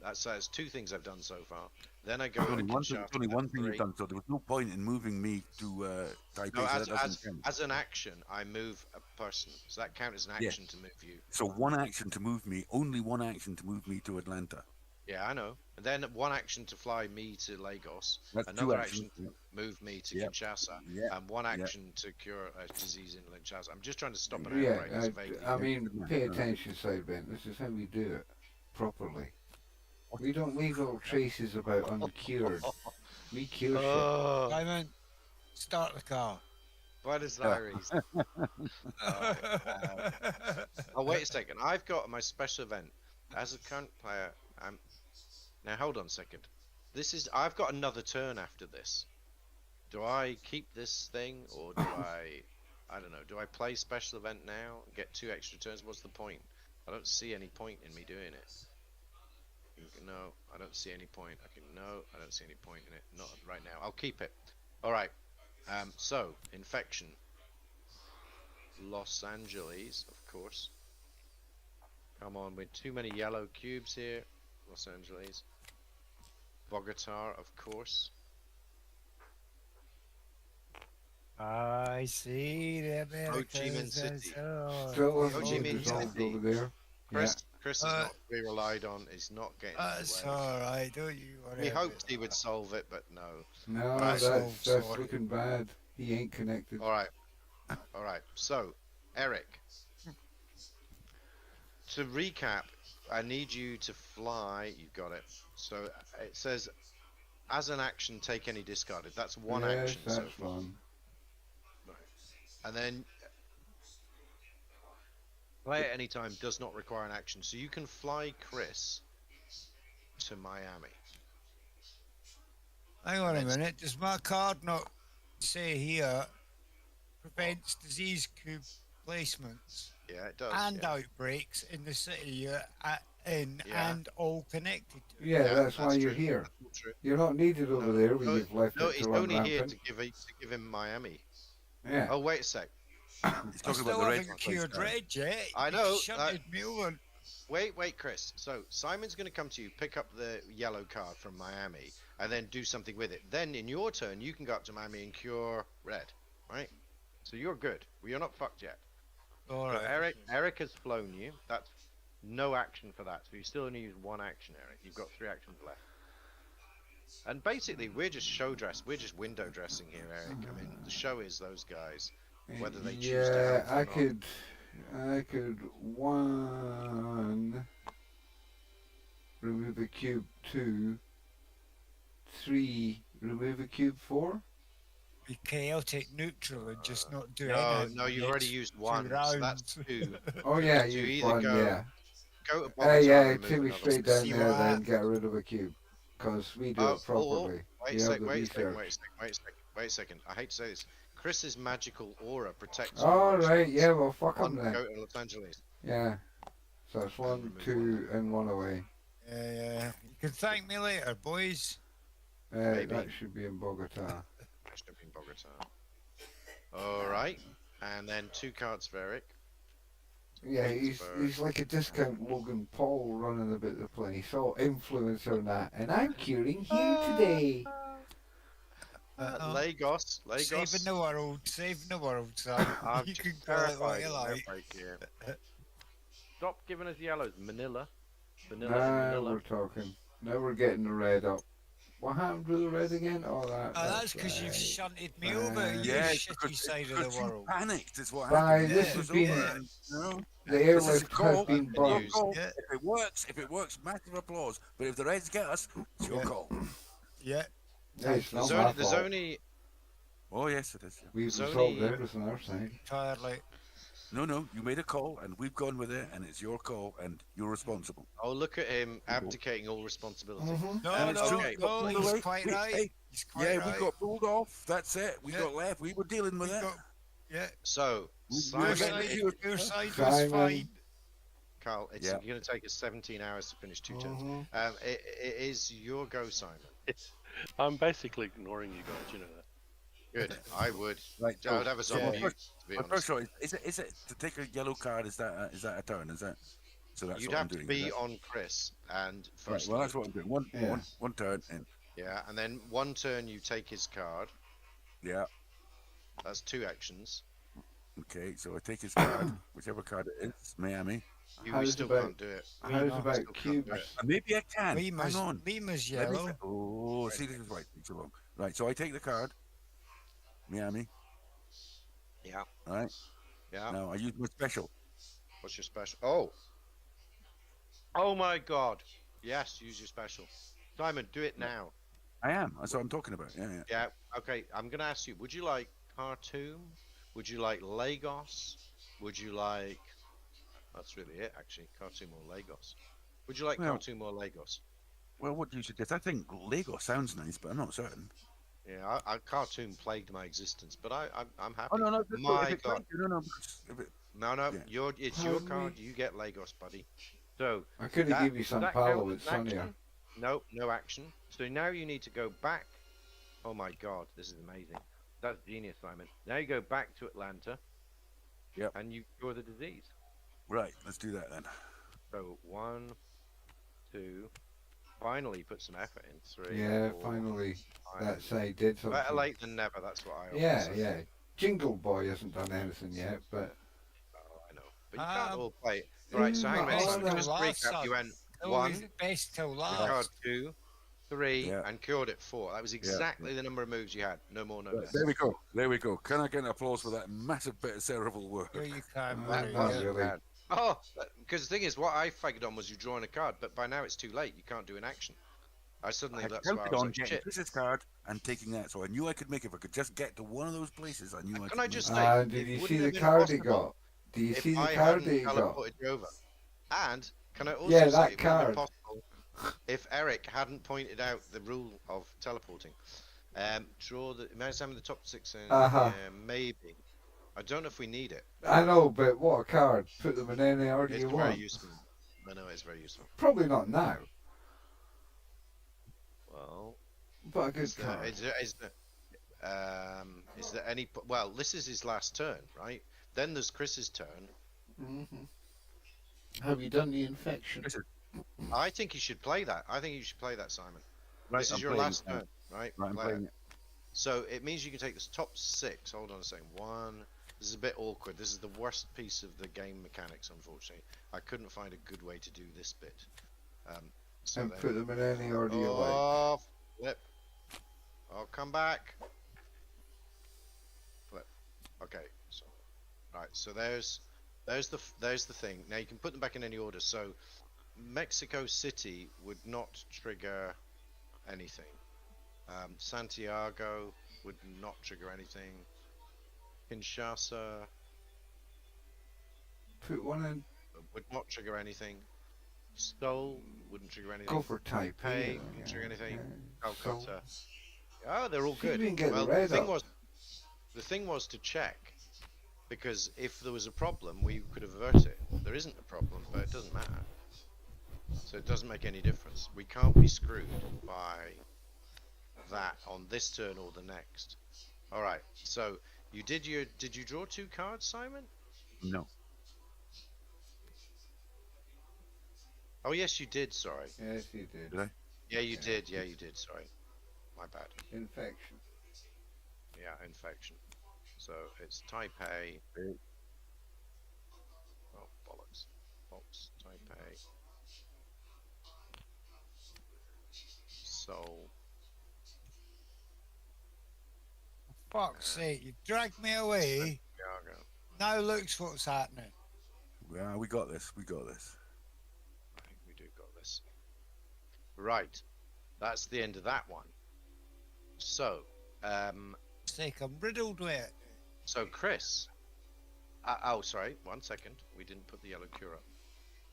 A: That's two things I've done so far. Then I go
D: It's
A: to
D: only one thing. It's
A: Kinshasa.
D: only one thing you've
A: 3.
D: done. So there was no point in moving me to
A: No,
D: Taipei. So that doesn't count.
A: as an action, I move a person. So that counts as an
D: Yeah.
A: action to move you.
D: So one action to move me. Only one action to move me to Atlanta.
A: Yeah, I know. And then one action to fly me to Lagos.
D: That's two
A: Another
D: actions.
A: action to move me to
D: Yeah.
A: Kinshasa.
D: Yeah.
A: And one
D: Yeah.
A: action to cure a disease in Kinshasa. I'm just trying to stop an
B: Yeah,
A: outbreak. It's vaguely.
B: I mean, pay attention, Sidebent. This is how we do it properly. We don't leave little traces about uncured. We cure shit.
A: Oh,
C: Simon, start the car.
A: Buenos Aires. Oh, wait a second. I've got my special event. As a current player, now hold on a second. I've got another turn after this. Do I keep this thing, or do I don't know, do I play special event now and get 2 extra turns? What's the point? I don't see any point in me doing it. No, I don't see any point. No, I don't see any point in it. Not right now. I'll keep it. Alright. So, infection. Los Angeles, of course. Come on, with too many yellow cubes here. Los Angeles. Bogota, of course.
C: I see the Americans.
A: Ho Chi Minh City.
B: Still
A: Ho
B: a
A: Chi
B: load
A: Minh
B: dissolved
A: City.
B: over there.
A: Chris is not to be relied on. He's not getting
C: That's
A: away.
C: alright, don't you worry.
A: We
C: about
A: hoped he would solve it, but no.
B: No,
C: Right,
B: that's
C: so-
B: looking bad. He ain't connected.
A: Alright. Alright. So, Eric. To recap, I need you to fly. You've got it. So it says, as an action, take any discarded. That's one
B: yes,
A: action
B: that's
A: so far.
B: fun.
A: And then play at any time does not require an action. So you can fly Chris to Miami.
C: Hang on a minute. Does my card not say here prevents disease cube placements
A: Yeah, it does.
C: and
A: yeah.
C: outbreaks in the city you're in
A: Yeah.
C: and all connected to?
B: Yeah, that's why you're
A: true.
B: here.
A: That's true.
B: You're not needed over there when you've left
A: No,
B: it
A: he's
B: to run
A: only here
B: rampant.
A: to give him Miami.
B: Yeah.
A: Oh, wait a sec.
D: He's
C: I
D: talking
C: still
D: about the red
C: haven't
D: one,
C: cured
D: please,
C: red yet.
A: I
C: You
A: know,
C: shunted me over.
A: Wait, Chris. So Simon's going to come to you, pick up the yellow card from Miami, and then do something with it. Then in your turn, you can go up to Miami and cure red, right? So you're good. Well, you're not fucked yet.
C: All
A: So
C: right.
A: Eric has flown you. That's no action for that. So you still only use one action, Eric. You've got 3 actions left. And basically, we're just show dress. We're just window dressing here, Eric. I mean, the show is those guys. Whether they choose to
B: Yeah,
A: help or not.
B: I could one remove a cube 2, 3 remove a cube 4.
C: Be chaotic neutral and just not do
A: No,
C: anything.
A: no, you've
C: It's
A: already used
C: 2
A: one. So that's
C: rounds.
A: 2.
B: Oh yeah,
A: So you
B: you
A: either
B: one,
A: go-
B: yeah.
A: Go to Bogota,
B: Yeah,
A: remove
B: take me
A: another
B: straight
A: one.
B: down
C: See
B: there
C: what
B: then get rid of a cube. Because we do it properly.
A: Wait a
B: We have
A: second,
B: the
A: wait a second,
B: research.
A: wait a second. I hate to say this. Chris's magical aura protects you.
B: Alright, yeah, well fuck
A: One
B: him then.
A: go to Los Angeles.
B: Yeah. So it's 1,
A: remove
B: 2, and 1 away.
C: Yeah. You can thank me later, boys.
A: Maybe.
B: That should be in Bogota.
A: Should have been Bogota. Alright. And then 2 cards for Eric.
B: Yeah, he's
A: Pittsburgh.
B: like a discount Logan Paul running about the place, all influencer and that. And I'm curing here today.
A: Lagos.
C: Saving the world, son.
A: I'm
C: You
A: just
C: can call it what
A: terrified
C: you
A: of
C: like.
A: outbreak here. Stop giving us yellows. Manila.
B: Now
A: Manila.
B: we're talking. Now we're getting the red up. What happened to the red again? Oh,
C: That's because you've
B: right.
C: shunted me over to
B: Yeah,
C: your shitty side of the
D: because you
C: world.
D: panicked is what
B: Bye,
D: happened.
B: this
D: It
B: has
D: was
B: been-
D: over, you know?
B: The
D: This is a
B: airlift has
D: call.
B: been bumped.
A: News.
C: Yeah.
D: If it works, massive applause. But if the Reds get us, it's your
C: Yeah.
D: call.
C: Yeah.
B: It's not
A: There's
B: my
A: only, there's
B: fault.
A: only
D: Oh yes, it is.
B: We've
A: there's
B: resolved
A: only-
B: everything our side.
C: Entirely.
D: No, you made a call, and we've gone with it, and it's your call, and you're responsible.
A: oh, look at him abdicating all responsibility.
C: No,
A: And it's
C: no,
A: okay.
C: no,
D: By the
C: he's
D: way,
C: quite
D: we-
C: right.
D: hey,
C: He's quite
D: Yeah,
C: right.
D: we got pulled off. That's it. We
C: Yeah.
D: got left. We were dealing with
C: We
D: it.
C: got- yeah.
A: So,
D: We-
C: Your
A: Simon,
D: Simon,
C: side,
D: you-
C: your side was
B: Simon.
C: fine.
A: Carl, it's
D: Yeah.
A: going to take us 17 hours to finish 2 turns.
B: Mhm.
A: It is your go, Simon.
E: I'm basically ignoring you guys, you know that.
A: Good. I would.
D: Right.
A: I would have us on
C: Yeah.
A: mute, to be
D: My
A: honest.
D: first thought is it to take a yellow card? Is that a turn? Is that so? That's
A: You'd
D: what I'm
A: have to
D: doing.
A: be
D: is that-
A: on Chris and
D: Right.
A: first.
D: Well, that's what I'm doing. One,
B: Yeah.
D: one turn, and
A: Yeah, and then one turn you take his card.
D: yeah.
A: That's 2 actions.
D: Okay, so I take his card, whichever card it is, Miami.
A: You
B: How's
A: still
B: about-
A: can't do it.
B: How's
C: not.
B: about
A: Still can't do
B: cubes?
A: it.
D: Maybe I can.
C: Lima's,
D: Hang on.
C: Lima's
D: Let me
C: yellow.
D: oh, see, this is why it takes so long. Right, so I take the card, Miami.
A: Yeah.
D: All right.
A: Yeah.
D: Now I use my special.
A: What's your special? Oh. Oh my God. Yes, use your special. Simon, do it now.
D: I am. That's what I'm talking about. Yeah, yeah.
A: Yeah. Okay. I'm gonna ask you. Would you like Khartoum? Would you like Lagos? Would you like? That's really it, actually. Khartoum or Lagos? Would you like
D: Well-
A: Khartoum or Lagos?
D: Well, what do you suggest? I think Lagos sounds nice, but I'm not certain.
A: Yeah, Khartoum plagued my existence, but I'm happy.
D: Oh no,
A: My
D: if it,
A: God.
D: no, because if it,
A: No,
D: Yeah.
A: it's your
B: Pardon
A: card.
B: me?
A: You get Lagos, buddy. So
B: I could have
A: that-
B: give you
A: does
B: some
A: that
B: Palo,
A: count
B: it's
A: as an
B: sunnier.
A: action? No, no action. So now you need to go back. Oh my God, this is amazing. That's genius, Simon. Now you go back to Atlanta.
D: Yep.
A: And you cure the disease.
D: right, let's do that then.
A: So 1, 2. Finally, put some effort in. 3.
B: Yeah,
A: 4,
B: finally
A: 5.
B: that side did something.
A: Better late than never. That's what I always
B: Yeah,
A: say.
B: yeah. Jingle Boy hasn't done anything yet, but
A: Oh, I know. But you can't
C: Um,
A: all play it. Right, so hang on.
B: oh,
A: Let's
B: no.
A: just recap. You went
C: Always
A: 1,
C: best till
A: you card
C: last.
A: 2, 3,
D: Yeah.
A: and cured it 4. That was exactly the number of moves you had. No more, no
D: Right,
A: less.
D: there we go. There we go. Can I get an applause for that massive bit of cerebral work?
C: Here you can.
B: That
C: buddy,
B: was
C: yeah.
B: really-
A: bad. Oh, because the thing is, what I figured on was you drawing a card, but by now it's too late. You can't do an action. I suddenly,
D: I
A: that's why I
D: counted
A: was
D: on
A: like,
D: getting
A: shit.
D: Chris's card and taking that, so I knew I could make it. If I could just get to one of those places, I knew I
A: Can
D: could.
A: I
D: make
A: just
D: it.
A: say,
B: did
A: it
B: you
A: wouldn't
B: see the
A: have been
B: card he
A: possible
B: got? Do you
A: if
B: see the
A: I
B: card
A: hadn't
B: he got?
A: teleported you over? And can I also
B: Yeah,
A: say
B: that
A: it wouldn't have been
B: card.
A: possible if Eric hadn't pointed out the rule of teleporting? Draw the some of the top 6 in.
B: Uh-huh.
A: Maybe. I don't know if we need it.
B: I know, but what a card. Put them in any order
A: It's
B: you
A: very
B: want.
A: useful. I know it's very useful.
B: Probably not now,
A: Well,
B: but a good
A: is there,
B: card.
A: is there any? Well, this is his last turn, right? Then there's Chris's turn.
B: Have you done the infection?
D: Chris is-
A: I think he should play that. I think you should play that, Simon.
D: Right,
A: This is
D: I'm
A: your
D: playing
A: last
D: it now.
A: turn, right?
D: Right, I'm
A: Play
D: playing
A: it.
D: it.
A: So it means you can take this top 6. Hold on a second. 1. This is a bit awkward. This is the worst piece of the game mechanics, unfortunately. I couldn't find a good way to do this bit. So
B: And
A: then,
B: put them in any order you like.
A: oh, flip. I'll come back. Flip. Okay. So, right. So there's the thing. Now you can put them back in any order. So Mexico City would not trigger anything. Santiago would not trigger anything. Kinshasa
B: Put one in.
A: would not trigger anything. Seoul wouldn't trigger anything.
B: Go for Taipei.
A: Taipei wouldn't trigger anything.
B: So,
A: Calcutta. Oh, they're all
B: See if
A: good.
B: we can get the
A: Well,
B: red
A: thing
B: up.
A: was, the thing was to check, because if there was a problem, we could avert it. There isn't a problem, but it doesn't matter. So it doesn't make any difference. We can't be screwed by that on this turn or the next. All right. So did you draw 2 cards, Simon?
D: No.
A: Oh yes, you did. Sorry.
B: yes, you did.
D: Did I?
A: Yeah, you did. Yeah, you did. Sorry. My bad.
B: Infection.
A: Yeah, infection. So it's Taipei. Oh, bollocks. Box, Taipei. Seoul.
C: Fuck's sake, you dragged me away.
A: Santiago.
C: Now looks what's happening.
D: Yeah, we got this. We got this.
A: I think we do got this. Right. That's the end of that one. So,
C: It's like I'm riddled with it.
A: so Chris. Oh, sorry. 1 second. We didn't put the yellow cure up.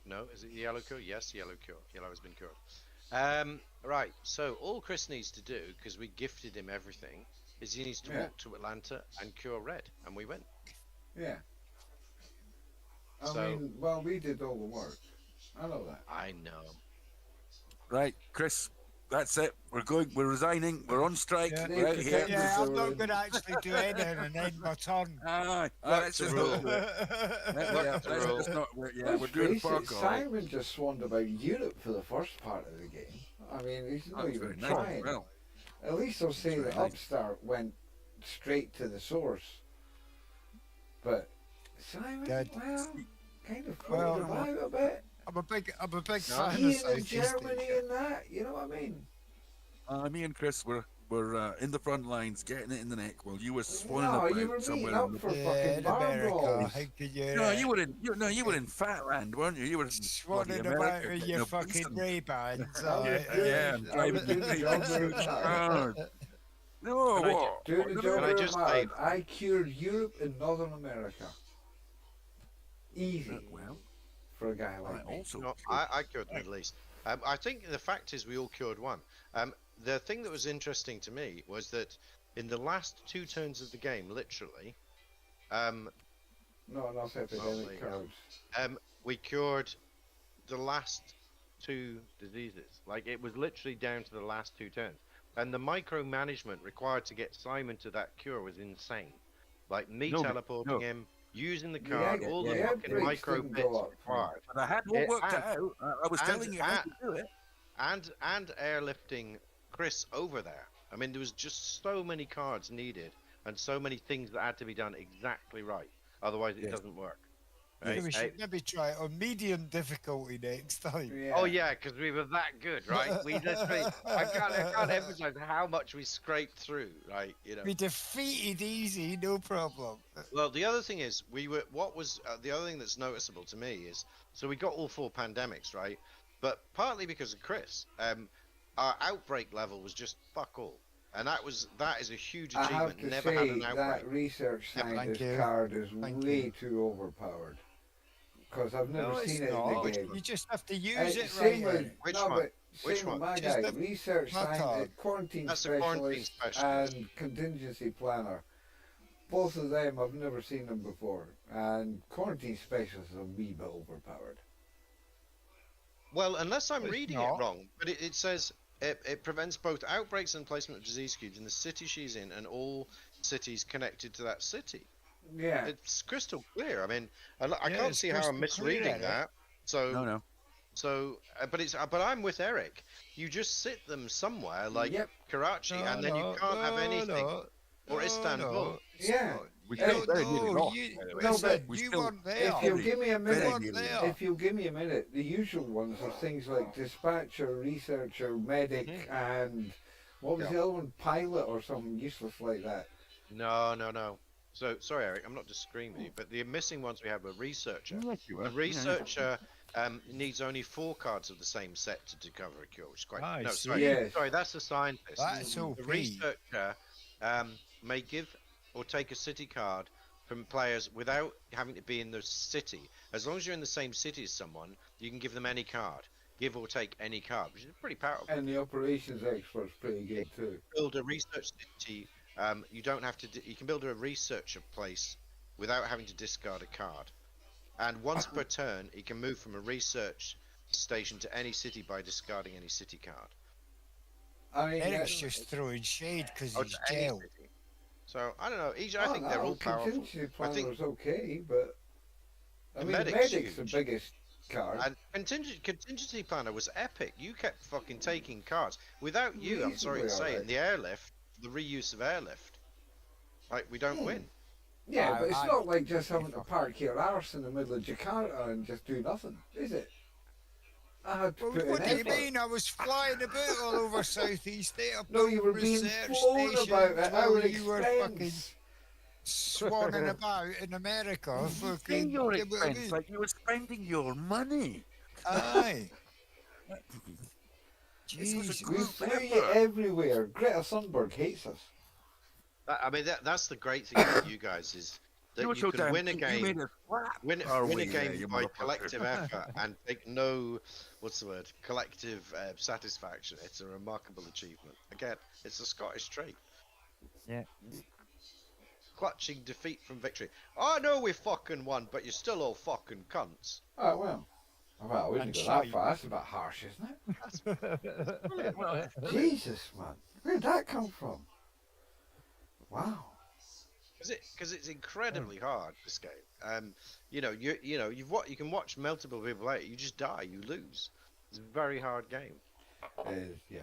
A: No, is it the yellow cure? Yes, yellow cure. Yellow has been cured. Right. So all Chris needs to do, because we gifted him everything, is he needs to
B: Yeah.
A: walk to Atlanta and cure red, and we win.
B: Yeah. I
A: So-
B: mean, well, we did all the work. I know that.
A: I know.
D: Right, Chris. That's it. We're going. We're resigning. We're on strike.
C: Yeah.
D: We're out here.
C: Yeah, I'm not going to actually do anything and end my turn.
D: Aye,
A: That's a rule.
D: Let's
A: rule.
D: just not. Yeah,
B: Let's
D: we're doing
B: face it,
D: park all.
B: Simon just swanned about Europe for the first part of the game. I mean, he's not
D: That's
B: even
D: very nice.
B: trying.
D: Well,
B: At least they'll say
D: very
B: that
D: nice.
B: Upstart went straight to the source. But Simon,
C: Good.
B: well, kind of
C: Well,
B: floated about a bit.
C: I'm a big
A: No,
C: fan of
B: He and
C: Southeast
B: Germany
C: Asia.
B: and that, you know what I mean?
D: me and Chris were in the front lines, getting it in the neck, while you were swanning
B: No,
D: about
B: you were
D: somewhere.
B: meeting
D: in
B: up for
C: Yeah,
B: fucking
C: in
B: bar
C: America,
B: brawls.
C: how could you?
D: No, you were in. You were in Fatland, weren't you? You were in bloody
C: swanning about
D: America,
C: with
D: getting
C: your
D: a
C: fucking
D: bison.
C: Ray-Bans.
D: Yeah, I'm driving
B: doing the job very hard.
D: No,
A: Can I
D: what?
B: Doing the
A: Can
B: job
A: I
B: very
A: just
B: hard.
A: say-
B: I cured Europe and Northern America. Easy
D: Well,
B: for a guy
D: I
B: like me.
D: also.
A: No, I cured the Middle East. I think the fact is we all cured one. The thing that was interesting to me was that in the last 2 turns of the game, literally,
B: No, not
A: there
B: epidemic
A: you go.
B: cards.
A: we cured the last 2 diseases. Like, it was literally down to the last 2 turns. And the micromanagement required to get Simon to that cure was insane. Like, me
D: No,
A: teleporting
D: no.
A: him, using the
B: The
A: card,
B: egg-
A: all
B: the
A: the
B: egg
A: fucking
B: breaks
A: micro
B: didn't
A: bits
B: go up.
A: required.
D: But I had all
A: Yeah,
D: worked it
A: and-
D: out. I was telling you how to do it.
A: And airlifting Chris over there. I mean, there was just so many cards needed and so many things that had to be done exactly right. Otherwise, it
D: Yes.
A: doesn't work.
C: Maybe
A: Right?
C: we should maybe try it on medium difficulty next time.
B: Yeah.
A: Oh yeah, because we were that good, right? We literally, I can't emphasize how much we scraped through, right? You know.
C: We defeated easy, no problem.
A: Well, the other thing is, the other thing that's noticeable to me is, so we got all 4 pandemics, right? But partly because of Chris, our outbreak level was just fuck all, and that is a huge
B: I have
A: achievement.
B: to
A: Never
B: say
A: had an outbreak.
B: that research
C: Yeah, thank
B: scientist
C: you.
B: card is
C: Thank
B: way
C: you.
B: too overpowered. Because I've never
C: No, it's
B: seen it
C: not.
B: in the game.
C: You just have to use it
B: Same
C: right.
B: with,
A: Which
B: no,
A: one?
B: but
A: Which
B: same
A: one?
B: with my
C: Just
B: guy,
C: the-
B: research
C: my card.
B: scientist, quarantine
A: That's a quarantine
B: specialist,
A: specialist.
B: and contingency planner. Both of them, I've never seen them before. And quarantine specialist is a wee bit overpowered.
A: Well, unless I'm
C: It's
A: reading
C: not.
A: it wrong, but it says it prevents both outbreaks and placement of disease cubes in the city she's in and all cities connected to that city.
B: Yeah.
A: It's crystal clear. I mean, I
C: Yeah,
A: can't
C: it's
A: see how I'm
C: crystal clear,
A: misreading
C: Eric.
A: that. So,
D: No.
A: but I'm with Eric. You just sit them somewhere like
B: Yep.
A: Karachi, and then you can't have anything. Or Istanbul.
B: Yeah.
D: We
B: Hey,
D: still very nearly lost,
C: you,
D: by the way.
B: No,
C: listen,
B: but
D: we
C: you
D: still-
C: weren't there.
B: If you'll give me a
C: You
B: minute,
C: weren't there.
B: if you'll give me a minute, the usual ones are things like dispatcher, researcher, medic, and what was the other one? Pilot or something useless like that.
A: No. So sorry, Eric. I'm not just screaming, but the missing ones we had were researcher.
D: Yes, you were.
A: The researcher needs only 4 cards of the same set to cover a cure, which is quite.
C: I
A: No,
C: see.
A: sorry,
B: Yes.
A: sorry, that's the scientist.
C: That's
A: The
C: OP.
A: researcher may give or take a city card from players without having to be in the city. As long as you're in the same city as someone, you can give them any card, give or take any card, which is pretty powerful.
B: And the operations expert's pretty good too.
A: Build a research city. You don't have to. You can build a researcher place without having to discard a card. And once per turn, he can move from a research station to any city by discarding any city card.
B: I mean,
C: Eric's just throwing shade because
A: Or
C: he's
A: to any
C: jail.
A: city. So I don't know. I think they're all powerful.
B: Contingency
A: I think-
B: planner's okay, but I
A: The
B: mean,
A: medic's
B: medic's the
A: huge.
B: biggest card.
A: And contingency planner was epic. You kept fucking taking cards. Without you, I'm sorry to
B: Reasonably
A: say,
B: alright.
A: in the airlift, the reuse of airlift, like we don't win.
B: Yeah, but it's
C: I-
B: not like just having to park your arse in the middle of Jakarta and just do nothing, is it? I had to
C: Well,
B: put
C: what
B: in
C: do you
B: effort.
C: mean? I was flying about all over Southeast Asia.
B: No, you were being
C: research
B: flown
C: stations
B: about at
C: while
B: our
C: you were fucking
B: expense.
C: swanning about in America.
D: In
C: Fucking,
D: your
C: you know what I
D: expense,
C: mean?
D: like you were spending your money.
C: Aye.
D: This was a
C: Jesus.
B: We
D: group
B: flew you
D: effort.
B: everywhere. Greta Thunberg hates us.
A: I mean, that's the great thing about you guys is that
D: You were
A: you
D: so
A: can
D: damn
A: win a
D: cute, you
A: game.
D: made us flap.
A: Win
D: Are
A: a
D: we there,
A: game
D: you
A: by
D: motherfucker?
A: collective effort and take no, what's the word, collective satisfaction. It's a remarkable achievement. Again, it's a Scottish trait.
C: Yeah.
A: Clutching defeat from victory. I know we fucking won, but you're still all fucking cunts.
B: Oh, well. Well, I wouldn't
C: And
B: go that
C: shite.
B: far. That's a bit harsh, isn't
D: Brilliant. Well,
B: it? Jesus, man. Where'd that come from? Wow.
A: Because it's incredibly hard, this game. You know, you can watch multiple people play it. You just die. You lose. It's a very hard game.
B: Yeah.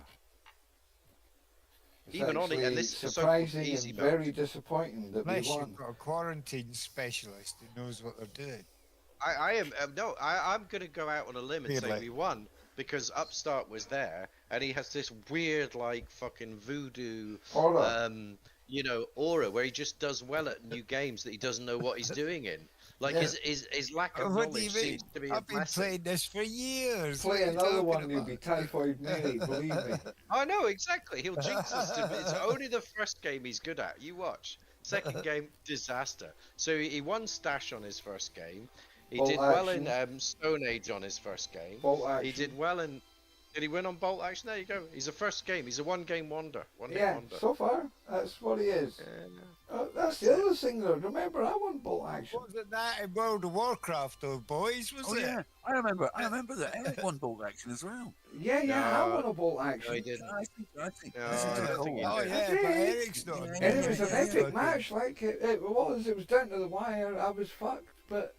B: It's
A: Even on it, and
B: actually
A: this is so
B: surprising
A: easy
B: and
A: mode.
B: very disappointing that we
C: Unless
B: won.
C: you've got a quarantine specialist who knows what they're doing.
A: I am no. I'm gonna go out on a limb and say
C: Really?
A: we won because Upstart was there, and he has this weird, like, fucking voodoo,
B: Aura.
A: aura where he just does well at new games that he doesn't know what he's doing in. Like
B: Yeah.
A: his lack of
C: What do you
A: knowledge
C: mean?
A: seems to be a
C: I've been
A: blessing.
C: playing this for years.
B: Play
C: What are you
B: another
C: talking
B: one, you'll
C: about?
B: be Typhoid Mary, believe me.
A: I know exactly. He'll jinx us. It's only the first game he's good at. You watch. Second game, disaster. So he won Stash on his first game. He
B: Bolt
A: did well
B: action.
A: in Stone Age on his first game.
B: Bolt action.
A: He did well in. Did he win on Bolt Action? There you go. He's a first game. He's a one-game wonder. One-hit
B: Yeah,
A: wonder.
B: so far, that's what he is. That's the other thing, though. Remember, I won Bolt Action.
C: Wasn't that in World of Warcraft, though, boys? Was
D: Oh
C: it?
D: yeah, I remember that. Eric won Bolt Action as well.
B: Yeah, I
A: No.
B: won a Bolt
A: No,
B: Action.
A: he didn't.
D: I think.
A: No,
D: I think
A: I
D: I
A: don't think he
C: Oh,
A: did.
C: yeah, but Eric's not.
D: Yeah,
B: And it was an
D: yeah,
B: epic
C: yeah.
B: match, like it was. It was down to the wire. I was fucked, but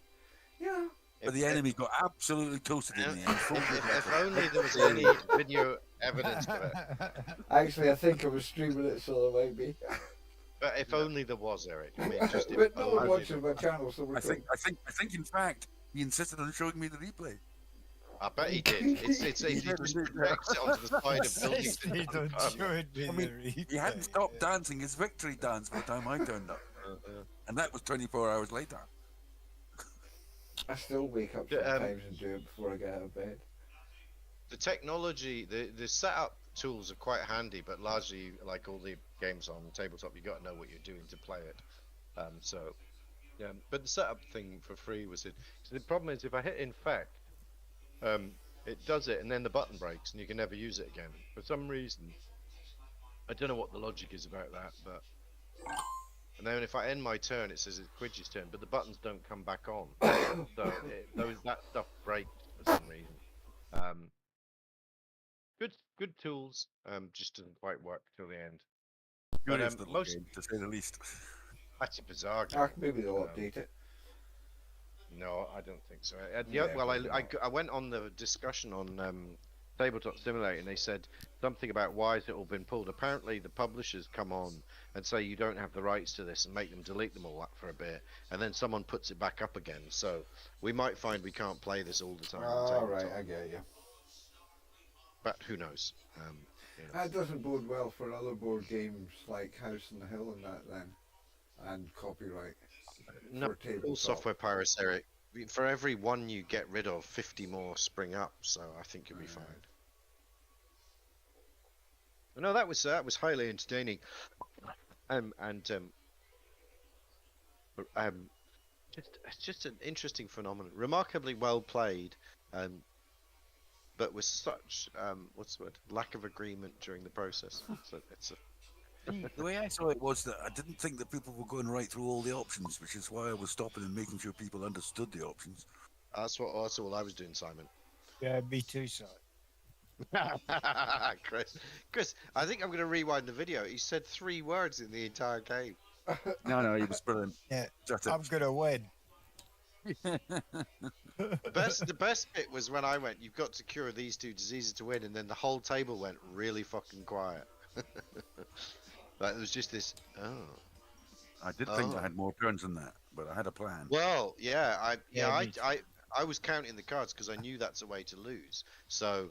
B: yeah.
D: But the enemy got absolutely toasted in the end.
A: If only there was any video evidence of it.
B: Actually, I think I was streaming it, so there might be.
A: But if only there was, Eric. I mean, just if
B: But no one
A: only
B: watches
A: there
B: my
A: was.
B: channel, so we're
D: I think, in fact, he insisted on showing me the replay.
A: I bet he did. It's he just projects it onto the side of buildings. in
C: Insisted on
A: Dunfermline.
C: showing me
D: I mean,
C: the
D: He hadn't
C: replay.
D: stopped dancing his victory dance by the time I turned up, and that was 24 hours later.
B: I still wake up
A: Yeah,
B: sometimes and do it before I get out of bed.
A: The technology, the setup tools are quite handy, but largely, like all the games on tabletop, you got to know what you're doing to play it. But the setup thing for free was it. So the problem is if I hit infect, it does it, and then the button breaks, and you can never use it again. For some reason, I don't know what the logic is about that, but. And then if I end my turn, it says it's Quiji's turn, but the buttons don't come back on. So that stuff breaks for some reason. Good tools, just doesn't quite work till the end. But,
D: Curious little
A: most-
D: game, to say the least.
A: That's a bizarre game.
B: Maybe they'll update it.
A: No, I don't think so.
B: Yeah,
A: Well,
B: probably
A: I went on the discussion on Tabletop Simulator, and they said something about why has it all been pulled. Apparently, the publishers come on and say you don't have the rights to this and make them delete them all for a bit, and then someone puts it back up again. So we might find we can't play this all the time. on
B: All right,
A: Tabletop,
B: I get you.
A: but who knows?
B: That doesn't bode well for other board games like House on the Hill and that then, and copyright.
A: No,
B: for tabletop.
A: all software pirates, Eric. For every one you get rid of, 50 more spring up. So I think you'll be fine. But no, that was highly entertaining, it's just an interesting phenomenon. Remarkably well played, but with such what's the word? Lack of agreement during the process. So it's a
D: The way I saw it was that I didn't think that people were going right through all the options, which is why I was stopping and making sure people understood the options.
A: that's all I was doing, Simon.
C: Yeah, me too, son.
A: Chris, I think I'm going to rewind the video. He said 3 words in the entire game.
D: No, he was brilliant.
C: Yeah,
D: Shut up.
C: I'm gonna win.
A: The best bit was when I went, you've got to cure these 2 diseases to win, and then the whole table went really fucking quiet. Like, there was just this,
D: I did think
A: Oh.
D: I had more turns than that, but I had a plan.
A: Well, yeah,
C: Yeah, me too.
A: I was counting the cards because I knew that's a way to lose. So